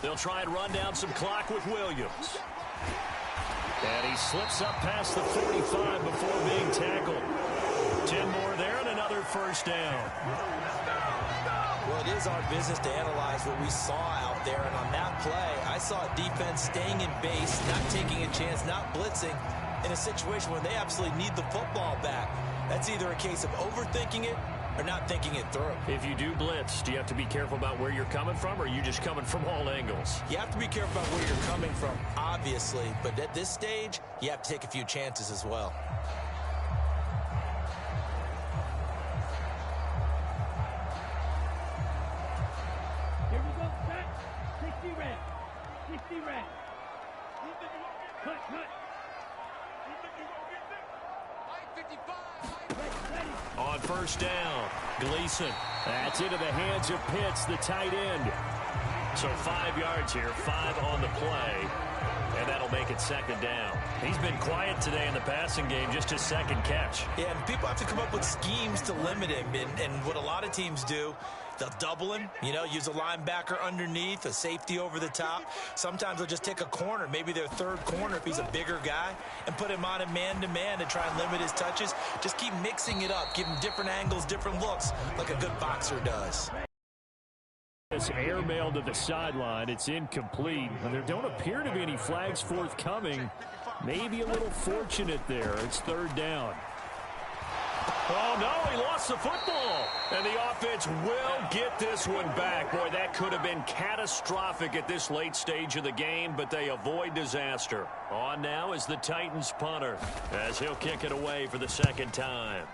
They'll try and run down some clock with Williams. And he slips up past the 45 before being tackled. 10 more there and another first down. Well, it is our business to analyze what we saw out there. And on that play, I saw a defense staying in base, not taking a chance, not blitzing in a situation where they absolutely need the football back. That's either a case of overthinking it or not thinking it through. If you do blitz, do you have to be careful about where you're coming from, or are you just coming from all angles? You have to be careful about where you're coming from, obviously, but at this stage, you have to take a few chances as well. Here we go, set. 60 red. 60 red. Cut, cut. On first down, Gleason. That's into the hands of Pitts, the tight end. So 5 yards here, 5 on the play, and that'll make it second down. He's been quiet today in the passing game, just his second catch. Yeah, and people have to come up with schemes to limit him, and what a lot of teams do, they'll double him, use a linebacker underneath, a safety over the top. Sometimes they'll just take a corner, maybe their third corner if he's a bigger guy, and put him on a man-to-man to try and limit his touches. Just keep mixing it up, give him different angles, different looks, like a good boxer does. It's airmailed to the sideline. It's incomplete. There don't appear to be any flags forthcoming. Maybe a little fortunate there. It's third down. Oh, no, he lost the football. And the offense will get this one back. Boy, that could have been catastrophic at this late stage of the game, but they avoid disaster. On now is the Titans punter, as he'll kick it away for the second time.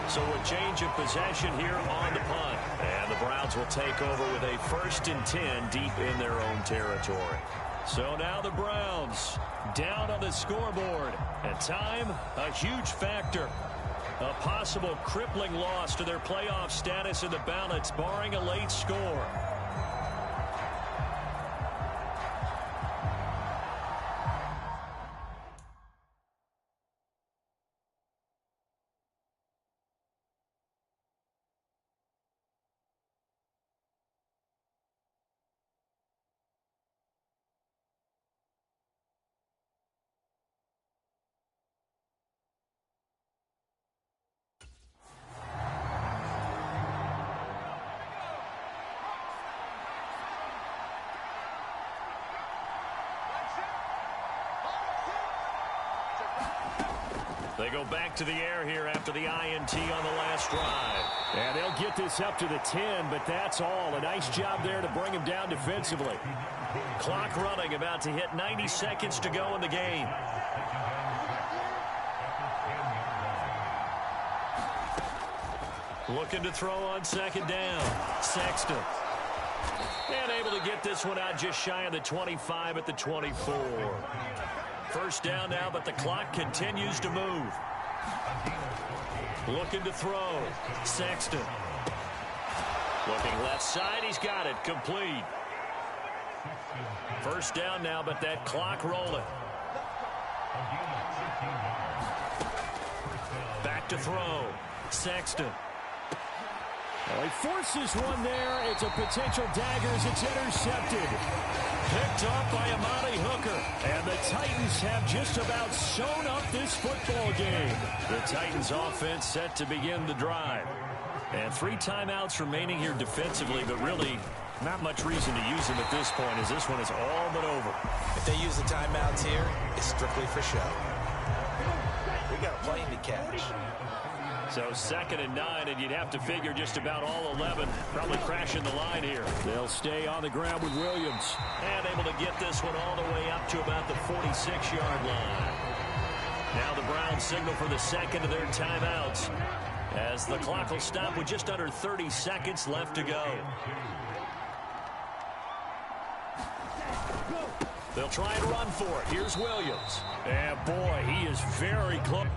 So a change of possession here on the punt. And the Browns will take over with a 1st and 10 deep in their own territory. So now the Browns down on the scoreboard. And time, a huge factor. A possible crippling loss to their playoff status in the balance, barring a late score. They go back to the air here after the INT on the last drive. And they'll get this up to the 10, but that's all. A nice job there to bring him down defensively. Clock running, about to hit 90 seconds to go in the game. Looking to throw on second down. Sexton. And able to get this one out just shy of the 25 at the 24. First down now, but the clock continues to move. Looking to throw. Sexton. Looking left side. He's got it. Complete. First down now, but that clock rolling. Back to throw. Sexton. Well, he forces one there. It's a potential dagger as it's intercepted. Picked up by Amani Hooker. And the Titans have just about sewn up this football game. The Titans offense set to begin the drive. And 3 timeouts remaining here defensively, but really not much reason to use them at this point, as this one is all but over. If they use the timeouts here, it's strictly for show. We got a plane to catch. So 2nd and 9, and you'd have to figure just about all 11 probably crashing the line here. They'll stay on the ground with Williams. And able to get this one all the way up to about the 46-yard line. Now the Browns signal for the second of their timeouts. as the clock will stop with just under 30 seconds left to go. They'll try and run for it. Here's Williams. And boy, he is very close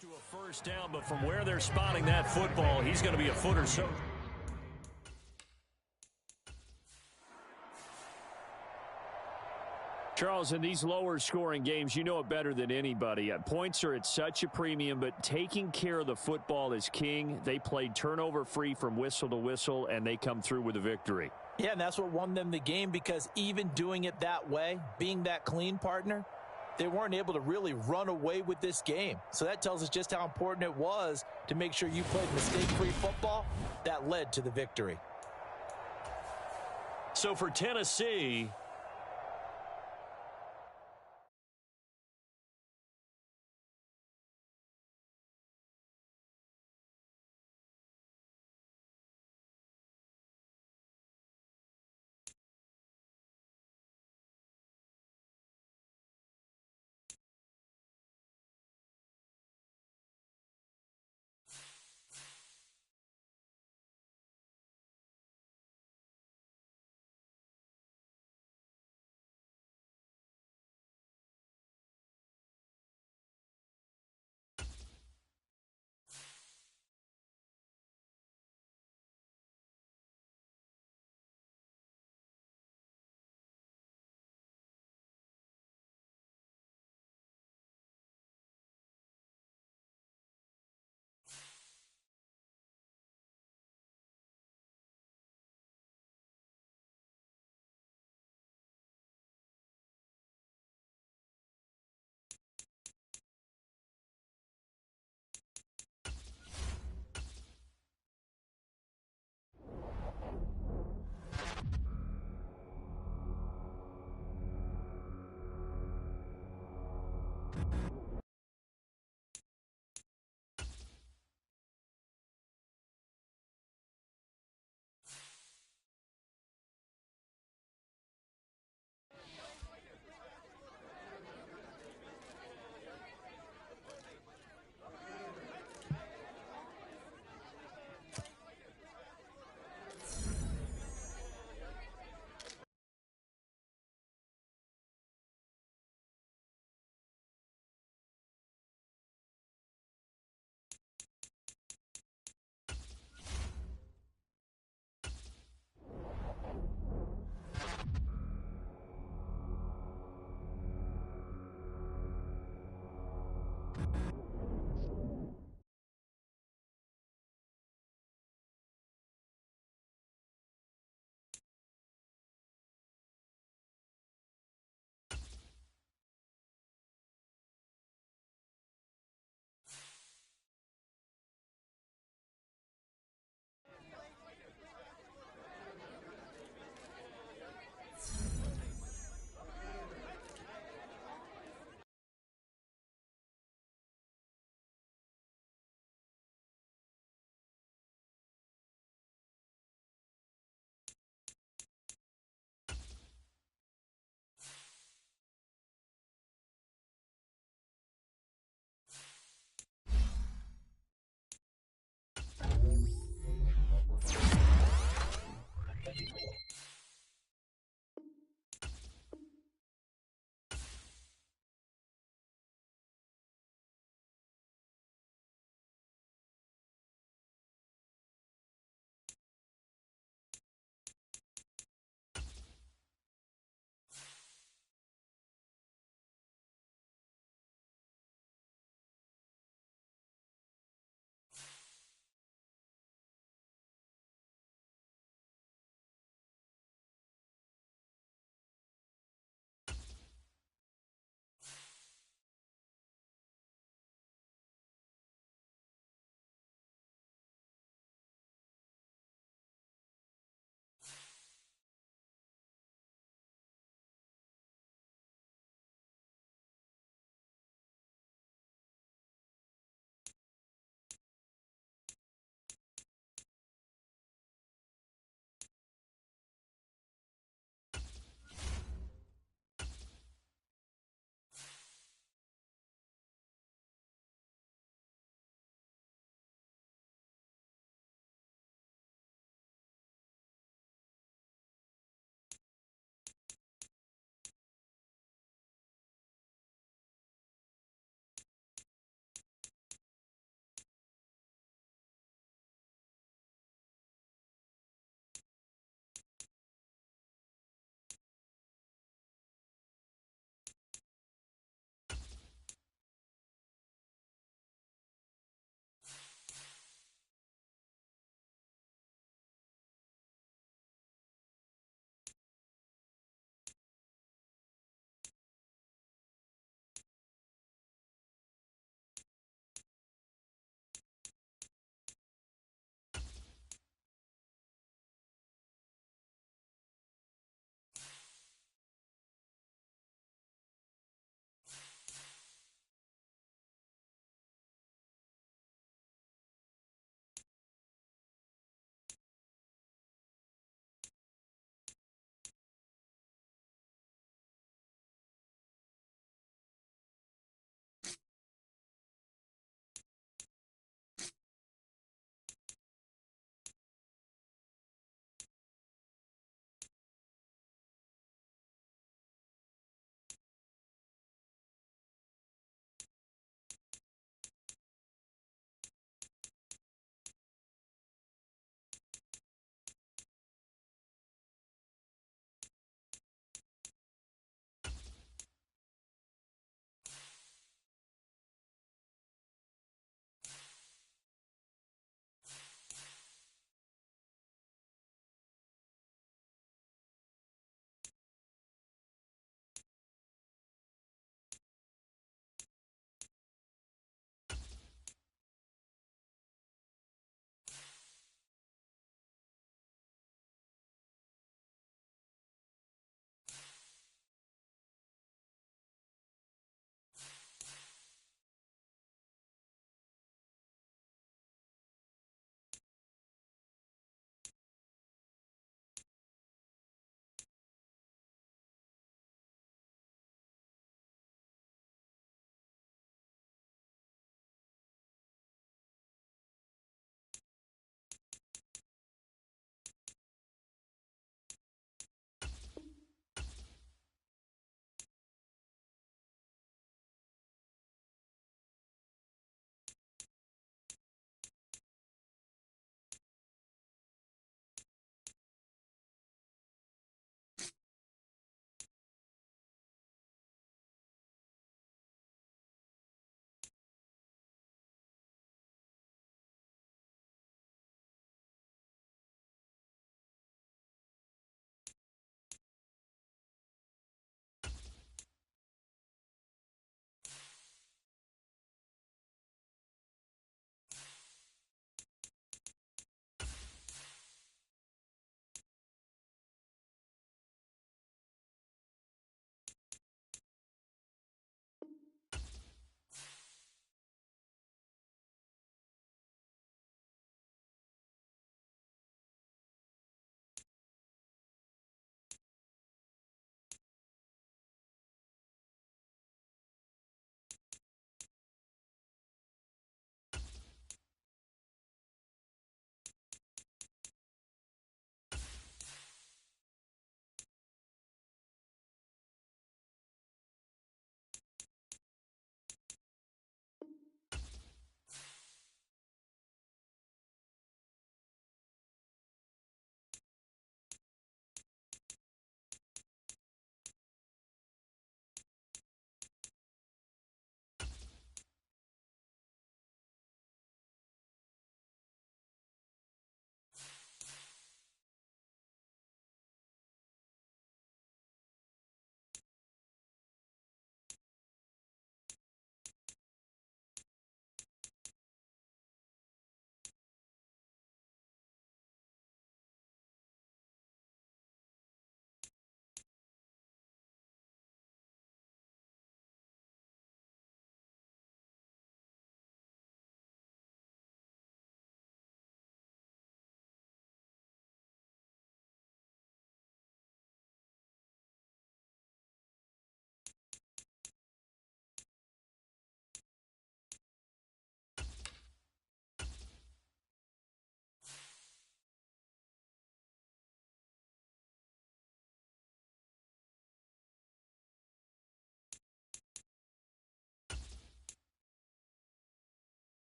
to a first down, but from where they're spotting that football, he's going to be a foot or so. Charles, in these lower scoring games, you know it better than anybody. Points are at such a premium, but taking care of the football is king. They played turnover free from whistle to whistle, and they come through with a victory. Yeah, and that's what won them the game, because even doing it that way, being that clean partner, they weren't able to really run away with this game. So that tells us just how important it was to make sure you played mistake-free football. That led to the victory. So for Tennessee,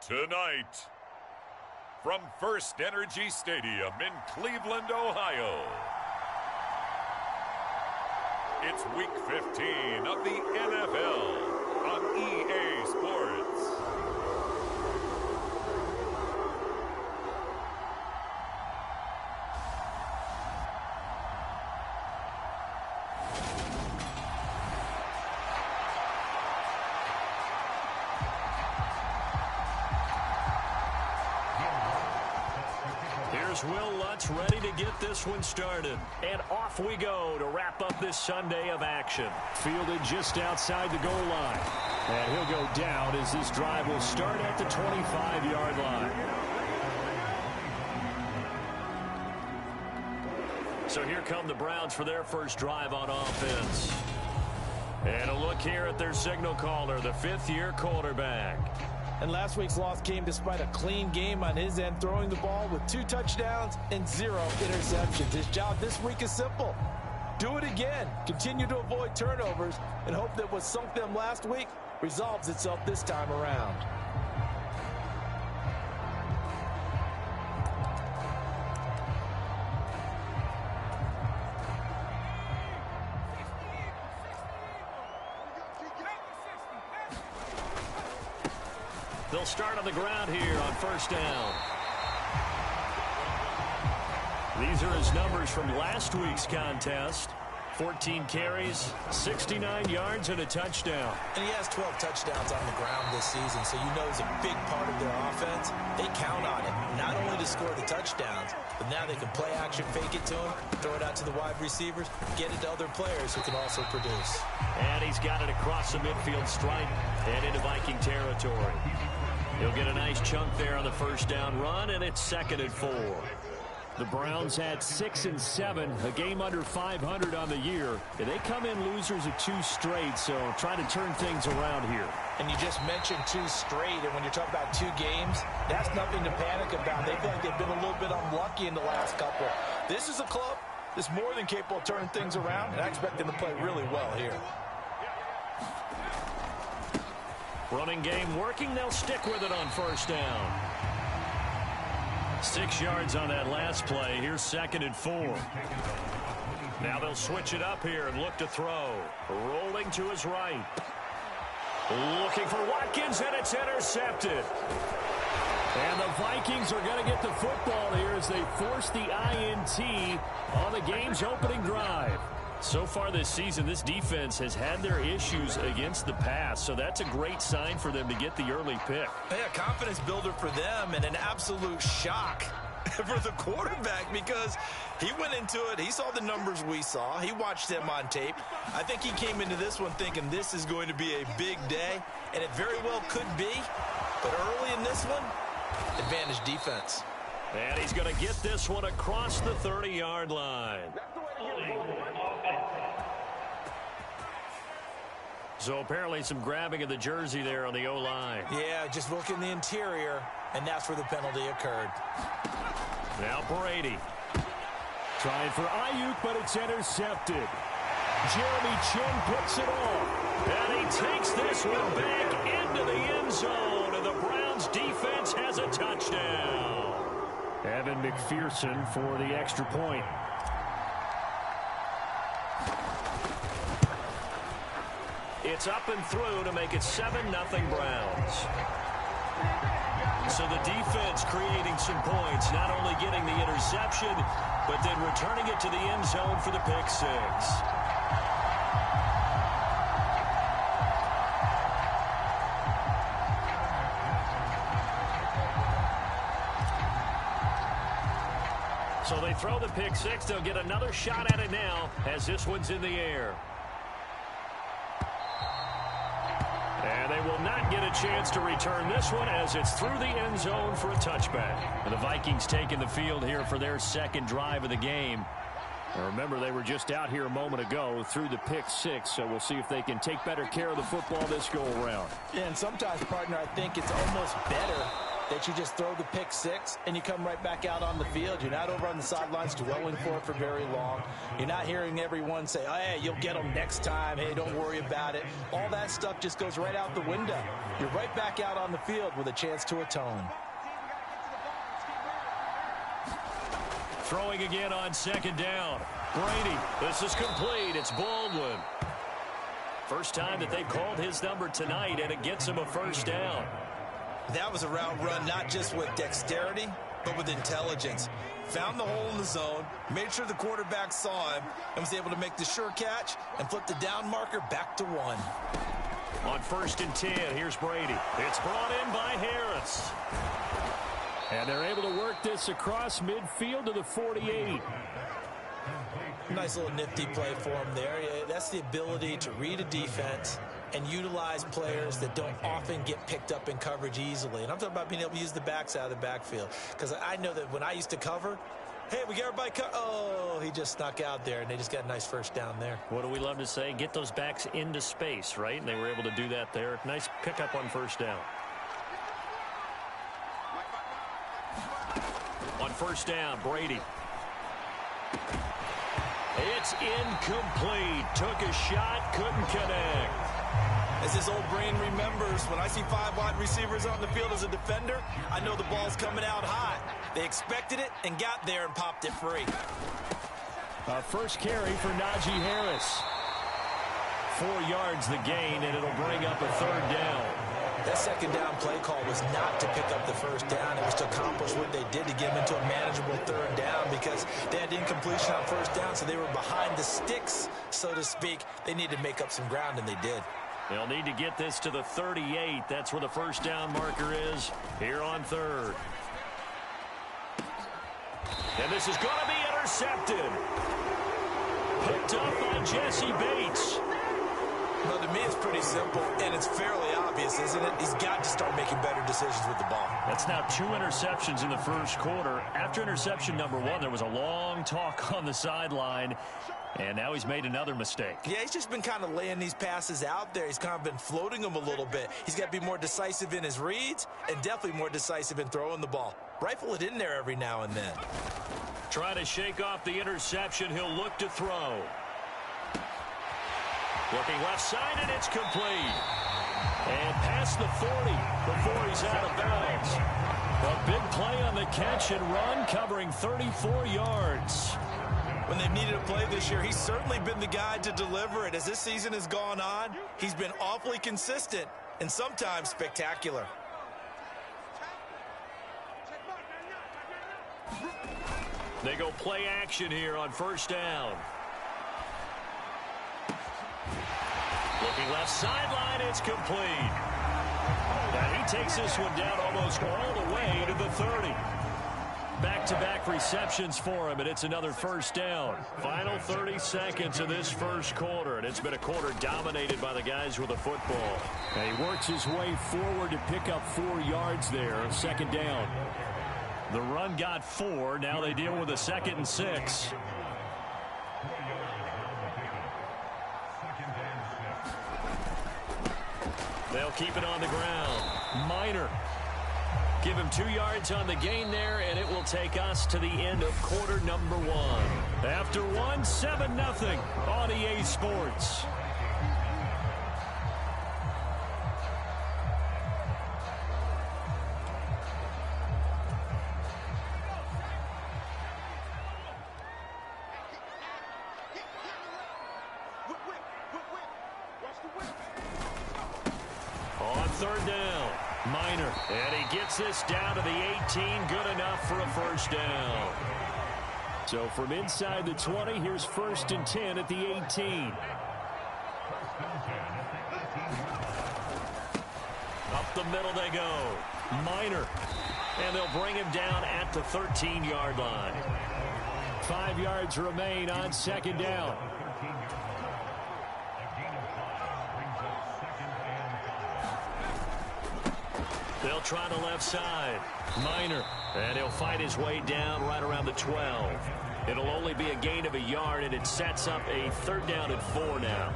Tonight, from First Energy Stadium in Cleveland, Ohio, it's Week 15 of the NFL on EA Sports. Will Lutz ready to get this one started. And off we go to wrap up this Sunday of action. Fielded just outside the goal line. And he'll go down as this drive will start at the 25-yard line. So here come the Browns for their first drive on offense. And a look here at their signal caller, the fifth-year quarterback. And last week's loss came despite a clean game on his end, throwing the ball with 2 touchdowns and 0 interceptions. His job this week is simple. Do it again. Continue to avoid turnovers and hope that what sunk them last week resolves itself this time around. They'll start on the ground here on first down. These are his numbers from last week's contest. 14 carries, 69 yards, and a touchdown. And he has 12 touchdowns on the ground this season, so you know he's a big part of their offense. They count on it, not only to score the touchdowns, but now they can play action, fake it to him, throw it out to the wide receivers, get it to other players who can also produce. And he's got it across the midfield stripe and into Viking territory. He'll get a nice chunk there on the first down run, and it's 2nd and 4. The Browns had 6 and 7, a game under 500 on the year. And they come in losers of 2 straight, so trying to turn things around here. And you just mentioned 2 straight, and when you're talking about 2 games, that's nothing to panic about. They feel like they've been a little bit unlucky in the last couple. This is a club that's more than capable of turning things around, and I expect them to play really well here. Running game working. They'll stick with it on first down. 6 yards on that last play. Here's 2nd and 4. Now they'll switch it up here and look to throw. Rolling to his right. Looking for Watkins, and it's intercepted. And the Vikings are going to get the football here as they force the INT on the game's opening drive. So far this season, this defense has had their issues against the pass, so that's a great sign for them to get the early pick. Yeah, confidence builder for them and an absolute shock for the quarterback because he went into it. He saw the numbers we saw. He watched them on tape. I think he came into this one thinking this is going to be a big day, and it very well could be. But early in this one, advantage defense. And he's going to get this one across the 30-yard line. So apparently some grabbing of the jersey there on the O-line. Yeah, just look in the interior, and that's where the penalty occurred. Now Brady. Trying for Ayuk, but it's intercepted. Jeremy Chin puts it on. And he takes this one back into the end zone, and the Browns defense has a touchdown. Evan McPherson for the extra point. It's up and through to make it 7-0 Browns. So the defense creating some points, not only getting the interception, but then returning it to the end zone for the pick 6. So they throw the pick 6. They'll get another shot at it now as this one's in the air. And they will not get a chance to return this one as it's through the end zone for a touchback. And the Vikings taking the field here for their second drive of the game. And remember, they were just out here a moment ago through the pick 6, so we'll see if they can take better care of the football this go-around. Yeah, and sometimes, partner, I think it's almost better that you just throw the pick six and you come right back out on the field. You're not over on the sidelines dwelling for it for very long. You're not hearing everyone say, oh, hey, you'll get them next time. Hey, don't worry about it. All that stuff just goes right out the window. You're right back out on the field with a chance to atone. Throwing again on second down. Brady, this is complete. It's Baldwin. First time that they've called his number tonight, and it gets him a first down. That was a route run, not just with dexterity, but with intelligence. Found the hole in the zone, made sure the quarterback saw him, and was able to make the sure catch and flip the down marker back to 1. On 1st and 10, here's Brady. It's brought in by Harris. And they're able to work this across midfield to the 48. Nice little nifty play for him there. That's the ability to read a defense and utilize players that don't often get picked up in coverage easily. And I'm talking about being able to use the backs out of the backfield. Because I know that when I used to cover, hey, we got everybody oh, he just snuck out there, and they just got a nice first down there. What do we love to say? Get those backs into space, right? And they were able to do that there. Nice pickup on first down. On first down, Brady. It's incomplete. Took a shot, couldn't connect. As his old brain remembers, when I see 5 wide receivers on the field as a defender, I know the ball's coming out hot. They expected it and got there and popped it free. First carry for Najee Harris. 4 yards the gain, and it'll bring up a third down. That second down play call was not to pick up the first down. It was to accomplish what they did to get them into a manageable third down because they had incompletion on first down, so they were behind the sticks, so to speak. They needed to make up some ground, and they did. They'll need to get this to the 38. That's where the first down marker is here on third. And this is going to be intercepted. Picked up by Jesse Bates. Well, to me, it's pretty simple, and it's fairly obvious, isn't it? He's got to start making better decisions with the ball. That's now 2 interceptions in the first quarter. After interception number 1, there was a long talk on the sideline, and now he's made another mistake. Yeah, he's just been kind of laying these passes out there. He's kind of been floating them a little bit. He's got to be more decisive in his reads and definitely more decisive in throwing the ball. Rifle it in there every now and then. Trying to shake off the interception. He'll look to throw. Looking left side, and it's complete. And past the 40 before he's out of bounds. A big play on the catch and run, covering 34 yards. When they've needed a play this year, he's certainly been the guy to deliver it. As this season has gone on, he's been awfully consistent and sometimes spectacular. They go play action here on first down. Looking left sideline, it's complete. Now he takes this one down almost all the way to the 30. Back-to-back receptions for him, and it's another first down. Final 30 seconds of this first quarter, and it's been a quarter dominated by the guys with the football. And he works his way forward to pick up 4 yards there, second down. The run got 4. Now they deal with a 2nd and 6. They'll keep it on the ground. Minor. Give him 2 yards on the gain there, and it will take us to the end of quarter number 1. After 1, 7-0 on EA Sports. Third down, Minor, and he gets this down to the 18, good enough for a first down. So from inside the 20, here's 1st and 10 at the 18. Up the middle they go, Minor, and they'll bring him down at the 13-yard line. 5 yards remain on second down. They'll try the left side. Minor. And he'll fight his way down right around the 12. It'll only be a gain of a yard, and it sets up a 3rd down and 4 now.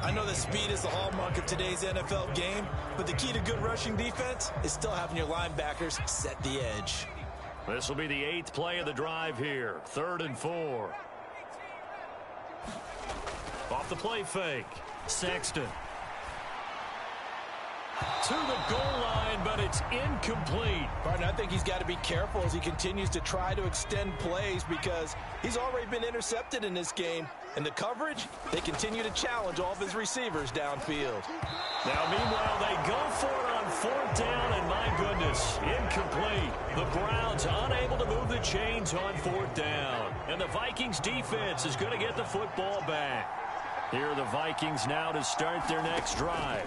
I know that speed is the hallmark of today's NFL game, but the key to good rushing defense is still having your linebackers set the edge. This will be the 8th play of the drive here. 3rd and 4. Off the play fake. Sexton. To the goal line, but it's incomplete. Partner, I think he's got to be careful as he continues to try to extend plays because he's already been intercepted in this game. And the coverage, they continue to challenge all of his receivers downfield. Now, meanwhile, they go for it on 4th down, and my goodness, incomplete. The Browns unable to move the chains on 4th down. And the Vikings defense is going to get the football back. Here are the Vikings now to start their next drive.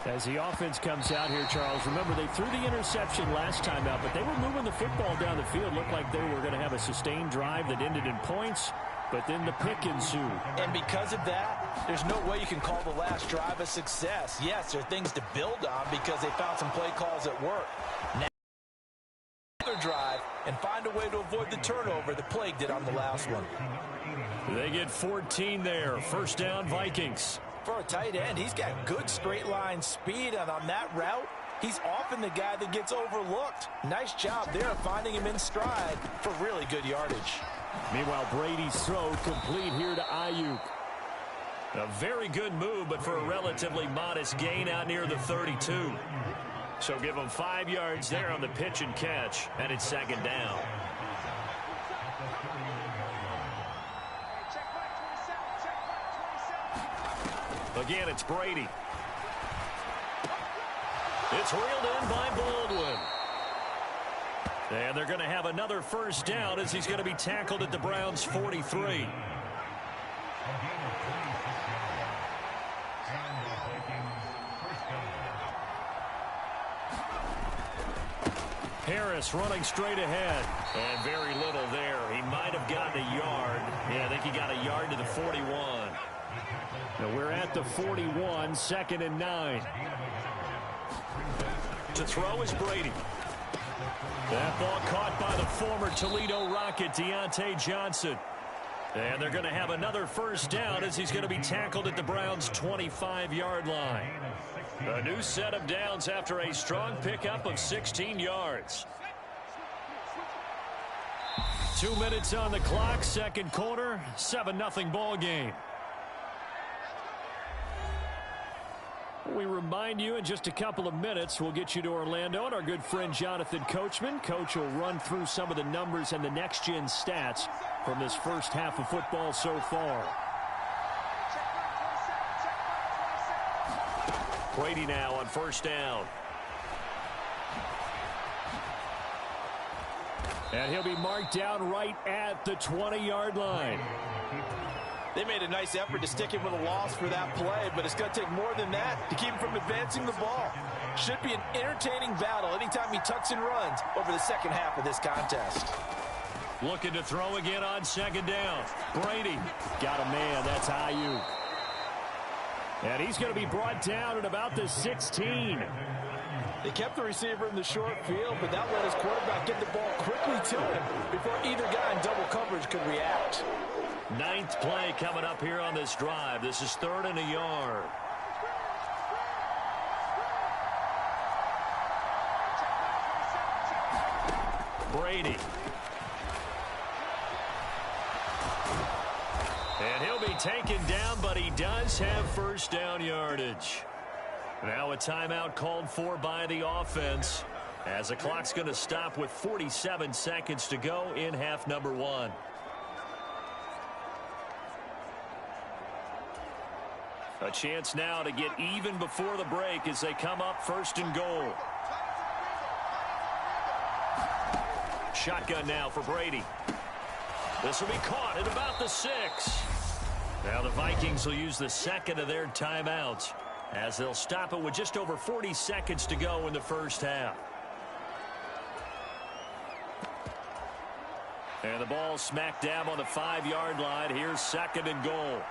As the offense comes out here, Charles, remember they threw the interception last time out, but they were moving the football down the field. Looked like they were going to have a sustained drive that ended in points, but then the pick ensued. And because of that, there's no way you can call the last drive a success. Yes, there are things to build on because they found some play calls at work. Now, another drive and find a way to avoid the turnover that plagued it on the last one. They get 14 there. 1st down, Vikings. For a tight end, he's got good straight line speed, and on that route, he's often the guy that gets overlooked. Nice job there finding him in stride for really good yardage. Meanwhile, Brady's throw complete here to Ayuk. A very good move, but for a relatively modest gain out near the 32. So give him 5 yards there on the pitch and catch, and it's 2nd down. Again, it's Brady. It's reeled in by Baldwin. And they're going to have another 1st down as he's going to be tackled at the Browns' 43. Harris running straight ahead. And very little there. He might have gotten a yard. Yeah, I think he got a yard to the 41. Now we're at the 41, 2nd and 9. To throw is Brady. That ball caught by the former Toledo Rocket, Deontay Johnson. And they're going to have another 1st down as he's going to be tackled at the Browns' 25-yard line. A new set of downs after a strong pickup of 16 yards. 2 minutes on the clock, 2nd quarter, 7-0 ball game. We remind you in just a couple of minutes, we'll get you to Orlando and our good friend Jonathan Coachman. Coach will run through some of the numbers and the next-gen stats from this first half of football so far. Brady now on 1st down. And he'll be marked down right at the 20-yard line. They made a nice effort to stick him with a loss for that play, but it's going to take more than that to keep him from advancing the ball. Should be an entertaining battle anytime he tucks and runs over the second half of this contest. Looking to throw again on 2nd down. Brady. Got a man. That's Ayuk. And he's going to be brought down at about the 16. They kept the receiver in the short field, but that let his quarterback get the ball quickly to him before either guy in double coverage could react. 9th play coming up here on this drive. This is 3rd and a yard. Brady. And he'll be taken down, but he does have 1st down yardage. Now a timeout called for by the offense as the clock's going to stop with 47 seconds to go in half number 1. A chance now to get even before the break as they come up 1st and goal. Shotgun now for Brady. This will be caught at about the 6. Now the Vikings will use the 2nd of their timeouts as they'll stop it with just over 40 seconds to go in the first half. And the ball smack dab on the 5-yard line. Here's 2nd and goal.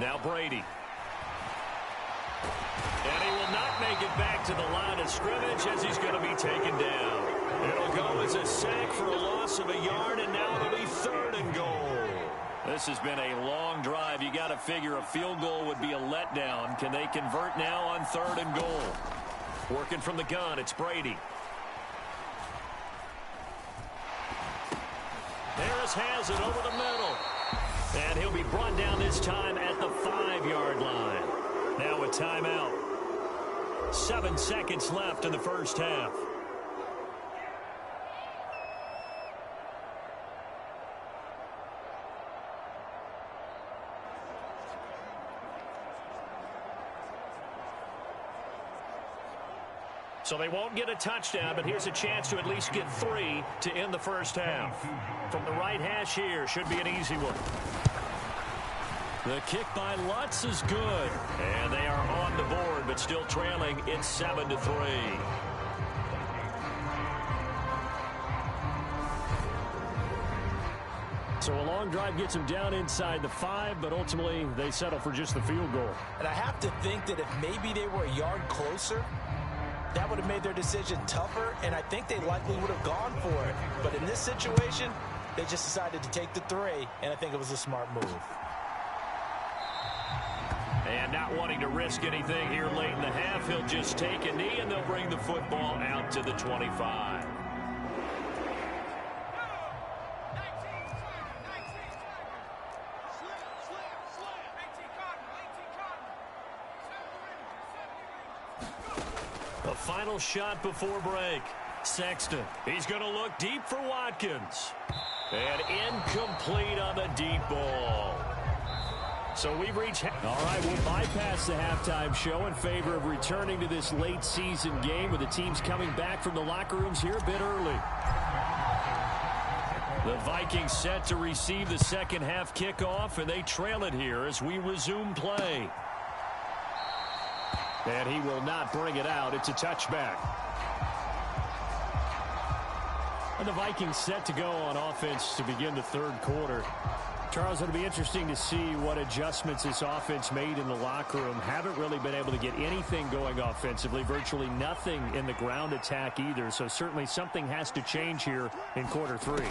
Now Brady. And he will not make it back to the line of scrimmage as he's going to be taken down. It'll go as a sack for a loss of a yard, and now it'll be 3rd and goal. This has been a long drive. You got to figure a field goal would be a letdown. Can they convert now on 3rd and goal? Working from the gun, it's Brady. Harris has it over the middle. And he'll be brought down this time at the 5-yard line. Now a timeout. 7 seconds left in the first half. So they won't get a touchdown, but here's a chance to at least get 3 to end the first half. From the right hash here, should be an easy one. The kick by Lutz is good. And they are on the board, but still trailing. It's 7-3. So a long drive gets them down inside the 5, but ultimately they settle for just the field goal. And I have to think that if maybe they were a yard closer, that would have made their decision tougher, and I think they likely would have gone for it. But in this situation, they just decided to take the 3, and I think it was a smart move. And not wanting to risk anything here late in the half, he'll just take a knee, and they'll bring the football out to the 25. A final shot before break. Sexton. He's going to look deep for Watkins. And incomplete on the deep ball. So we've reached... All right, we'll bypass the halftime show in favor of returning to this late season game with the teams coming back from the locker rooms here a bit early. The Vikings set to receive the second half kickoff, and they trail it here as we resume play. And he will not bring it out. It's a touchback. And the Vikings set to go on offense to begin the third quarter. Charles, it'll be interesting to see what adjustments this offense made in the locker room. Haven't really been able to get anything going offensively, virtually nothing in the ground attack either. So certainly something has to change here in quarter 3.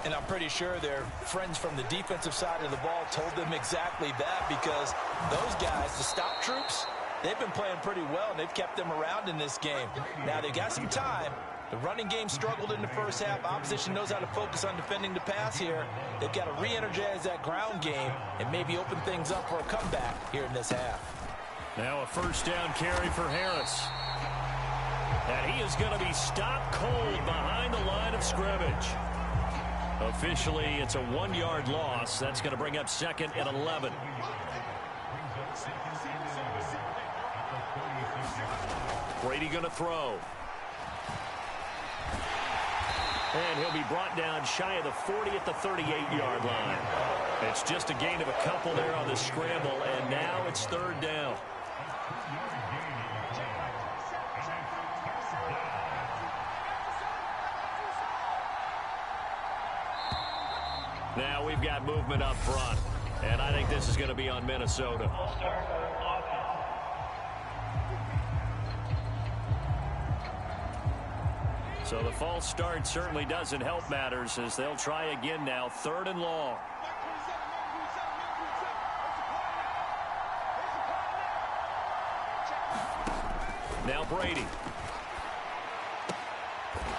And I'm pretty sure their friends from the defensive side of the ball told them exactly that, because those guys, the stop troops, they've been playing pretty well, and they've kept them around in this game. Now, they've got some time. The running game struggled in the first half. Opposition knows how to focus on defending the pass here. They've got to re-energize that ground game and maybe open things up for a comeback here in this half. Now a first down carry for Harris. And he is going to be stopped cold behind the line of scrimmage. Officially, it's a 1-yard loss. That's going to bring up 2nd and 11. Brady going to throw. And he'll be brought down shy of the 40 at the 38-yard line. It's just a gain of a couple there on the scramble, and now it's 3rd down. Now we've got movement up front, and I think this is going to be on Minnesota. So the false start certainly doesn't help matters as they'll try again now. 3rd and long. Now Brady.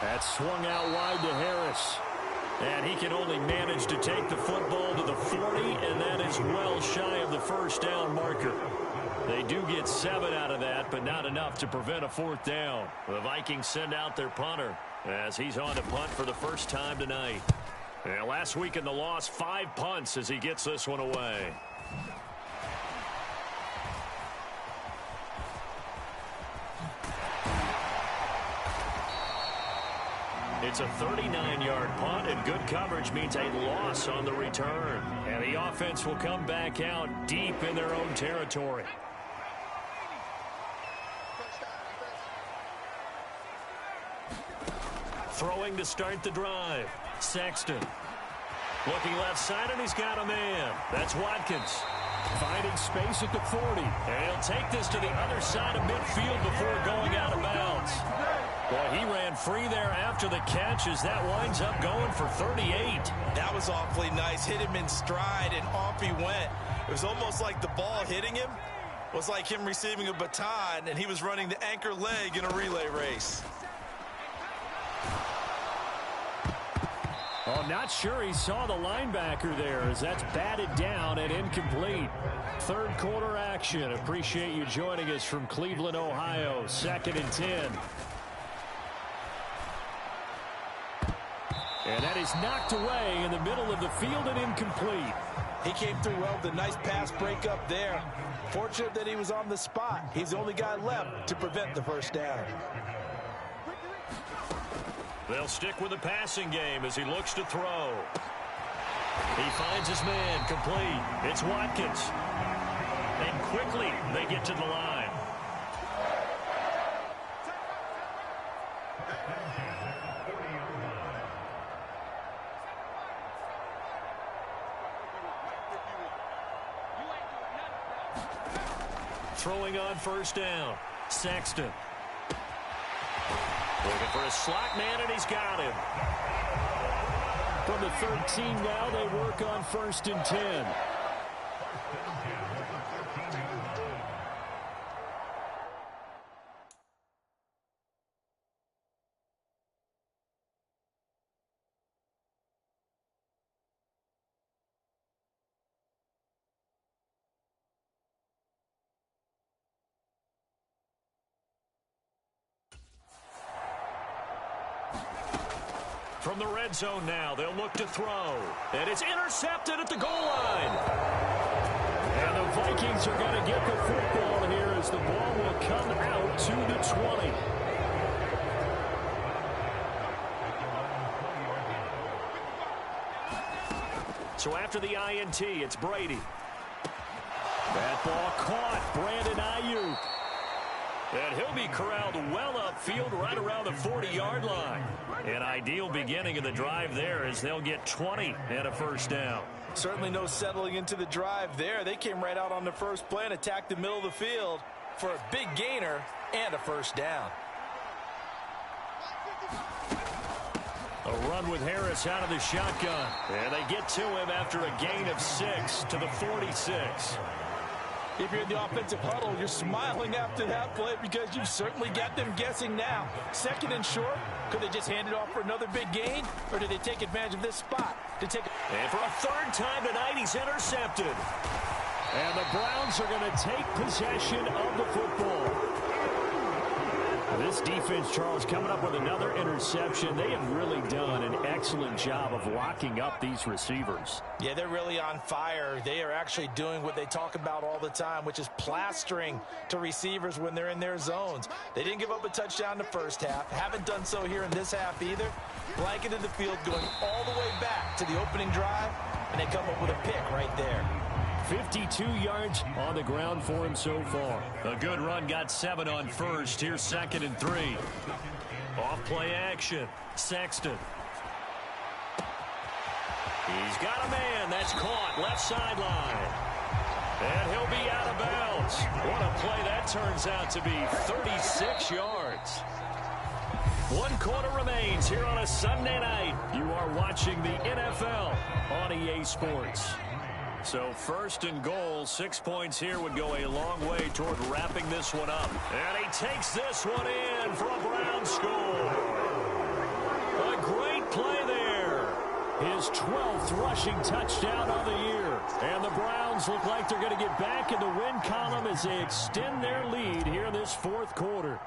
That's swung out wide to Harris. And he can only manage to take the football to the 40, and that is well shy of the first down marker. They do get 7 out of that, but not enough to prevent a 4th down. The Vikings send out their punter as he's on to punt for the first time tonight. And last week in the loss, 5 punts as he gets this one away. It's a 39-yard punt, and good coverage means a loss on the return. And the offense will come back out deep in their own territory. Throwing to start the drive. Sexton. Looking left side, and he's got a man. That's Watkins. Finding space at the 40. And he'll take this to the other side of midfield before going out of bounds. Boy, he ran free there after the catch as that winds up going for 38. That was awfully nice. Hit him in stride, and off he went. It was almost like the ball hitting him was like him receiving a baton, and he was running the anchor leg in a relay race. Oh, not sure he saw the linebacker there as that's batted down and incomplete. Third quarter action. Appreciate you joining us from Cleveland, Ohio. 2nd and 10. And that is knocked away in the middle of the field and incomplete. He came through well with a nice pass breakup there. Fortunate that he was on the spot. He's the only guy left to prevent the first down. They'll stick with the passing game as he looks to throw. He finds his man complete. It's Watkins. And quickly they get to the line. Throwing on first down. Sexton. Looking for a slot man, and he's got him. From the 13 now, they work on 1st and 10. From the red zone now, they'll look to throw. And it's intercepted at the goal line. And the Vikings are going to get the football here as the ball will come out to the 20. So after the INT, it's Brady. That ball caught. Brandon Ayuk. And he'll be corralled well upfield right around the 40-yard line. An ideal beginning of the drive there as they'll get 20 and a first down. Certainly no settling into the drive there. They came right out on the first play and attacked the middle of the field for a big gainer and a first down. A run with Harris out of the shotgun. And they get to him after a gain of 6 to the 46. If you're in the offensive huddle, you're smiling after that play because you've certainly got them guessing now. 2nd and short, could they just hand it off for another big gain? Or did they take advantage of this spot to take it? And for a 3rd time tonight, he's intercepted. And the Browns are going to take possession of the football. This defense, Charles, coming up with another interception. They have really done an excellent job of locking up these receivers. Yeah, they're really on fire. They are actually doing what they talk about all the time, which is plastering to receivers when they're in their zones. They didn't give up a touchdown in the first half. Haven't done so here in this half either. Blanketed the field going all the way back to the opening drive, and they come up with a pick right there. 52 yards on the ground for him so far. A good run, got 7 on first. Here's 2nd and 3. Off play action. Sexton. He's got a man. That's caught. Left sideline. And he'll be out of bounds. What a play that turns out to be. 36 yards. 1 quarter remains here on a Sunday night. You are watching the NFL on EA Sports. So 1st and goal, 6 points here would go a long way toward wrapping this one up. And he takes this one in for a Brown score. A great play there. His 12th rushing touchdown of the year. And the Browns look like they're going to get back in the win column as they extend their lead here in this 4th quarter.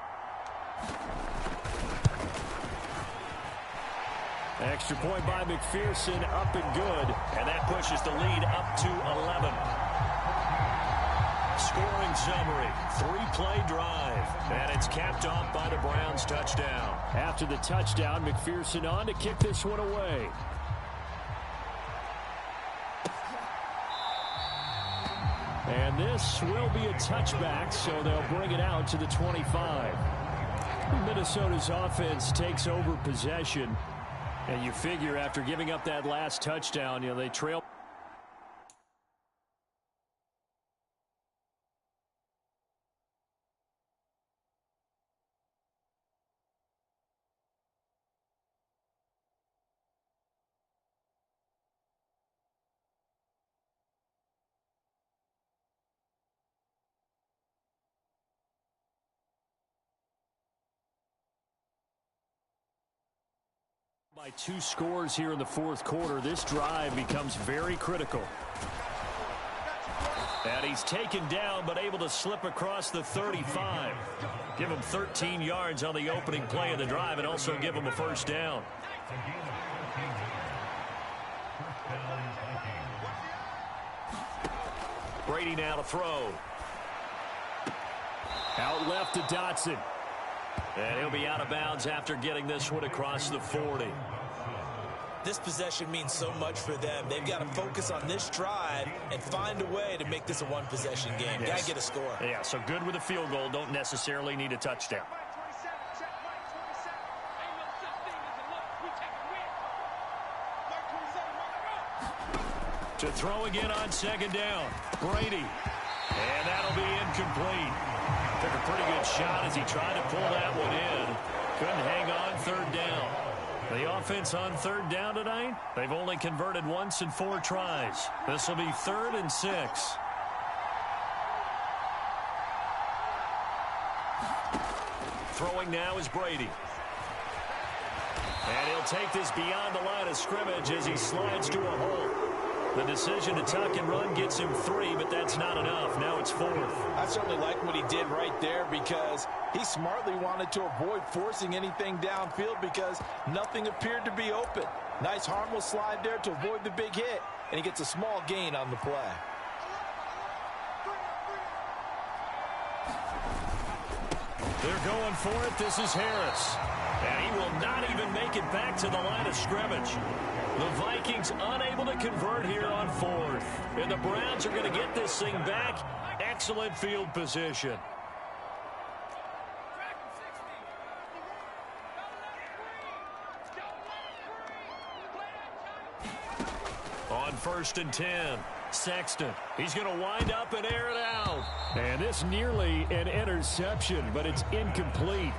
Extra point by McPherson, up and good. And that pushes the lead up to 11. Scoring summary, 3-play drive. And it's capped off by the Browns touchdown. After the touchdown, McPherson on to kick this one away. And this will be a touchback, so they'll bring it out to the 25. Minnesota's offense takes over possession. And you figure after giving up that last touchdown, they trail. By 2 scores here in the fourth quarter, this drive becomes very critical. And he's taken down, but able to slip across the 35. Give him 13 yards on the opening play of the drive and also give him a first down. Brady now to throw. Out left to Dotson. And he'll be out of bounds after getting this one across the 40. This possession means so much for them. They've got to focus on this drive and find a way to make this a one-possession game. Yes. Got to get a score. Yeah, so good with a field goal. Don't necessarily need a touchdown. To throw again on second down. Brady. And that'll be incomplete. Took a pretty good shot as he tried to pull that one in. Couldn't hang on third down. The offense on third down tonight, they've only converted once in 4 tries. This will be 3rd and 6. Throwing now is Brady. And he'll take this beyond the line of scrimmage as he slides to a hole. The decision to tuck and run gets him 3, but that's not enough. Now it's 4th. I certainly like what he did right there because he smartly wanted to avoid forcing anything downfield because nothing appeared to be open. Nice harmless slide there to avoid the big hit, and he gets a small gain on the play. They're going for it. This is Harris. And he will not even make it back to the line of scrimmage. The Vikings unable to convert here on 4th. And the Browns are going to get this thing back. Excellent field position. On 1st and 10. Sexton. He's going to wind up and air it out. And this nearly an interception, but it's incomplete.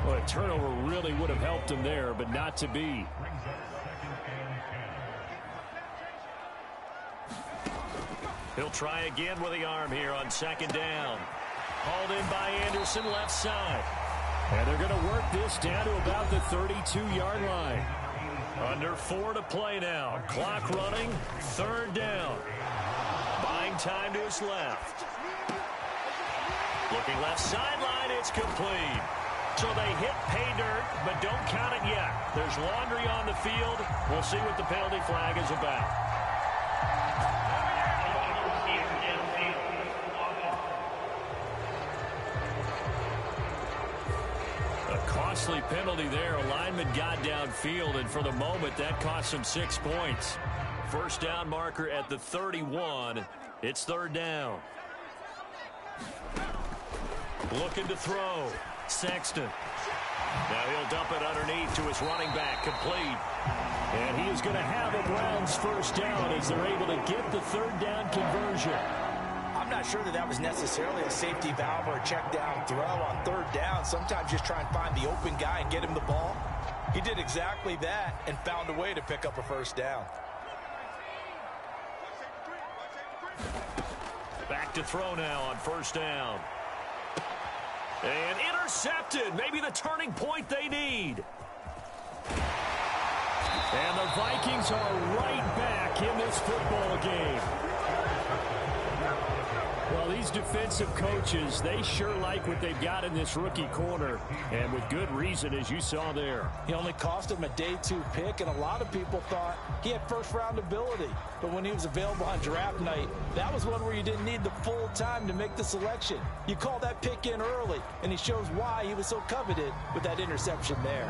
Well, a turnover really would have helped him there, but not to be. He'll try again with the arm here on 2nd down. Hauled in by Anderson, left side. And they're going to work this down to about the 32-yard line. Under 4 to play now. Clock running, 3rd down. Buying time to his left. Looking left sideline, it's complete. So they hit pay dirt, but don't count it yet. There's laundry on the field. We'll see what the penalty flag is about. Costly penalty there. A lineman got downfield, and for the moment, that cost him 6 points. First down marker at the 31. It's 3rd down. Looking to throw. Sexton. Now he'll dump it underneath to his running back. Complete. And he is going to have a Browns first down as they're able to get the 3rd down conversion. I'm not sure that was necessarily a safety valve or a check down throw on 3rd down. Sometimes just try and find the open guy and get him the ball. He did exactly that and found a way to pick up a first down. Back to throw now on 1st down. And intercepted. Maybe the turning point they need. And the Vikings are right back in this football game. Well, these defensive coaches, they sure like what they've got in this rookie corner, and with good reason, as you saw there. He only cost him a day 2 pick, and a lot of people thought he had first-round ability. But when he was available on draft night, that was one where you didn't need the full time to make the selection. You call that pick in early, and he shows why he was so coveted with that interception there.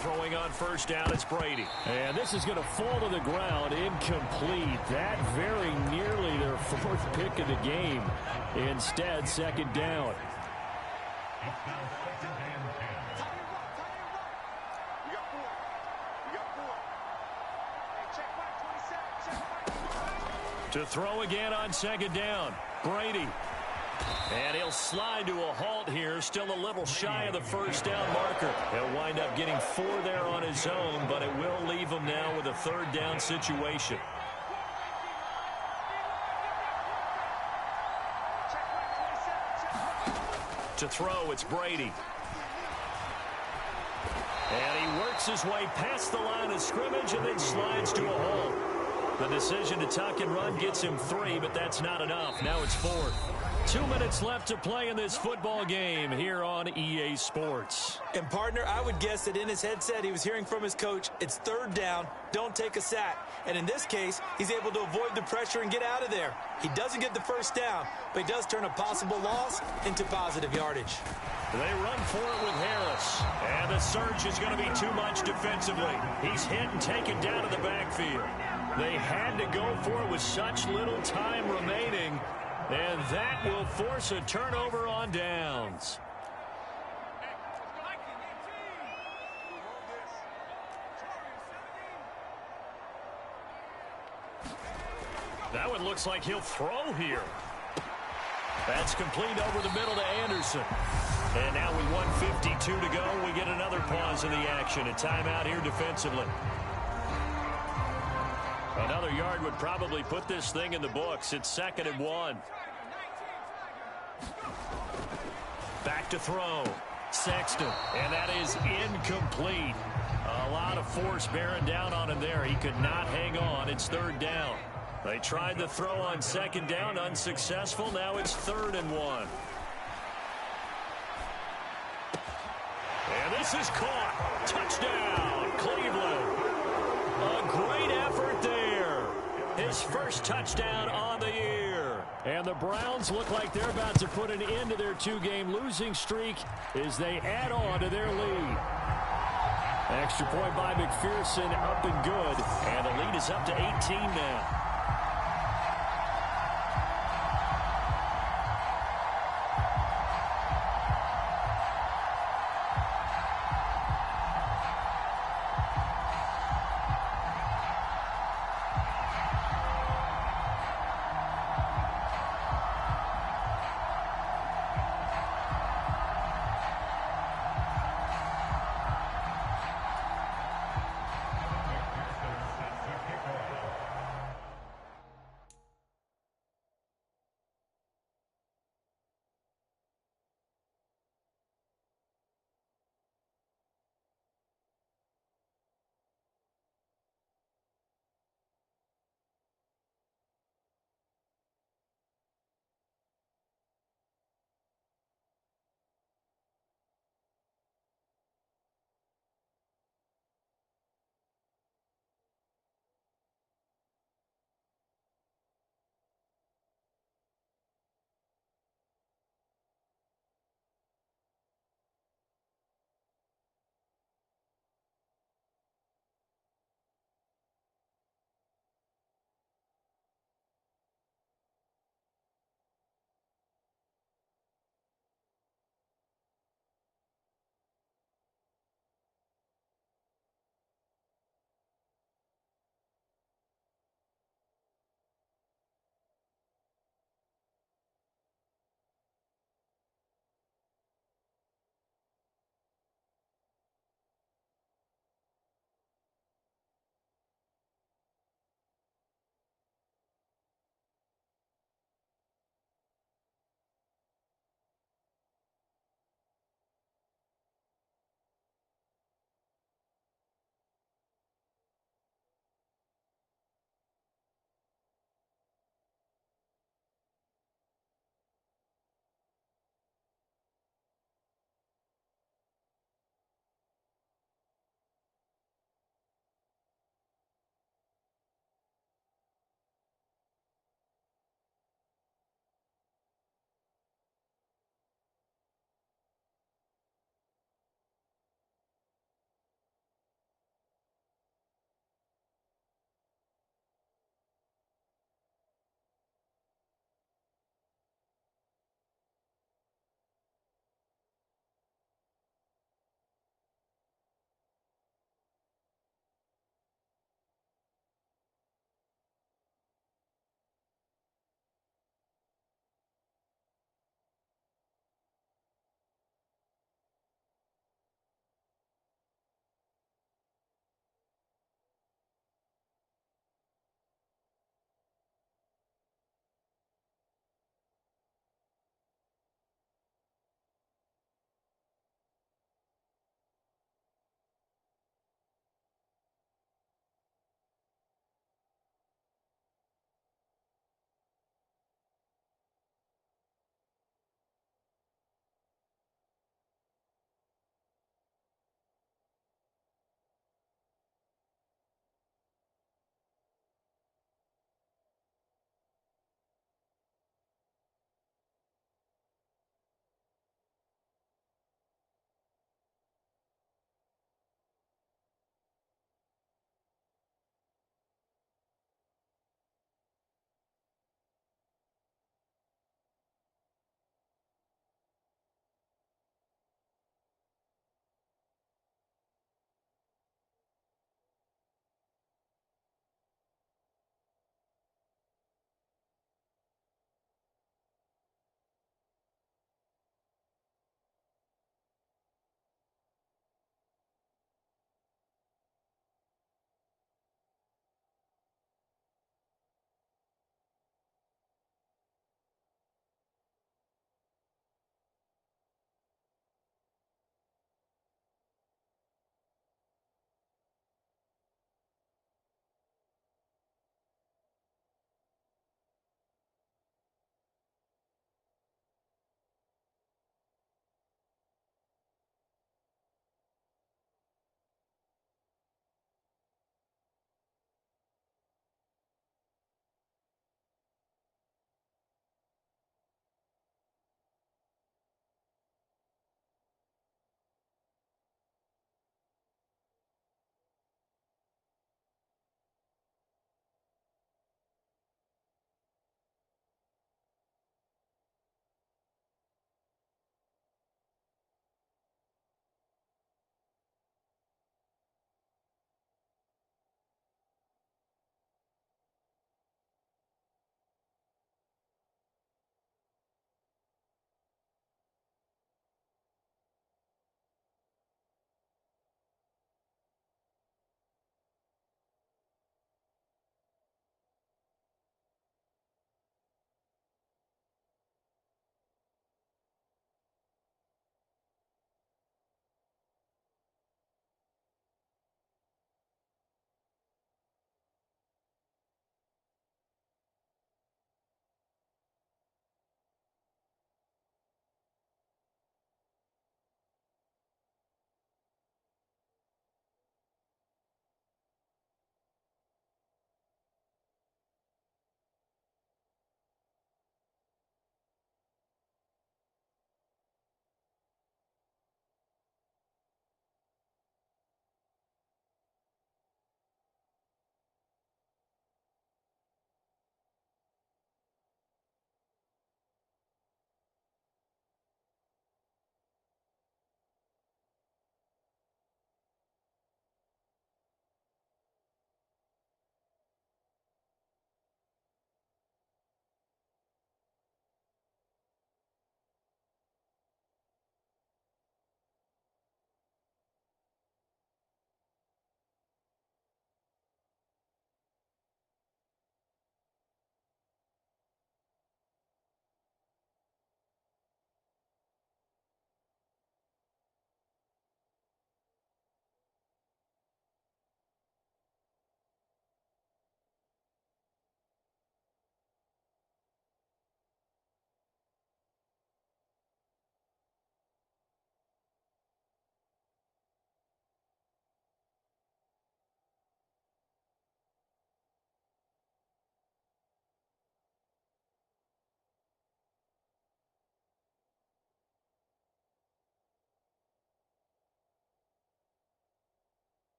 Throwing on 1st down, it's Brady. And this is going to fall to the ground, incomplete. That very nearly their 4th pick of the game. Instead, 2nd down. To throw again on 2nd down. Brady. And he'll slide to a halt here, still a little shy of the first down marker. He'll wind up getting 4 there on his own, but it will leave him now with a third down situation. To throw, it's Brady. And he works his way past the line of scrimmage and then slides to a halt. The decision to tuck and run gets him 3, but that's not enough. Now it's 4th. 2 minutes left to play in this football game here on EA Sports. And, partner, I would guess that in his headset he was hearing from his coach, it's 3rd down, don't take a sack. And in this case, he's able to avoid the pressure and get out of there. He doesn't get the first down, but he does turn a possible loss into positive yardage. They run for it with Harris. And the search is going to be too much defensively. He's hit and taken down to the backfield. They had to go for it with such little time remaining. And that will force a turnover on downs. That one looks like he'll throw here. That's complete over the middle to Anderson. And now with 1:52 to go, we get another pause in the action. A timeout here defensively. Another yard would probably put this thing in the books. It's 2nd and 1. Back to throw. Sexton. And that is incomplete. A lot of force bearing down on him there. He could not hang on. It's 3rd down. They tried the throw on 2nd down. Unsuccessful. Now it's 3rd and 1. And this is caught. Touchdown, Cleveland. A great effort there. His first touchdown on the year. And the Browns look like they're about to put an end to their 2-game losing streak as they add on to their lead. Extra point by McPherson, up and good. And the lead is up to 18 now.